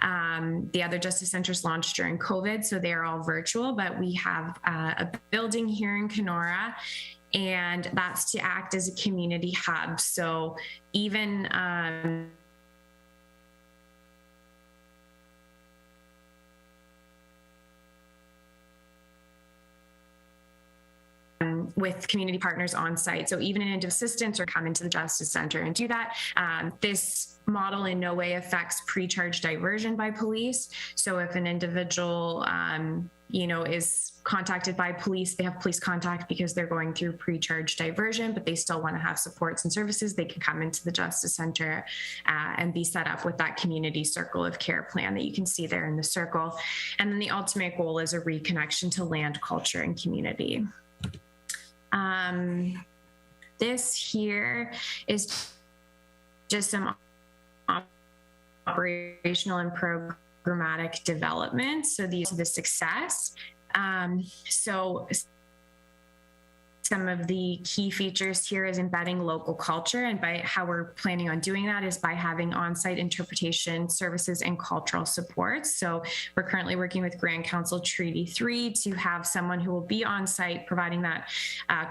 The other Justice Centers launched during COVID, so they are all virtual, but we have a building here in Kenora, and that's to act as a community hub. So even with community partners on site. So even an assistance or come into the Justice Center and do that. This model in no way affects pre-charge diversion by police. So if an individual, is contacted by police, they have police contact because they're going through pre-charge diversion, but they still want to have supports and services, they can come into the Justice Center and be set up with that community circle of care plan that you can see there in the circle. And then the ultimate goal is a reconnection to land, culture, and community. This here is just some operational and programmatic development. So these are the success. So some of the key features here is embedding local culture, and by how we're planning on doing that is by having on-site interpretation services and cultural supports. So we're currently working with Grand Council Treaty 3 to have someone who will be on-site providing that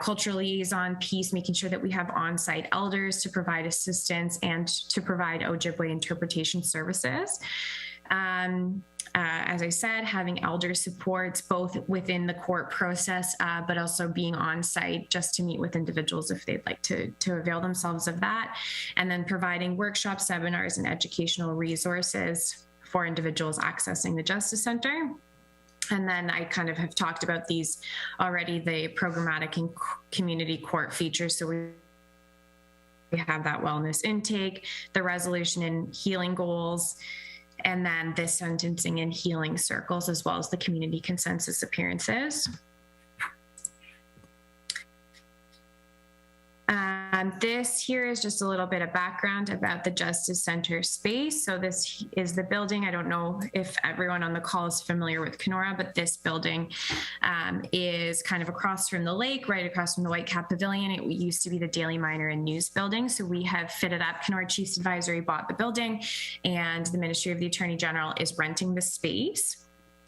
cultural liaison piece, making sure that we have on-site elders to provide assistance and to provide Ojibwe interpretation services. As I said, having elder supports both within the court process, but also being on site just to meet with individuals if they'd like to avail themselves of that. And then providing workshops, seminars, and educational resources for individuals accessing the Justice Center. And then I kind of have talked about these already, the programmatic and community court features. So we have that wellness intake, the resolution and healing goals, And then the sentencing and healing circles, as well as the community consensus appearances. This here is just a little bit of background about the Justice Center space. So this is the building. I don't know if everyone on the call is familiar with Kenora, but this building is kind of across from the lake, right across from the Whitecap Pavilion. It used to be the Daily Miner and News building. So we have fitted up, Kenora Chiefs Advisory bought the building, and the Ministry of the Attorney General is renting the space.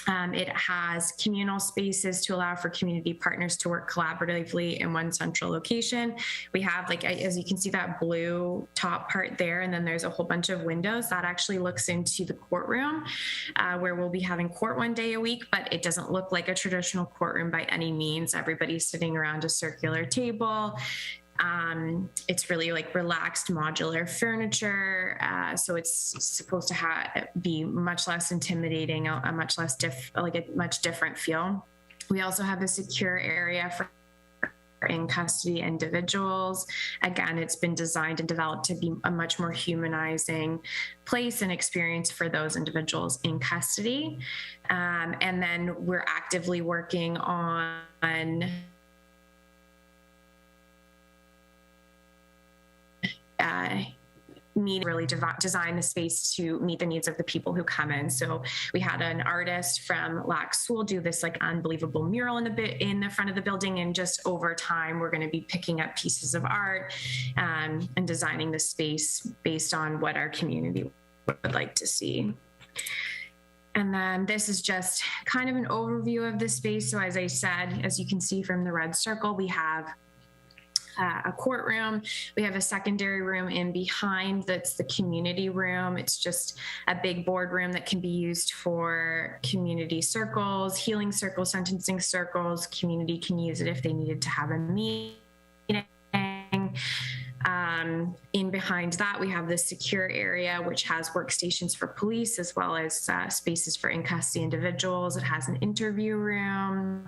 It has communal spaces to allow for community partners to work collaboratively in one central location. We have, like, as you can see, that blue top part there, and then there's a whole bunch of windows that actually looks into the courtroom, where we'll be having court one day a week, but it doesn't look like a traditional courtroom by any means. Everybody's sitting around a circular table. It's really like relaxed modular furniture, so it's supposed to be much less intimidating, a much less a much different feel. We also have a secure area for in custody individuals. Again, it's been designed and developed to be a much more humanizing place and experience for those individuals in custody. And then we're actively working on really design the space to meet the needs of the people who come in. So we had an artist from Lac Seul do this like unbelievable mural in the front of the building, and just over time we're going to be picking up pieces of art and designing the space based on what our community would like to see. And then this is just kind of an overview of the space. So as I said, as you can see from the red circle, we have a courtroom. We have a secondary room in behind that's the community room. It's just a big boardroom that can be used for community circles, healing circles, sentencing circles. Community can use it if they needed to have a meeting. In behind that, we have the secure area, which has workstations for police, as well as spaces for in-custody individuals. It has an interview room.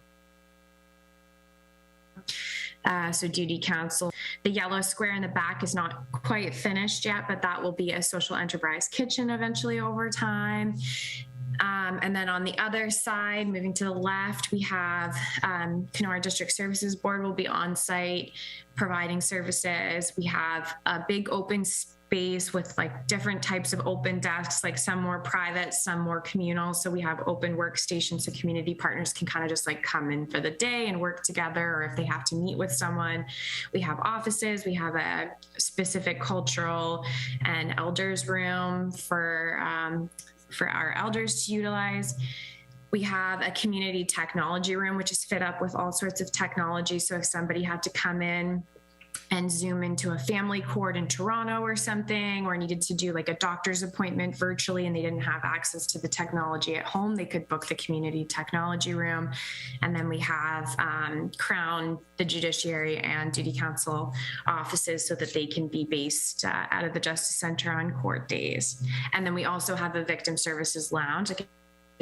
So duty council. The yellow square in the back is not quite finished yet, but that will be a social enterprise kitchen eventually over time. And then on the other side, moving to the left, we have Kenora District Services Board will be on site providing services. We have a big open space with like different types of open desks, like some more private, some more communal. So we have open workstations so community partners can kind of just like come in for the day and work together, or if they have to meet with someone. We have offices. We have a specific cultural and elders room for our elders to utilize. We have a community technology room, which is fit up with all sorts of technology. So if somebody had to come in and Zoom into a family court in Toronto or something, or needed to do like a doctor's appointment virtually and they didn't have access to the technology at home, they could book the community technology room. And then we have Crown, the Judiciary, and Duty Council offices so that they can be based out of the Justice Center on court days. And then we also have a victim services lounge, a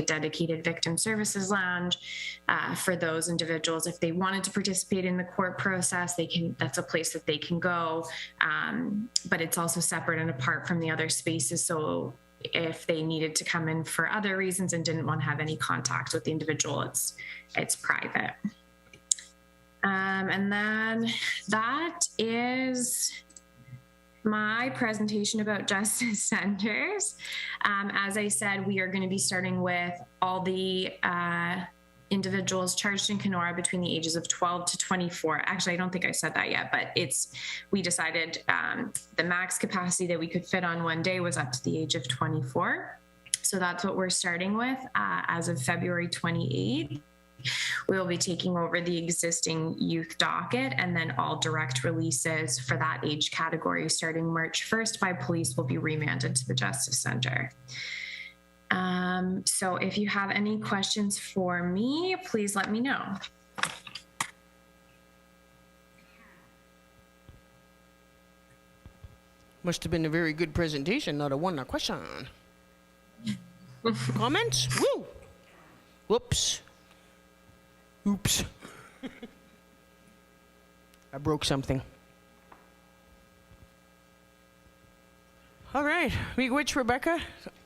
dedicated victim services lounge for those individuals. If they wanted to participate in the court process, that's a place that they can go, but it's also separate and apart from the other spaces. So if they needed to come in for other reasons and didn't want to have any contact with the individual, it's private. And then that is my presentation about Justice Centers. As I said, we are going to be starting with all the individuals charged in Kenora between the ages of 12 to 24. Actually, I don't think I said that yet, but we decided the max capacity that we could fit on one day was up to the age of 24. So that's what we're starting with as of February 28th. We will be taking over the existing youth docket, and then all direct releases for that age category starting March 1st by police will be remanded to the Justice Center. So if you have any questions for me, please let me know. Must have been a very good presentation, not a question. Comments? Woo! Whoops. Oops. I broke something. All right, Miigwetch, Rebecca,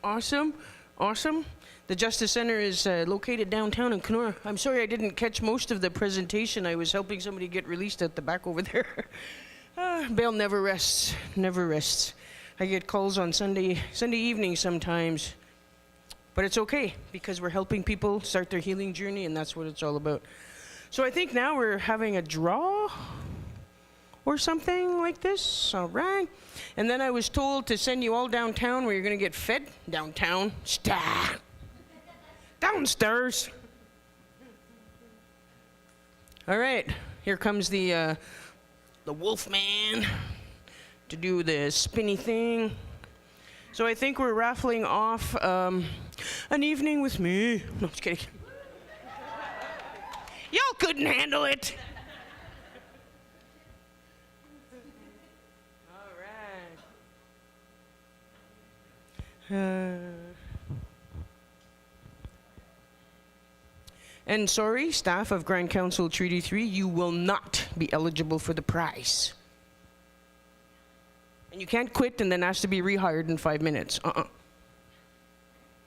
awesome, awesome. The Justice Center is located downtown in Kenora. I'm sorry I didn't catch most of the presentation. I was helping somebody get released at the back over there. Bail never rests, never rests. I get calls on Sunday evening sometimes, but it's okay because we're helping people start their healing journey, and that's what it's all about. So I think now we're having a draw or something like this. All right. And then I was told to send you all downtown where you're going to get fed. Downtown. Downstairs. All right. Here comes the wolf man to do the spinny thing. So I think we're raffling off an evening with me. No, just kidding. Y'all couldn't handle it. All right. And sorry, staff of Grand Council Treaty 3, you will not be eligible for the prize. And you can't quit and then ask to be rehired in 5 minutes. All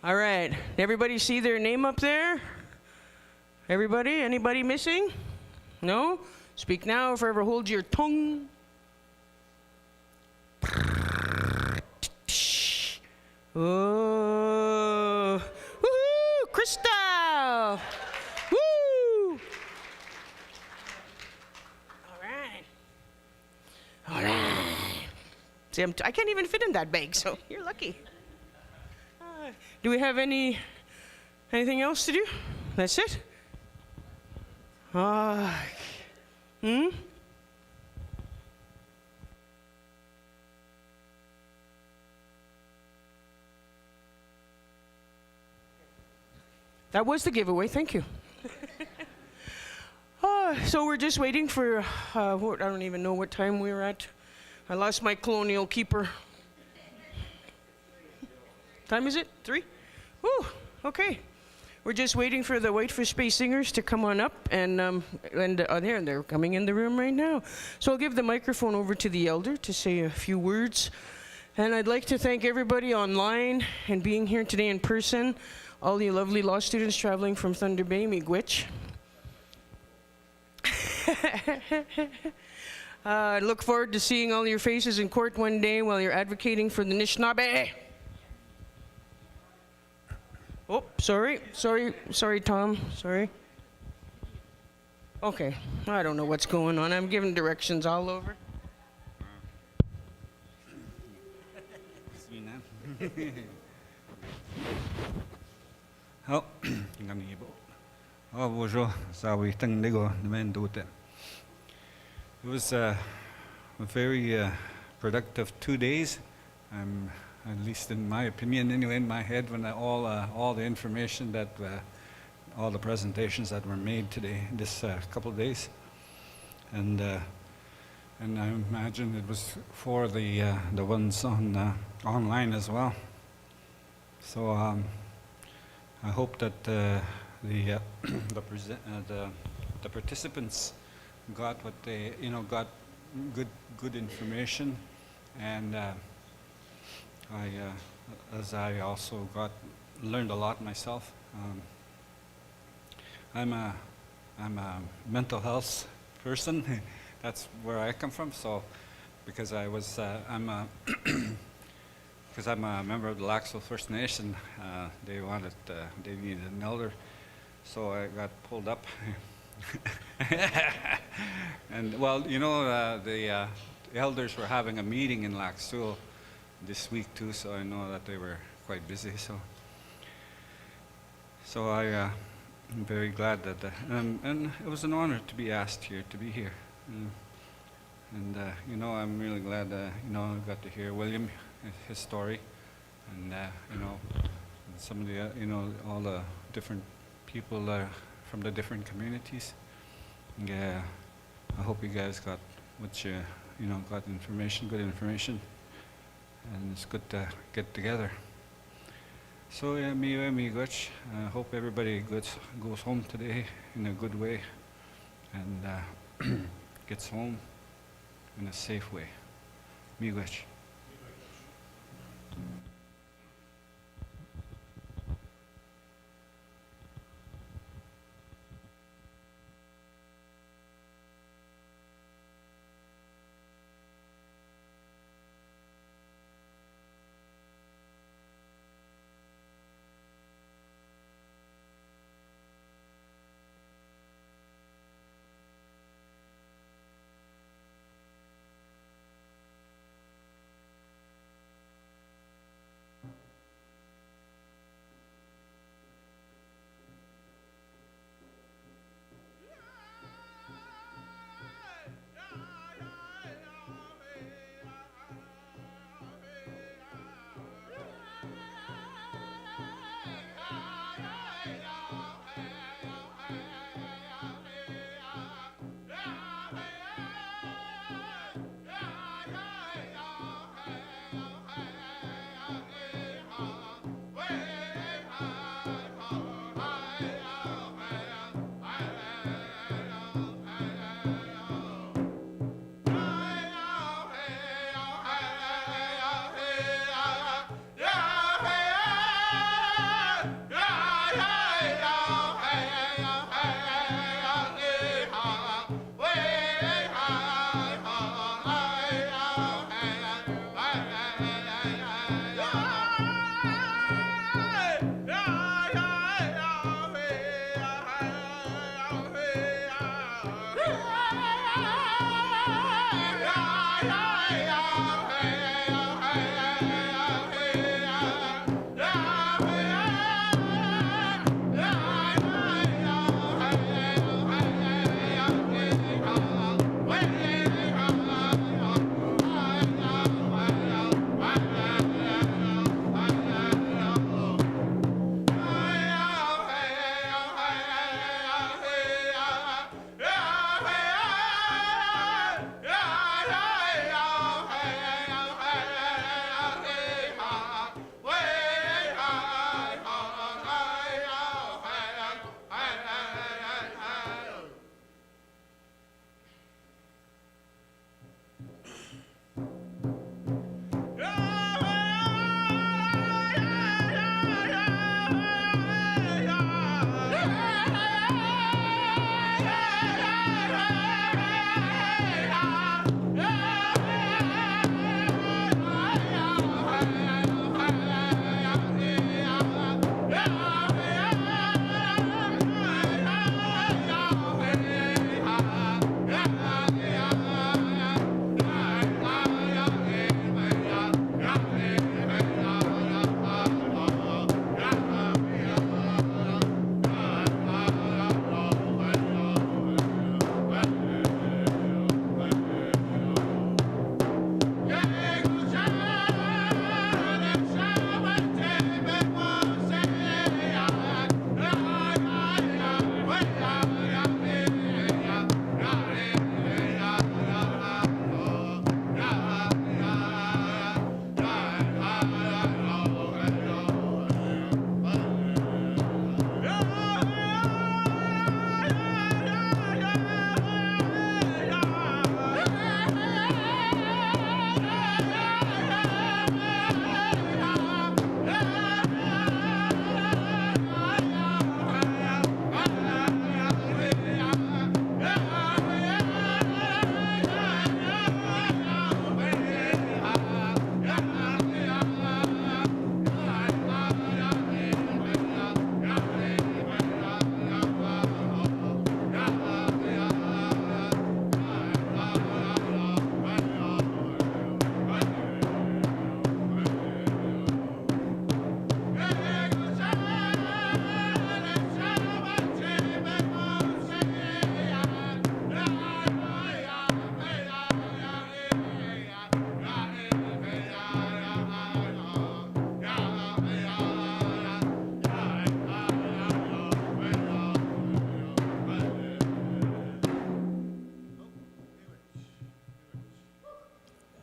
right. Everybody see their name up there? Everybody? Anybody missing? No? Speak now or forever hold your tongue. Oh. Woohoo! Crystal! Woo! All right. All right. See, I can't even fit in that bag, so you're lucky. Do we have anything else to do? That's it? That was the giveaway, thank you. So we're just waiting for, I don't even know what time we're at. I lost my colonial keeper. Time is it? 3? Woo, okay. We're just waiting for the Whitefish Bay Singers to come on up, and they're coming in the room right now. So I'll give the microphone over to the elder to say a few words. And I'd like to thank everybody online and being here today in person, all the lovely law students traveling from Thunder Bay, Miigwetch. I look forward to seeing all your faces in court one day while you're advocating for the Anishinaabe. Oh, sorry, Tom, sorry. Okay, I don't know what's going on. I'm giving directions all over. Bonjour, it was a very productive 2 days. At least in my opinion, anyway, in my head, when all the information that, all the presentations that were made today, this couple of days, and I imagine it was for the ones on online as well. So I hope that the participants got what they, got good information, and. As I also learned a lot myself. I'm a mental health person. That's where I come from. So, because I'm a member of the Laxo First Nation, they needed an elder, so I got pulled up. And well, the elders were having a meeting in Laxo this week too, so I know that they were quite busy. So I'm very glad that, and it was an honor to be asked here, to be here. And I'm really glad I got to hear William, his story, and some of the, all the different people from the different communities. Yeah, I hope you guys got what you, got information, good information. And it's good to get together. So yeah, Miigwetch, I hope everybody goes home today in a good way and gets home in a safe way. Miigwetch.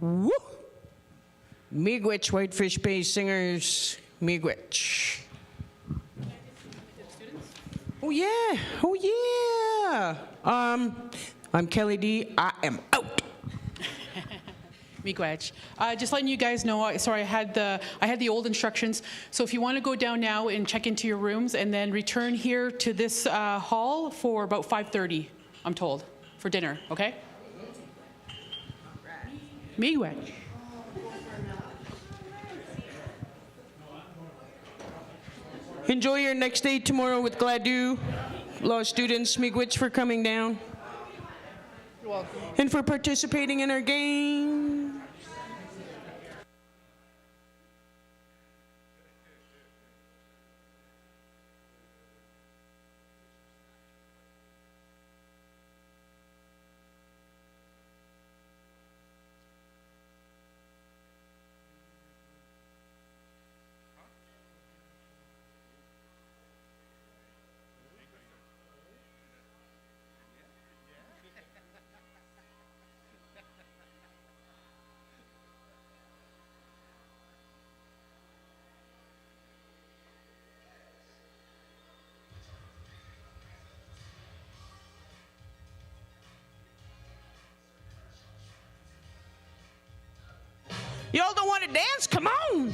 Woo! Miigwetch Whitefish Bay Singers, Miigwetch. Oh yeah, oh yeah. I'm Kelly D. I am out. Miigwetch. Just letting you guys know, sorry, I had the old instructions. So if you want to go down now and check into your rooms and then return here to this hall for about 5:30, I'm told, for dinner, okay? Miigwetch. Enjoy your next day tomorrow with Gladue. Law students, Miigwetch for coming down. You're welcome. And for participating in our game. Y'all don't want to dance? Come on.